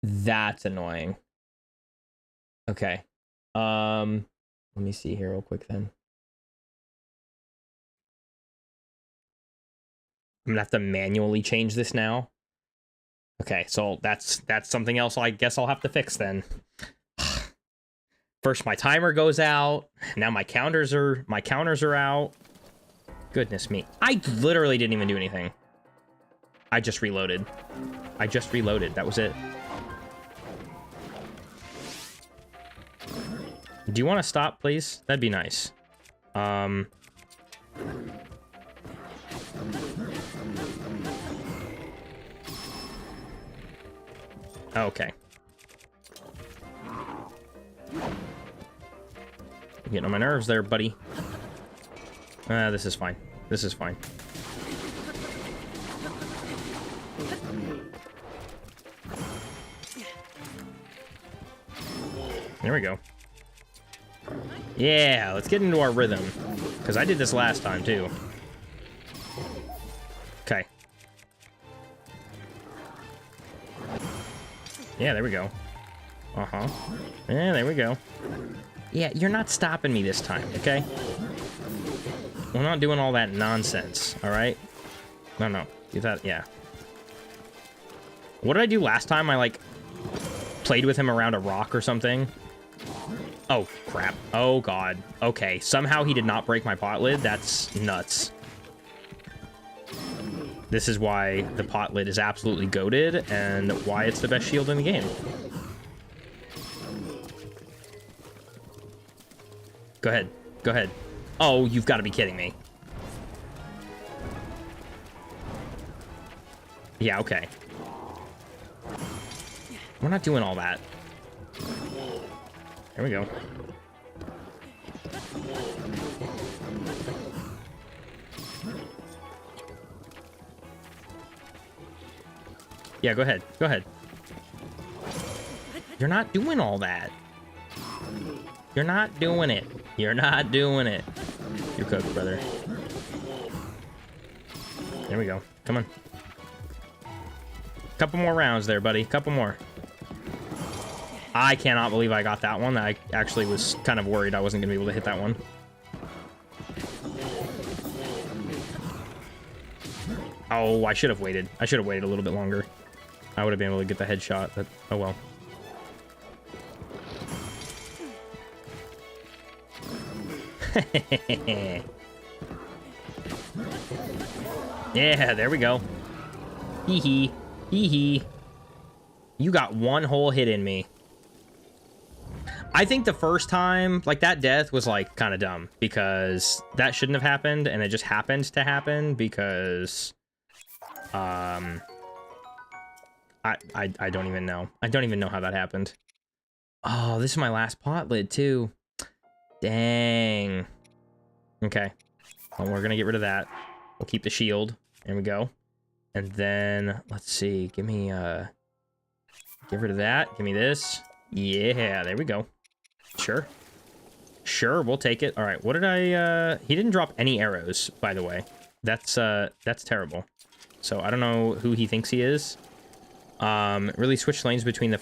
That's annoying. Okay. Let me see here real quick then. I'm gonna have to manually change this now. Okay, so that's something else I guess I'll have to fix then. First my timer goes out, now my counters are out. Goodness me. I literally didn't even do anything. I just reloaded. That was it. Do you want to stop, please? That'd be nice. Okay. Getting on my nerves there, buddy. This is fine. This is fine. There we go. Yeah, let's get into our rhythm. Because I did this last time, too. Okay. Yeah, there we go. Uh-huh. Yeah, there we go. Yeah, you're not stopping me this time, okay? We're not doing all that nonsense, all right? No. Do that, yeah. What did I do last time? I, like, played with him around a rock or something? Oh, crap. Oh, God. Okay, somehow he did not break my pot lid? That's nuts. This is why the pot lid is absolutely goated, and why it's the best shield in the game. Go ahead. Go ahead. Oh, you've got to be kidding me. Yeah, okay. We're not doing all that. There we go. Yeah, go ahead. Go ahead. You're not doing all that. You're not doing it. You're not doing it. You're cooked, brother. There we go. Come on. Couple more rounds there, buddy. Couple more. I cannot believe I got that one. I actually was kind of worried I wasn't going to be able to hit that one. Oh, I should have waited. I should have waited a little bit longer. I would have been able to get the headshot, but oh well. Yeah, there we go. Hee hee. Hee hee. You got one whole hit in me. I think the first time, like, that death was, like, kind of dumb. Because that shouldn't have happened, and it just happened to happen because... I don't even know. I don't even know how that happened. Oh, this is my last pot lid, too. Dang. Okay. Well, we're gonna get rid of that. We'll keep the shield. There we go. And then, let's see. Give me, get rid of that. Give me this. Yeah, there we go. Sure. Sure, we'll take it. All right, what did I... He didn't drop any arrows, by the way. That's terrible. So I don't know who he thinks he is. Really switched lanes between the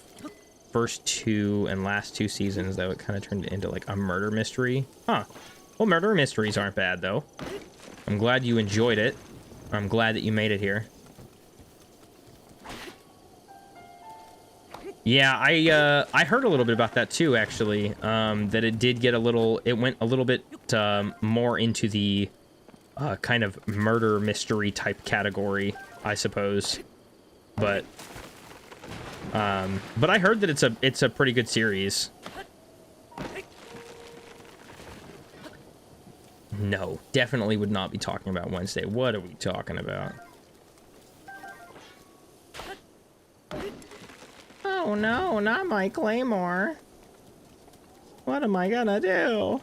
first two and last two seasons, though. It kind of turned into, like, a murder mystery. Huh. Well, murder mysteries aren't bad, though. I'm glad you enjoyed it. I'm glad that you made it here. Yeah, I heard a little bit about that too, actually. That it did get a little... It went a little bit more into the kind of murder mystery type category, I suppose. But I heard that it's a pretty good series. No, definitely would not be talking about Wednesday. What are we talking about? Oh no, not my claymore. What am I gonna do?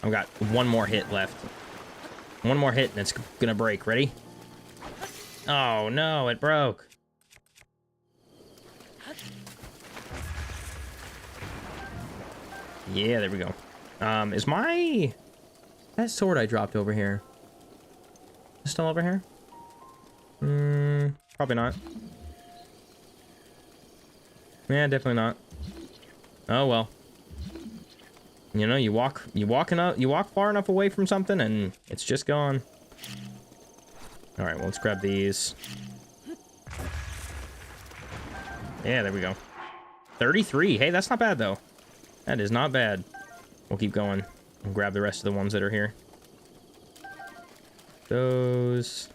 I've got one more hit left. One more hit and it's gonna break. Ready? Oh no, it broke. Yeah, there we go. Is my... That sword I dropped over here still over here? Probably not. Yeah, definitely not. Oh well. You know, you walk far enough away from something and it's just gone. All right, well, let's grab these. Yeah, there we go. 33. Hey, that's not bad though. That is not bad. We'll keep going and grab the rest of the ones that are here. Those.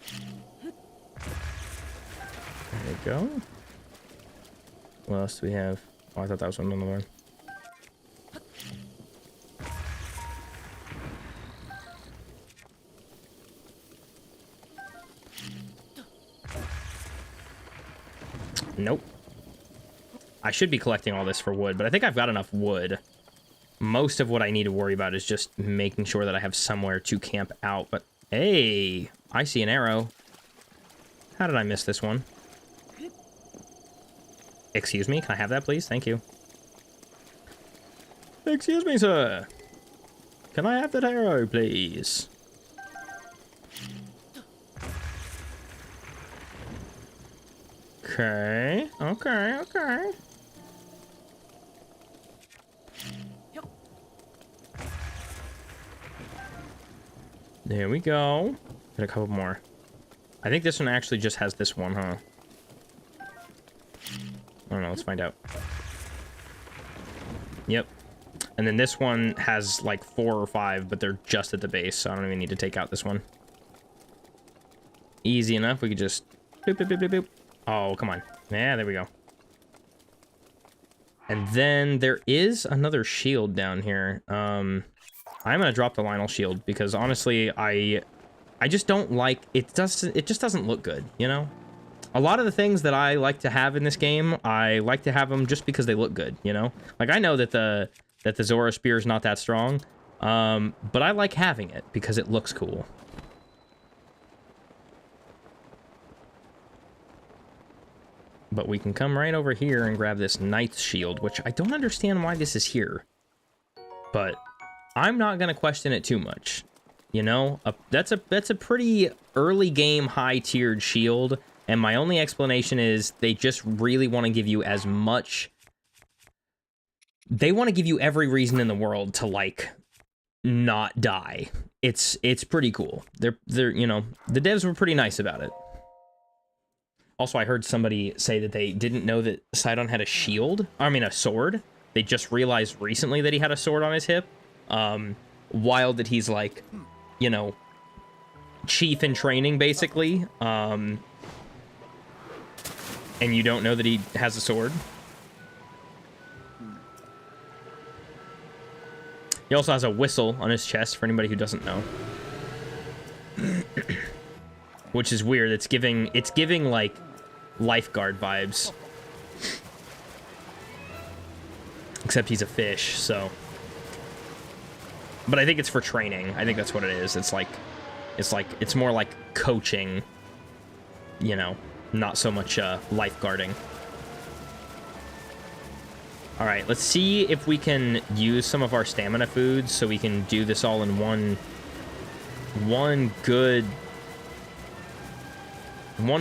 There we go. What else do we have? Oh, I thought that was another one. Nope. I should be collecting all this for wood, but I think I've got enough wood. Most of what I need to worry about is just making sure that I have somewhere to camp out. But, hey, I see an arrow. How did I miss this one? Excuse me, can I have that, please? Thank you. Excuse me, sir. Can I have that arrow, please? Okay, okay, okay. There we go. Got a couple more. I think this one actually just has this one, huh? I don't know, let's find out. Yep. And then this one has like 4 or 5, but they're just at the base, so I don't even need to take out this one. Easy enough, we could just... Boop, boop, boop, boop, boop. Oh, come on. Yeah, there we go. And then there is another shield down here. I'm gonna drop the Lionel shield because honestly, I just don't like it. It just doesn't look good, you know. A lot of the things that I like to have in this game, I like to have them just because they look good, you know. Like I know that the Zora spear is not that strong, but I like having it because it looks cool. But we can come right over here and grab this Knight's shield, which I don't understand why this is here. But I'm not gonna question it too much. You know, that's a pretty early game high-tiered shield, and my only explanation is they just really want to give you as much... They want to give you every reason in the world to, like, not die. It's pretty cool. They're you know, the devs were pretty nice about it. Also, I heard somebody say that they didn't know that Sidon had a shield. I mean, a sword. They just realized recently that he had a sword on his hip. Wild that he's like, you know, chief in training, basically. And you don't know that he has a sword. He also has a whistle on his chest, for anybody who doesn't know. Which is weird. It's giving like lifeguard vibes. Except he's a fish, so. But I think it's for training. I think that's what it is. It's more like coaching, you know, not so much lifeguarding. All right, let's see if we can use some of our stamina foods so we can do this all in one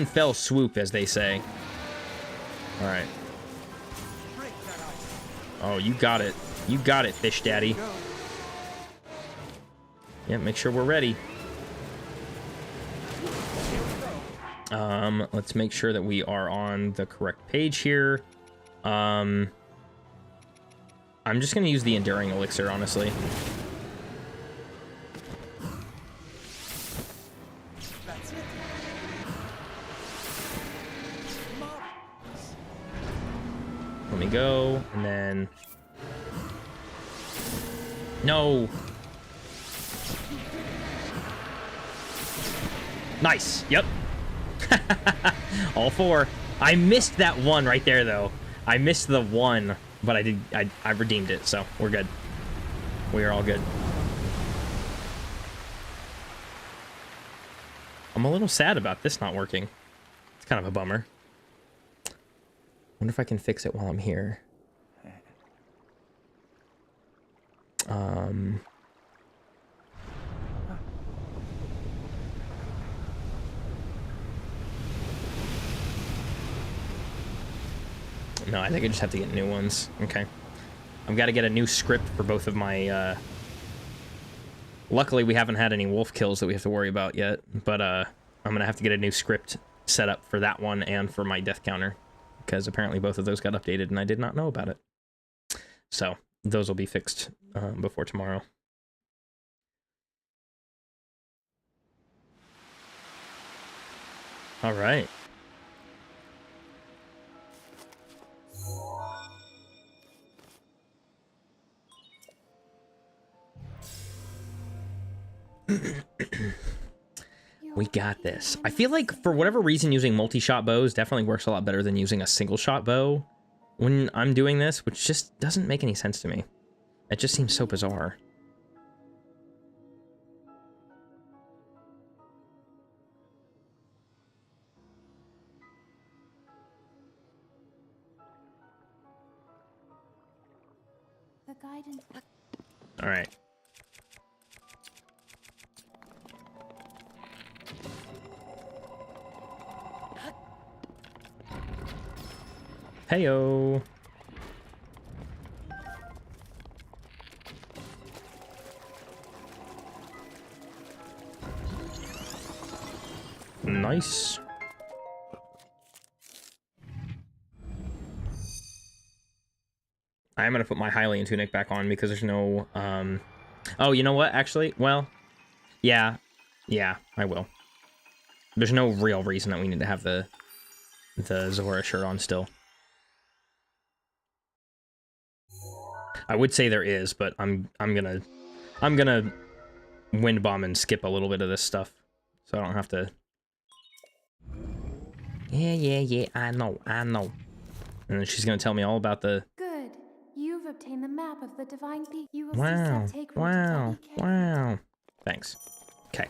fell swoop, as they say. All right. Oh, you got it. You got it, Fish Daddy. Yeah, make sure we're ready. Let's make sure that we are on the correct page here. I'm just gonna use the Enduring Elixir, honestly. Let me go, and then... No! Nice, yep. All four. I missed that one right there, though. I missed the one, but I redeemed it, so we're good. We are all good. I'm a little sad about this not working. It's kind of a bummer. Wonder if I can fix it while I'm here. No, I think I just have to get new ones. Okay. I've got to get a new script for both of my, Luckily, we haven't had any wolf kills that we have to worry about yet, but, I'm gonna have to get a new script set up for that one and for my death counter, because apparently both of those got updated and I did not know about it. So, those will be fixed, before tomorrow. All right. We got this. I feel like, for whatever reason, using multi-shot bows definitely works a lot better than using a single-shot bow when I'm doing this, which just doesn't make any sense to me. It just seems so bizarre. The guidance. All right. Heyo. Nice. I am gonna put my Hylian tunic back on because there's no, Oh, you know what? Actually, well, yeah, I will. There's no real reason that we need to have the Zora shirt on still. I would say there is, but I'm gonna wind bomb and skip a little bit of this stuff, so I don't have to. Yeah, I know. And then she's gonna tell me all about the. Good. You've obtained the map of the Divine Peak. You will Wow, see take root to Debbie Cave. wow. Thanks. Okay.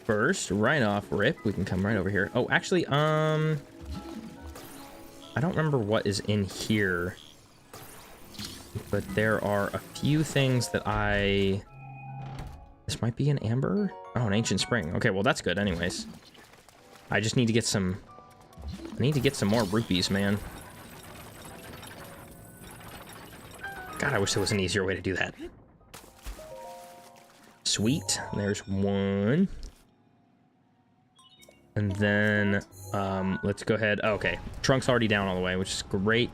First, right off rip, we can come right over here. Oh, actually, I don't remember what is in here, but there are a few things that this might be an amber? Oh, an ancient spring. Okay, well, that's good anyways. I just need to get some... I need to get some more rupees, man. God, I wish there was an easier way to do that. Sweet. There's one. And then, let's go ahead. Oh, okay. Trunk's already down all the way, which is great.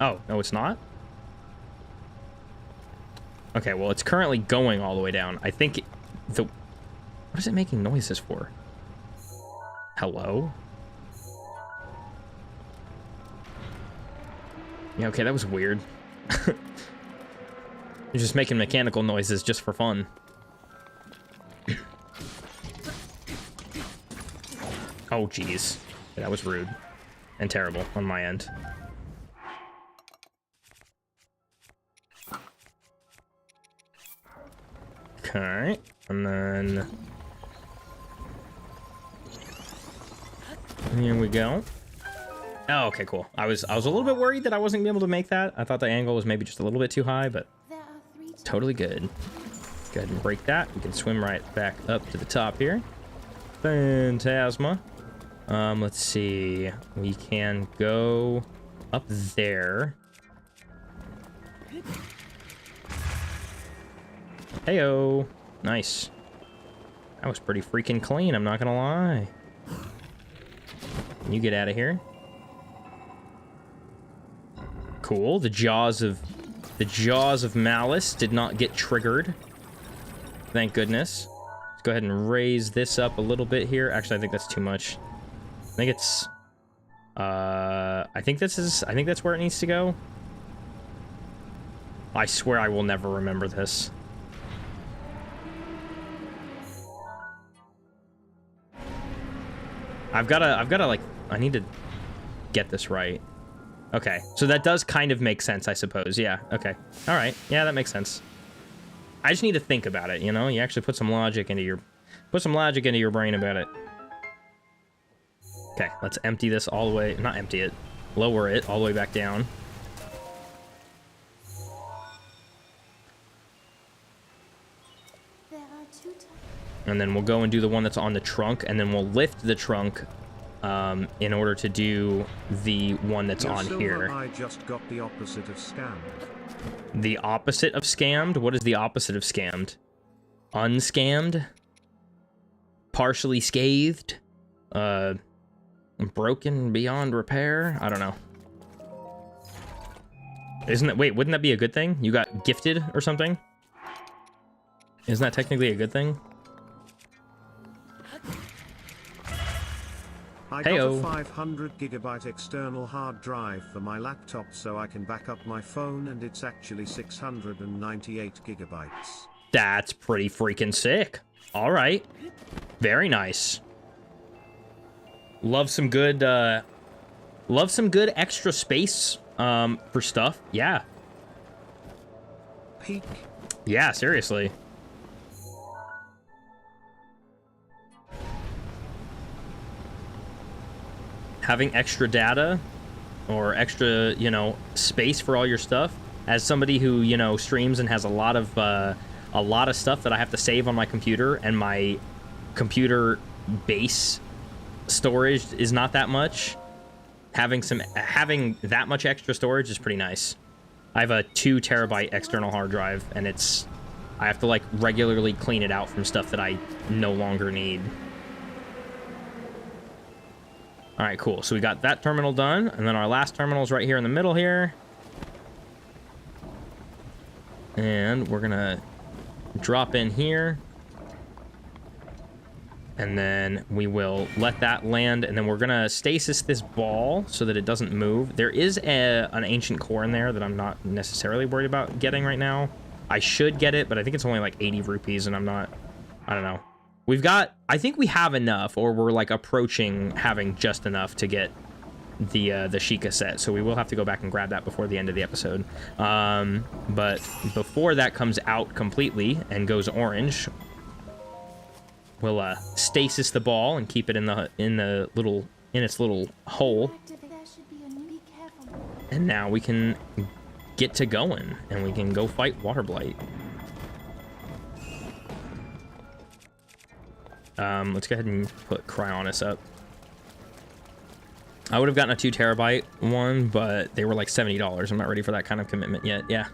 Oh, no, it's not? Okay, well, it's currently going all the way down. I think what is it making noises for? Hello? Yeah, okay, that was weird. You're just making mechanical noises just for fun. Oh, jeez. That was rude. And terrible on my end. Okay. And then... here we go. Oh, okay, cool. I was a little bit worried that I wasn't gonna be able to make that. I thought the angle was maybe just a little bit too high, but There are 3 totally good. Go ahead and break that. We can swim right back up to the top here. Phantasma. Let's see. We can go up there. Heyo. Nice. That was pretty freaking clean, I'm not gonna lie. You get out of here. Cool. The jaws of malice did not get triggered. Thank goodness. Let's go ahead and raise this up a little bit here. Actually, I think that's too much. I think it's I think that's where it needs to go. I swear I will never remember this. I've gotta like, I need to get this right. Okay, so that does kind of make sense, I suppose. Yeah, okay. All right, yeah, that makes sense. I just need to think about it, you know? You actually put some logic into your brain about it. Okay, let's empty this all the way, not empty it, lower it all the way back down. There are 2 times. And then we'll go and do the one that's on the trunk, and then we'll lift the trunk in order to do the one that's on here. I just got the opposite of scammed. The opposite of scammed? What is the opposite of scammed? Unscammed? Partially scathed? Broken beyond repair? I don't know. Isn't that, wait, wouldn't that be a good thing? You got gifted or something? Isn't that technically a good thing? I got a 500 gigabyte external hard drive for my laptop so I can back up my phone, and it's actually 698 gigabytes. That's pretty freaking sick. All right. Very nice. Love some good extra space for stuff. Yeah. Peak. Yeah, seriously. Having extra data or extra, you know, space for all your stuff, as somebody who, you know, streams and has a lot of stuff that I have to save on my computer, and my computer base storage is not that much, having that much extra storage is pretty nice. I have a 2 terabyte external hard drive, and I have to like regularly clean it out from stuff that I no longer need. All right, cool. So we got that terminal done, and then our last terminal is right here in the middle here. And we're gonna drop in here. And then we will let that land, and then we're gonna stasis this ball so that it doesn't move. There is an ancient core in there that I'm not necessarily worried about getting right now. I should get it, but I think it's only like 80 rupees, and I don't know. We've got, I think we have enough, or we're like approaching having just enough to get the Sheikah set, so we will have to go back and grab that before the end of the episode. But before that comes out completely and goes orange, we'll stasis the ball and keep it in its little hole. And now we can get to going, and we can go fight Water Blight. Let's go ahead and put Cryonis up. I would have gotten a 2 terabyte one, but they were like $70. I'm not ready for that kind of commitment yet. Yeah.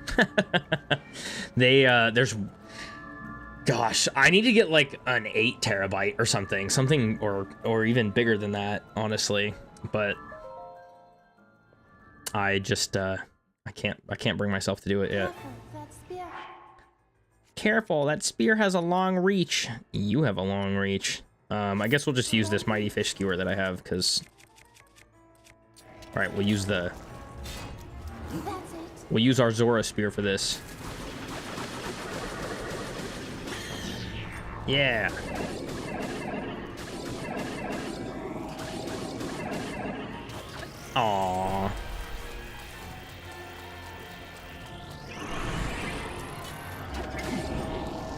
Gosh, I need to get like an 8 terabyte or something, or even bigger than that, honestly. But I just, I can't bring myself to do it yet. Careful, that spear has a long reach. You have a long reach. I guess we'll just use this mighty fish skewer that I have, because... Alright, we'll use our Zora spear for this. Yeah. Aww.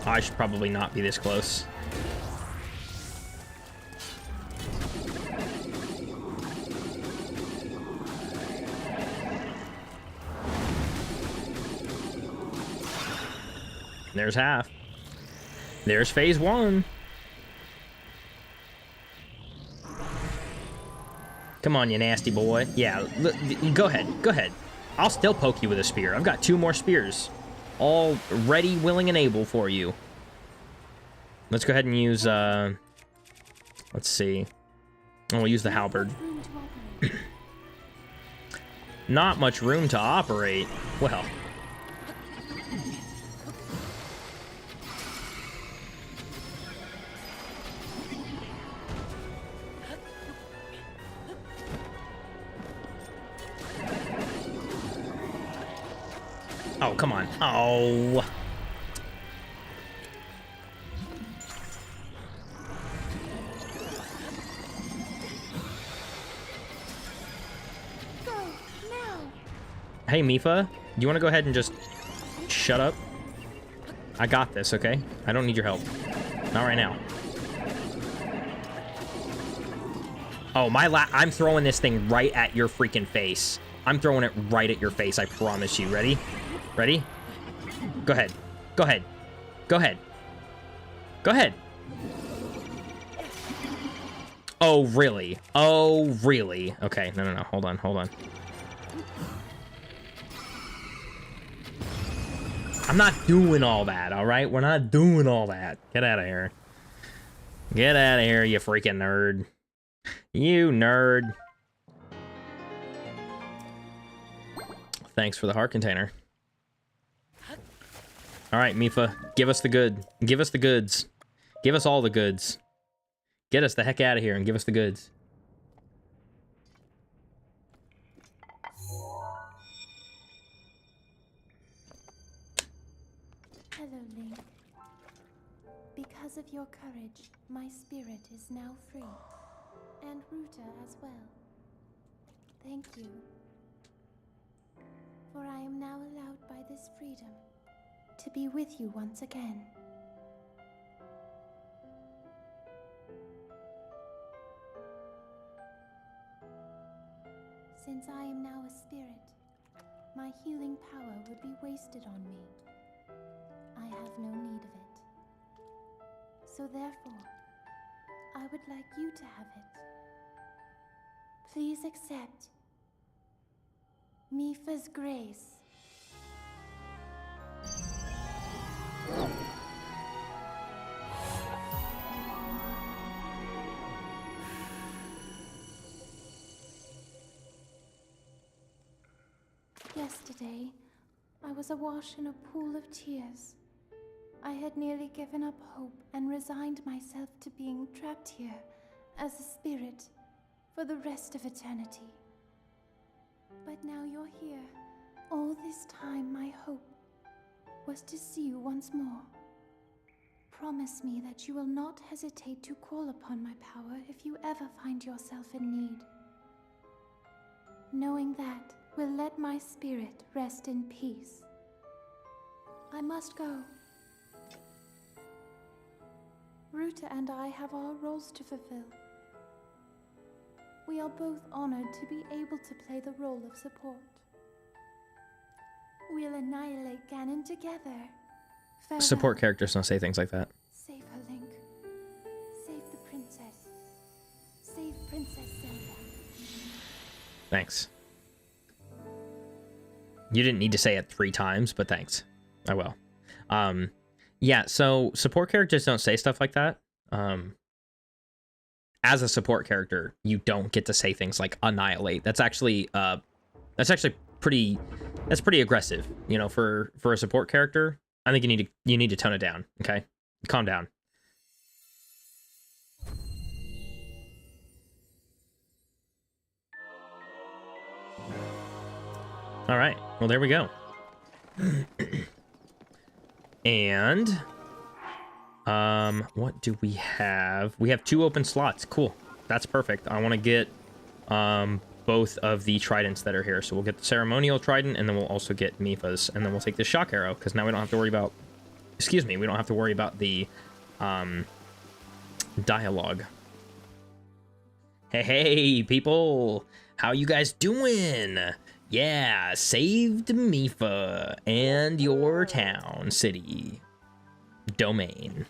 I should probably not be this close. There's half. There's phase 1. Come on, you nasty boy. Yeah, go ahead. Go ahead. I'll still poke you with a spear. I've got 2 more spears. All ready, willing, and able for you. Let's go ahead and use, let's see. Oh, we'll use the halberd. Not much room to operate. Well. Oh, come on. Oh. Go now. Hey, Mifa, do you want to go ahead and just shut up? I got this, okay? I don't need your help. Not right now. Oh, I'm throwing this thing right at your freaking face. I'm throwing it right at your face, I promise you. Ready? Ready? Go ahead. Go ahead. Go ahead. Go ahead. Oh, really? Oh, really? Okay, no. Hold on. I'm not doing all that, all right? We're not doing all that. Get out of here. Get out of here, you freaking nerd. You nerd. Thanks for the heart container. All right, Mifa, give us the good. Give us the goods. Give us all the goods. Get us the heck out of here and give us the goods. Hello, Link. Because of your courage, my spirit is now free. And Ruta as well. Thank you. For I am now allowed by this freedom to be with you once again. Since I am now a spirit, my healing power would be wasted on me. I have no need of it. So therefore, I would like you to have it. Please accept Mifa's grace. Yesterday, I was awash in a pool of tears. I had nearly given up hope and resigned myself to being trapped here as a spirit for the rest of eternity. But now you're here. All this time, my hope was to see you once more. Promise me that you will not hesitate to call upon my power if you ever find yourself in need. Knowing that will let my spirit rest in peace. I must go. Ruta and I have our roles to fulfill. We are both honored to be able to play the role of support. We'll annihilate Ganon together. Farewell. Support characters don't say things like that. Save her, Link. Save the princess. Save Princess Zelda. Thanks. You didn't need to say it 3 times, but thanks. I will. Yeah, so support characters don't say stuff like that. As a support character, you don't get to say things like annihilate. That's actually pretty aggressive, you know, for a support character. I think you need to tone it down, okay? Calm down. All right. Well, there we go. And what do we have? We have 2 open slots. Cool. That's perfect. I want to get both of the tridents that are here. So we'll get the ceremonial trident, and then we'll also get Mifa's, and then we'll take the shock arrow, because now we don't have to worry about, excuse me, we don't have to worry about the dialogue. Hey, people! How you guys doing? Yeah, saved Mifa and your town, city. domain.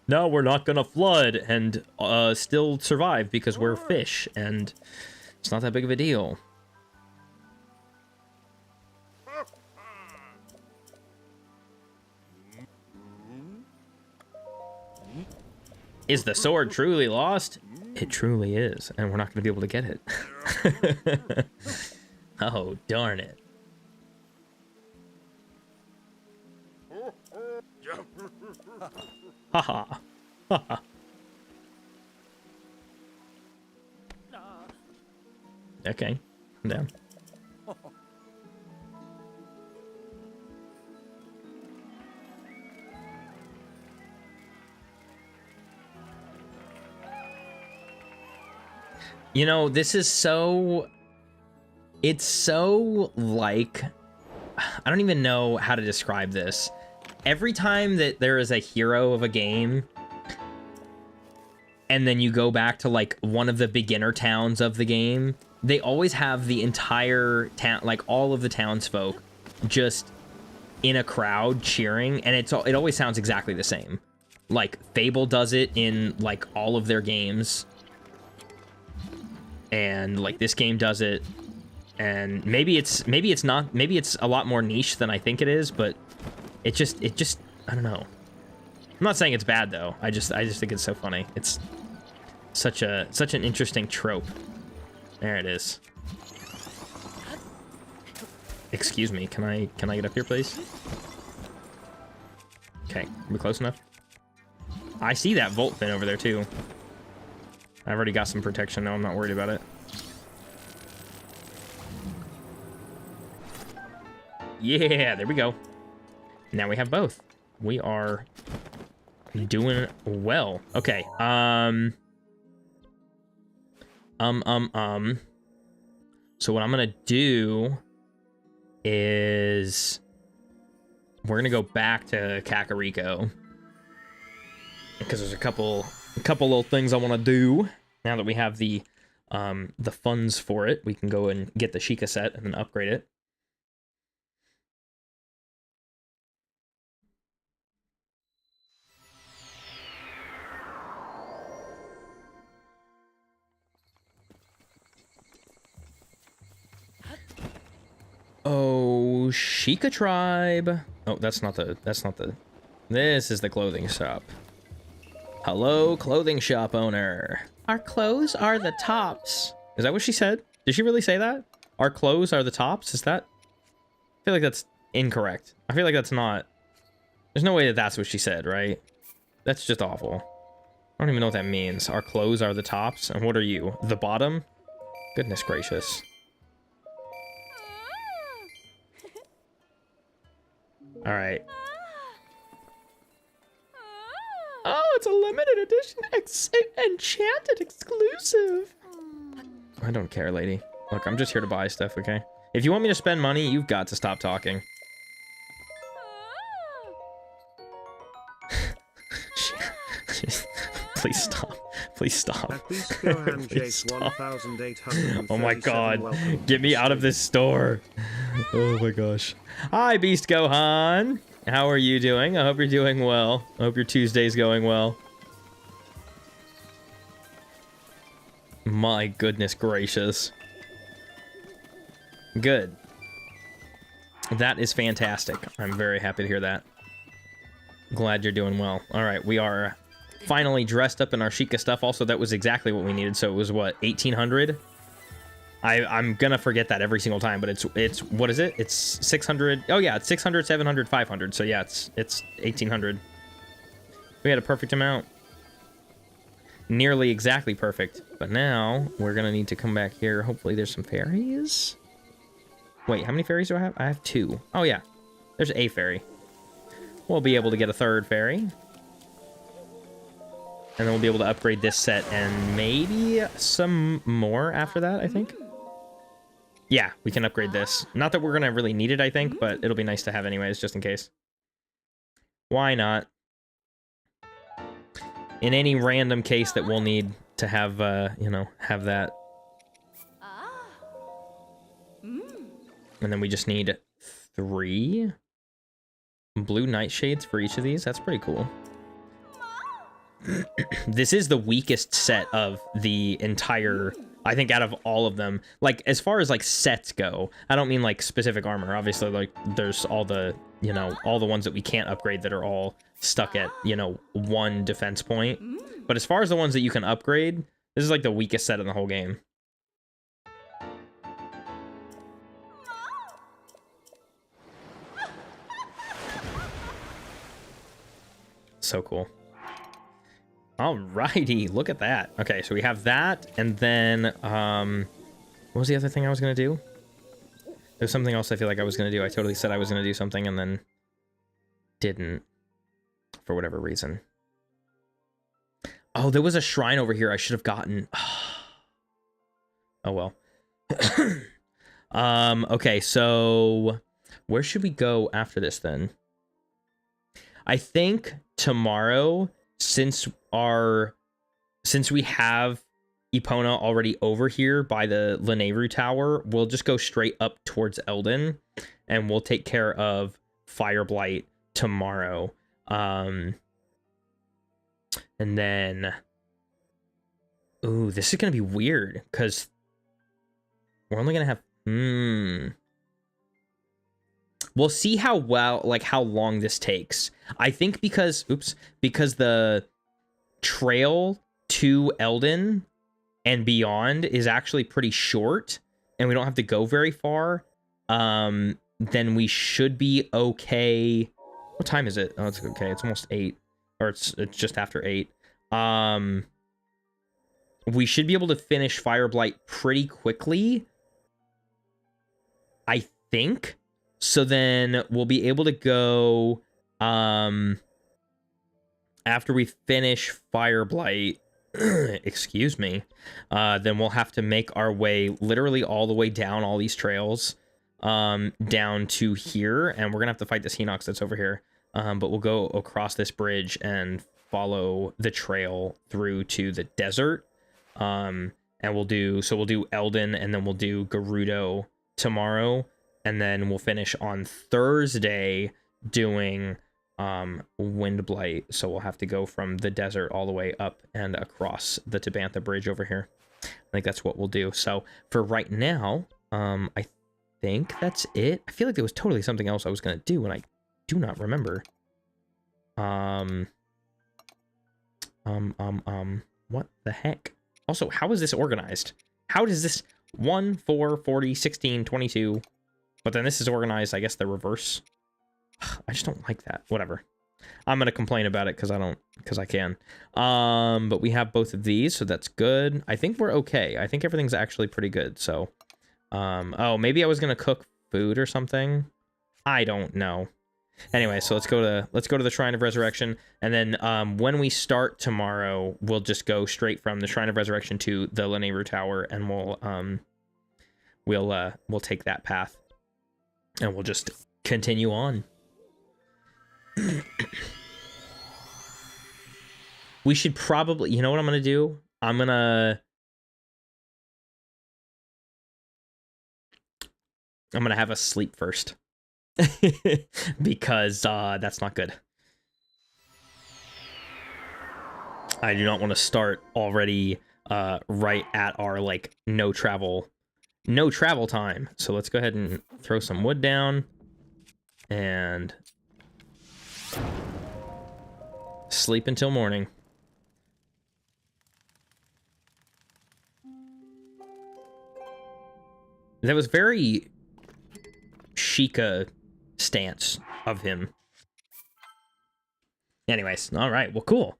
No, we're not gonna flood and still survive because we're fish, and it's not that big of a deal. Is the sword truly lost? It truly is, and we're not going to be able to get it. Oh, darn it. Haha. Haha. Okay, I'm down. You know, this is so... It's so, like... I don't even know how to describe this. Every time that there is a hero of a game, and then you go back to, like, one of the beginner towns of the game, they always have the entire town, like, all of the townsfolk just in a crowd cheering, and it always sounds exactly the same. Like, Fable does it in, like, all of their games. And like this game does it, and maybe it's not, maybe it's a lot more niche than I think it is, but it just I don't know. I'm not saying it's bad though. I just think it's so funny. It's such an interesting trope. There it is. Excuse me, can I get up here, please? Okay, are we close enough? I see that Volt fin over there too. I've already got some protection now, I'm not worried about it. Yeah, there we go. Now we have both. We are doing well. Okay, so what I'm gonna do is we're gonna go back to Kakariko because there's a couple little things I want to do now that we have the funds for it. We can go and get the Sheikah set and then upgrade it. Oh, Sheikah tribe. Oh, that's not the, this is the clothing shop. Hello, clothing shop owner. Our clothes are the tops. Is that what she said? Did she really say that? Our clothes are the tops? Is that? I feel like that's incorrect. I feel like that's not. There's no way that that's what she said, right? That's just awful. I don't even know what that means. Our clothes are the tops. And what are you? The bottom? Goodness gracious. All right. Oh, it's a limited edition, enchanted exclusive. I don't care, lady. Look, I'm just here to buy stuff, okay? If you want me to spend money, you've got to stop talking. Please stop. Please stop. Please stop. Oh my god. Get me out of this store. Oh my gosh. Hi, Beast Gohan. How are you doing? I hope you're doing well. I hope your Tuesday's going well. My goodness gracious. Good. That is fantastic. I'm very happy to hear that. Glad you're doing well. All right, we are finally dressed up in our Sheikah stuff. Also, that was exactly what we needed. So it was what, 1800? I'm gonna forget that every single time, but it's what is it? It's 600. Oh yeah, it's 600, 700, 500. So yeah, it's 1800. We had a perfect amount. Nearly exactly perfect. But now we're gonna need to come back here. Hopefully there's some fairies. Wait, how many fairies do I have? I have 2. Oh yeah, there's a fairy. We'll be able to get a 3rd fairy. And then we'll be able to upgrade this set and maybe some more after that, I think. Yeah, we can upgrade this. Not that we're gonna really need it, I think, but it'll be nice to have anyways, just in case. Why not? In any random case that we'll need to have, you know, have that. And then we just need 3. blue nightshades for each of these. That's pretty cool. This is the weakest set of the entire, I think, out of all of them. Like, as far as, like, sets go, I don't mean, like, specific armor. Obviously, like, there's all the, you know, all the ones that we can't upgrade that are all stuck at, you know, 1 defense point. But as far as the ones that you can upgrade, this is, like, the weakest set in the whole game. So cool. Alrighty, look at that. Okay, so we have that, and then, what was the other thing I was gonna do? There's something else I feel like I was gonna do. I totally said I was gonna do something and then didn't, for whatever reason. Oh, there was a shrine over here I should have gotten. Oh, well. Okay, so where should we go after this, then? I think tomorrow, since we have Epona already over here by the Lanayru Tower, we'll just go straight up towards Eldin, and we'll take care of Fireblight tomorrow. And then, ooh, this is gonna be weird because we're only gonna have we'll see how long this takes. I think because the trail to Eldin and beyond is actually pretty short and we don't have to go very far, then we should be okay. What time is it? Oh, it's okay. It's almost 8, or it's just after 8. We should be able to finish Fireblight pretty quickly, I think. So then we'll be able to go, after we finish Fireblight, excuse me, then we'll have to make our way literally all the way down all these trails, down to here, and we're gonna have to fight this Hinox that's over here. But we'll go across this bridge and follow the trail through to the desert. And we'll do Eldin, and then we'll do Gerudo tomorrow. And then we'll finish on Thursday doing Windblight. So we'll have to go from the desert all the way up and across the Tabantha Bridge over here. I think that's what we'll do. So for right now, I think that's it. I feel like there was totally something else I was going to do, and I do not remember. What the heck? Also, how is this organized? How does this 1, 4, 40, 16, 22... But then this is organized, I guess, the reverse. I just don't like that. Whatever. I'm going to complain about it because I can. But we have both of these, so that's good. I think we're okay. I think everything's actually pretty good. So, oh, maybe I was going to cook food or something. I don't know. Anyway, so let's go to the Shrine of Resurrection, and then when we start tomorrow, we'll just go straight from the Shrine of Resurrection to the Lanayru Tower, and we'll take that path. And we'll just continue on. We should probably... You know what I'm going to do? I'm going to have a sleep first. Because that's not good. I do not want to start already right at our, like, no travel time. So let's go ahead and throw some wood down and sleep until morning. That was very Sheikah stance of him. Anyways, all right, well, cool.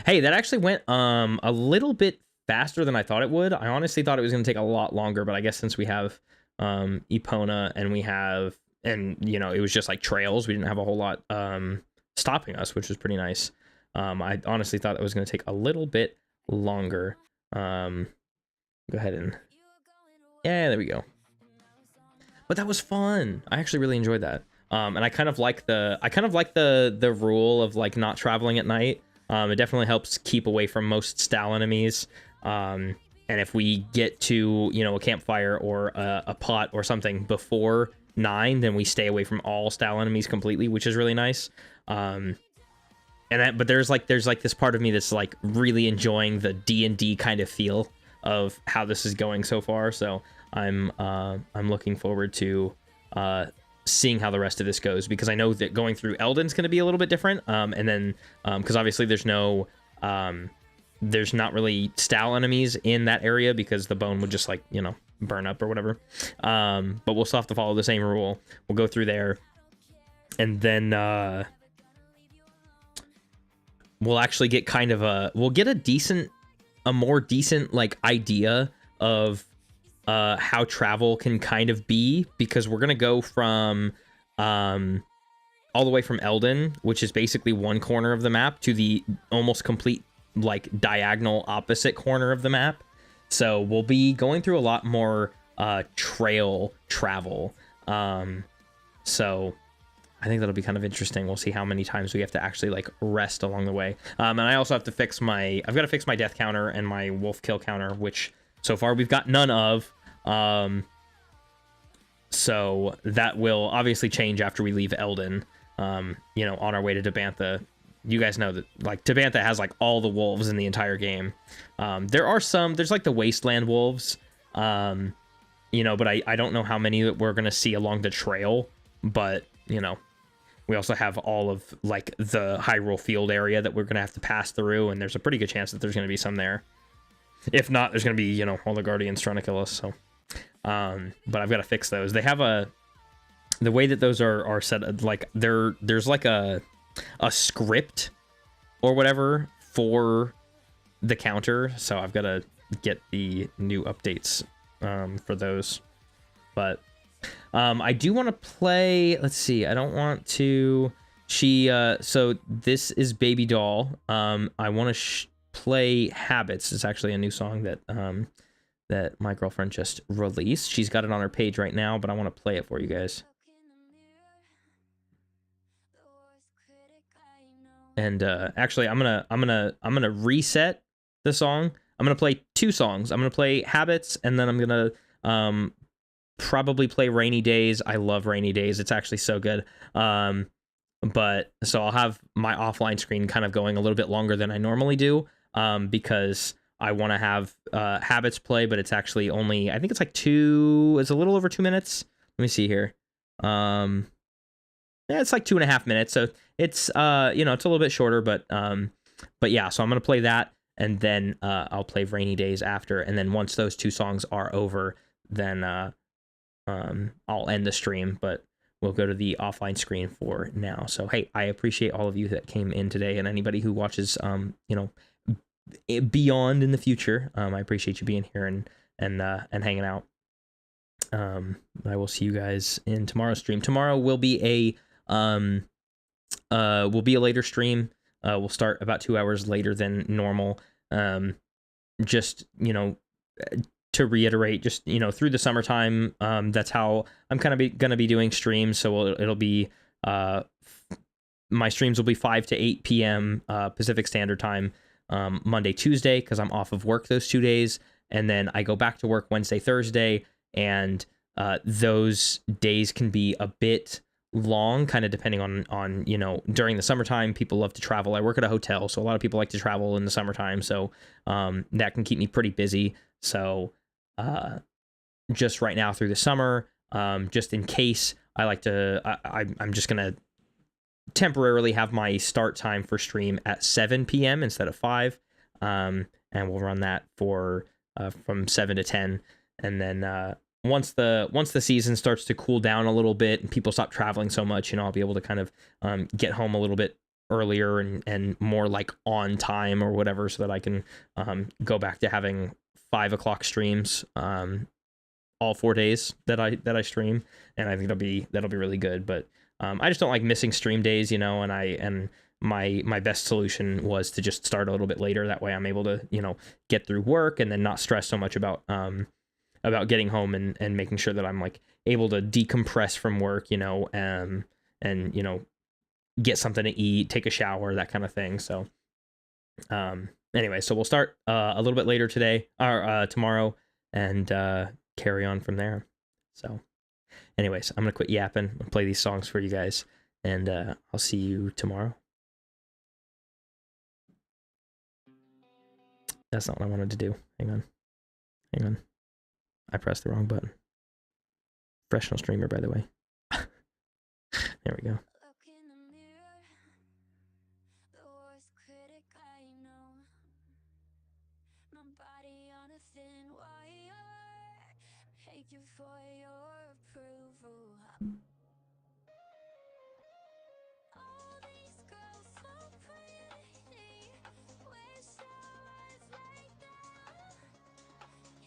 Hey, that actually went a little bit faster than I thought it would. I honestly thought it was going to take a lot longer, but I guess since we have Epona and you know, it was just like trails, we didn't have a whole lot stopping us, which was pretty nice. I honestly thought it was going to take a little bit longer. Go ahead and yeah, there we go. But that was fun. I actually really enjoyed that. And I kind of like the rule of like not traveling at night. It definitely helps keep away from most style enemies. And if we get to, you know, a campfire or a pot or something before 9, then we stay away from all style enemies completely, which is really nice. But there's this part of me that's like really enjoying the D&D kind of feel of how this is going so far. So I'm looking forward to seeing how the rest of this goes, because I know that going through Elden's going to be a little bit different. And then because obviously there's not really style enemies in that area because the bone would just like, you know, burn up or whatever. But we'll still have to follow the same rule. We'll go through there, and then we'll actually get we'll get a more decent like idea of how travel can kind of be, because we're gonna go from all the way from Elden, which is basically one corner of the map, to the almost complete like diagonal opposite corner of the map. So we'll be going through a lot more trail travel. So I think that'll be kind of interesting. We'll see how many times we have to actually like rest along the way. And I also have to fix I've got to fix my death counter and my wolf kill counter, which so far we've got none of. So that will obviously change after we leave Elden, you know, on our way to Tabantha. You guys know that like Tabantha has like all the wolves in the entire game. There's like the wasteland wolves, you know, but I don't know how many that we're going to see along the trail, but you know, we also have all of like the Hyrule field area that we're going to have to pass through. And there's a pretty good chance that there's going to be some there. If not, there's going to be, you know, all the guardians trying to kill us. So, but I've got to fix those. They have the way that those are set, like there's like a script or whatever for the counter. So I've got to get the new updates, for those, but, I do want to play, let's see, I don't want to, so this is Baby Doll. I want to play Habits. It's actually a new song that, that my girlfriend just released. She's got it on her page right now, but I want to play it for you guys. And actually, I'm gonna reset the song. I'm gonna play 2 songs. I'm gonna play Habits, and then I'm gonna probably play Rainy Days. I love Rainy Days. It's actually so good. But so I'll have my offline screen kind of going a little bit longer than I normally do, because I want to have Habits play, but it's actually only, I think it's like it's a little over 2 minutes. Let me see here. Yeah, it's like 2.5 minutes. So it's, you know, it's a little bit shorter, but yeah, so I'm going to play that, and then I'll play Rainy Days after. And then once those 2 songs are over, then I'll end the stream, but we'll go to the offline screen for now. So, hey, I appreciate all of you that came in today, and anybody who watches, you know, beyond in the future. I appreciate you being here and hanging out. I will see you guys in tomorrow's stream. Tomorrow will be a later stream. We'll start about 2 hours later than normal. Just, you know, to reiterate, just, you know, through the summertime, that's how I'm kind of gonna be doing streams. So it'll be my streams will be 5 to 8 p.m. Pacific Standard Time, Monday, Tuesday, because I'm off of work those 2 days, and then I go back to work Wednesday, Thursday, and those days can be a bit long, kind of depending on, you know, during the summertime, people love to travel. I work at a hotel, so a lot of people like to travel in the summertime, so that can keep me pretty busy. So just right now through the summer, just in case, I like to, I'm just gonna temporarily have my start time for stream at 7 p.m. instead of 5, and we'll run that for from 7 to 10, and then once the season starts to cool down a little bit and people stop traveling so much, you know, I'll be able to kind of get home a little bit earlier and more like on time or whatever, so that I can go back to having 5 o'clock streams all 4 days that I stream, and I think that'll be really good. But I just don't like missing stream days, you know, and my best solution was to just start a little bit later. That way I'm able to, you know, get through work and then not stress so much about getting home and making sure that I'm like able to decompress from work, you know, and you know, get something to eat, take a shower, that kind of thing. So anyway, so we'll start a little bit later today or tomorrow, and carry on from there. So Anyways, I'm gonna quit yapping and play these songs for you guys, and I'll see you tomorrow. That's not what I wanted to do. Hang on. I pressed the wrong button. Professional streamer, by the way. There we go. Look in the mirror, the worst critic I know. My body on a thin wire, begging for your approval. All these girls so pretty, wish I was like them.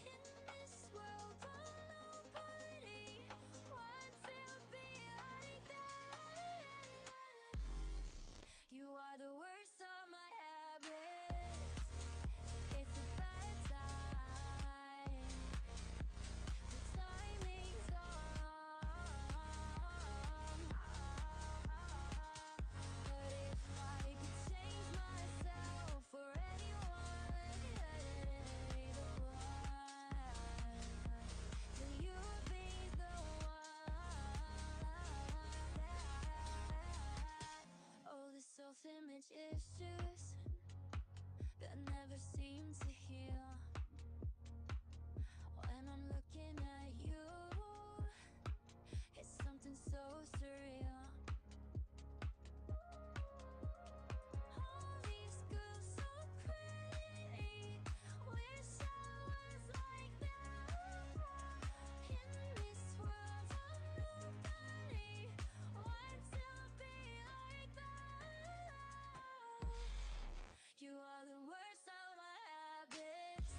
In this world I'm nobody, want to be like them. You are the worst of my habits. It's a bad time. The timing's all wrong. But if I could change myself for anyone, the one, then you'd be the one. Oh, the self-image issues that never seem to heal. When I'm looking at you, it's something so surreal. All these girls so pretty, wish I was like them. In this world I'm nobody, want to be like them. You are the worst of my habits.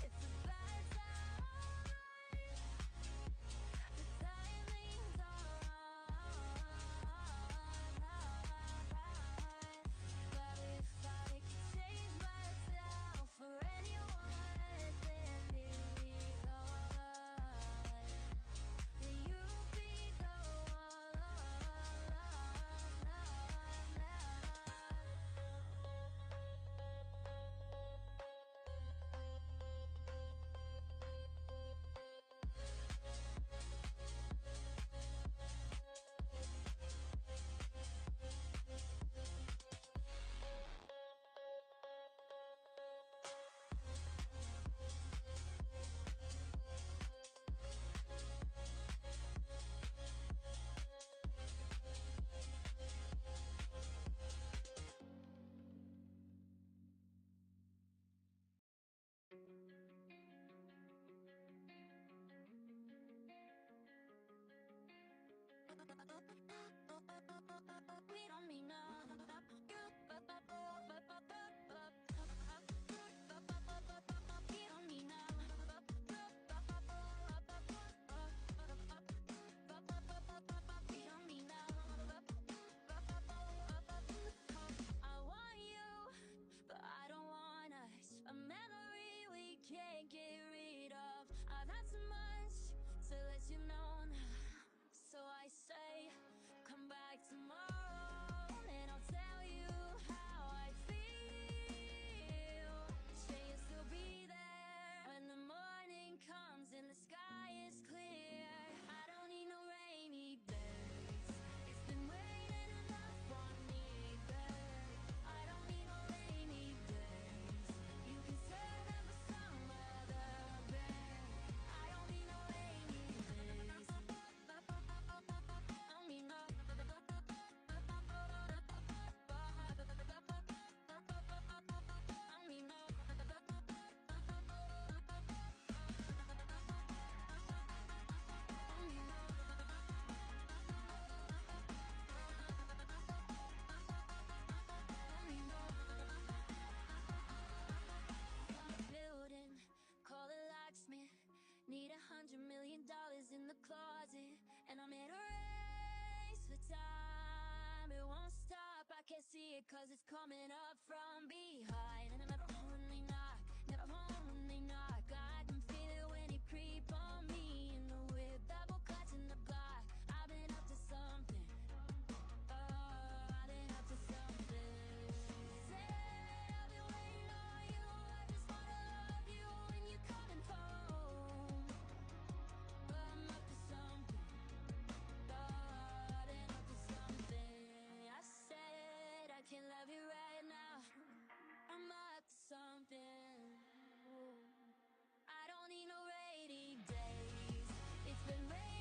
It's a bad time. The timing's all wrong. But if I could change myself for anyone, then you'd be the one. Then you'd be the we don't mean no. We don't mean no. We don't mean no. I want you, but I don't want us. A memory we can't get rid of. I've had so much to let you know now. So I say, come back tomorrow, and I'll tell you how I feel. Say you'll still be there when the morning comes and the sky is clear. I don't need no rainy days. It's been raining enough on me, babe. I don't need no rainy days. You can save them for some other, babe. I don't need no rainy days. I mean, no. I mean, no. Building, call a locksmith. Need $100 million in the closet, and I'm in a race for time. It won't stop, I can't see it 'cause it's coming up from behind. And I never home when they knock, never home when they knock. I can feel it when he creep on me in the whip, double clutch in the block. I've been up to something. Oh, I've been up to something. Say I've been waiting on you. I just wanna love you when you're coming home. But I'm up to something. something. Ooh. I don't need no rainy days. It's been raining.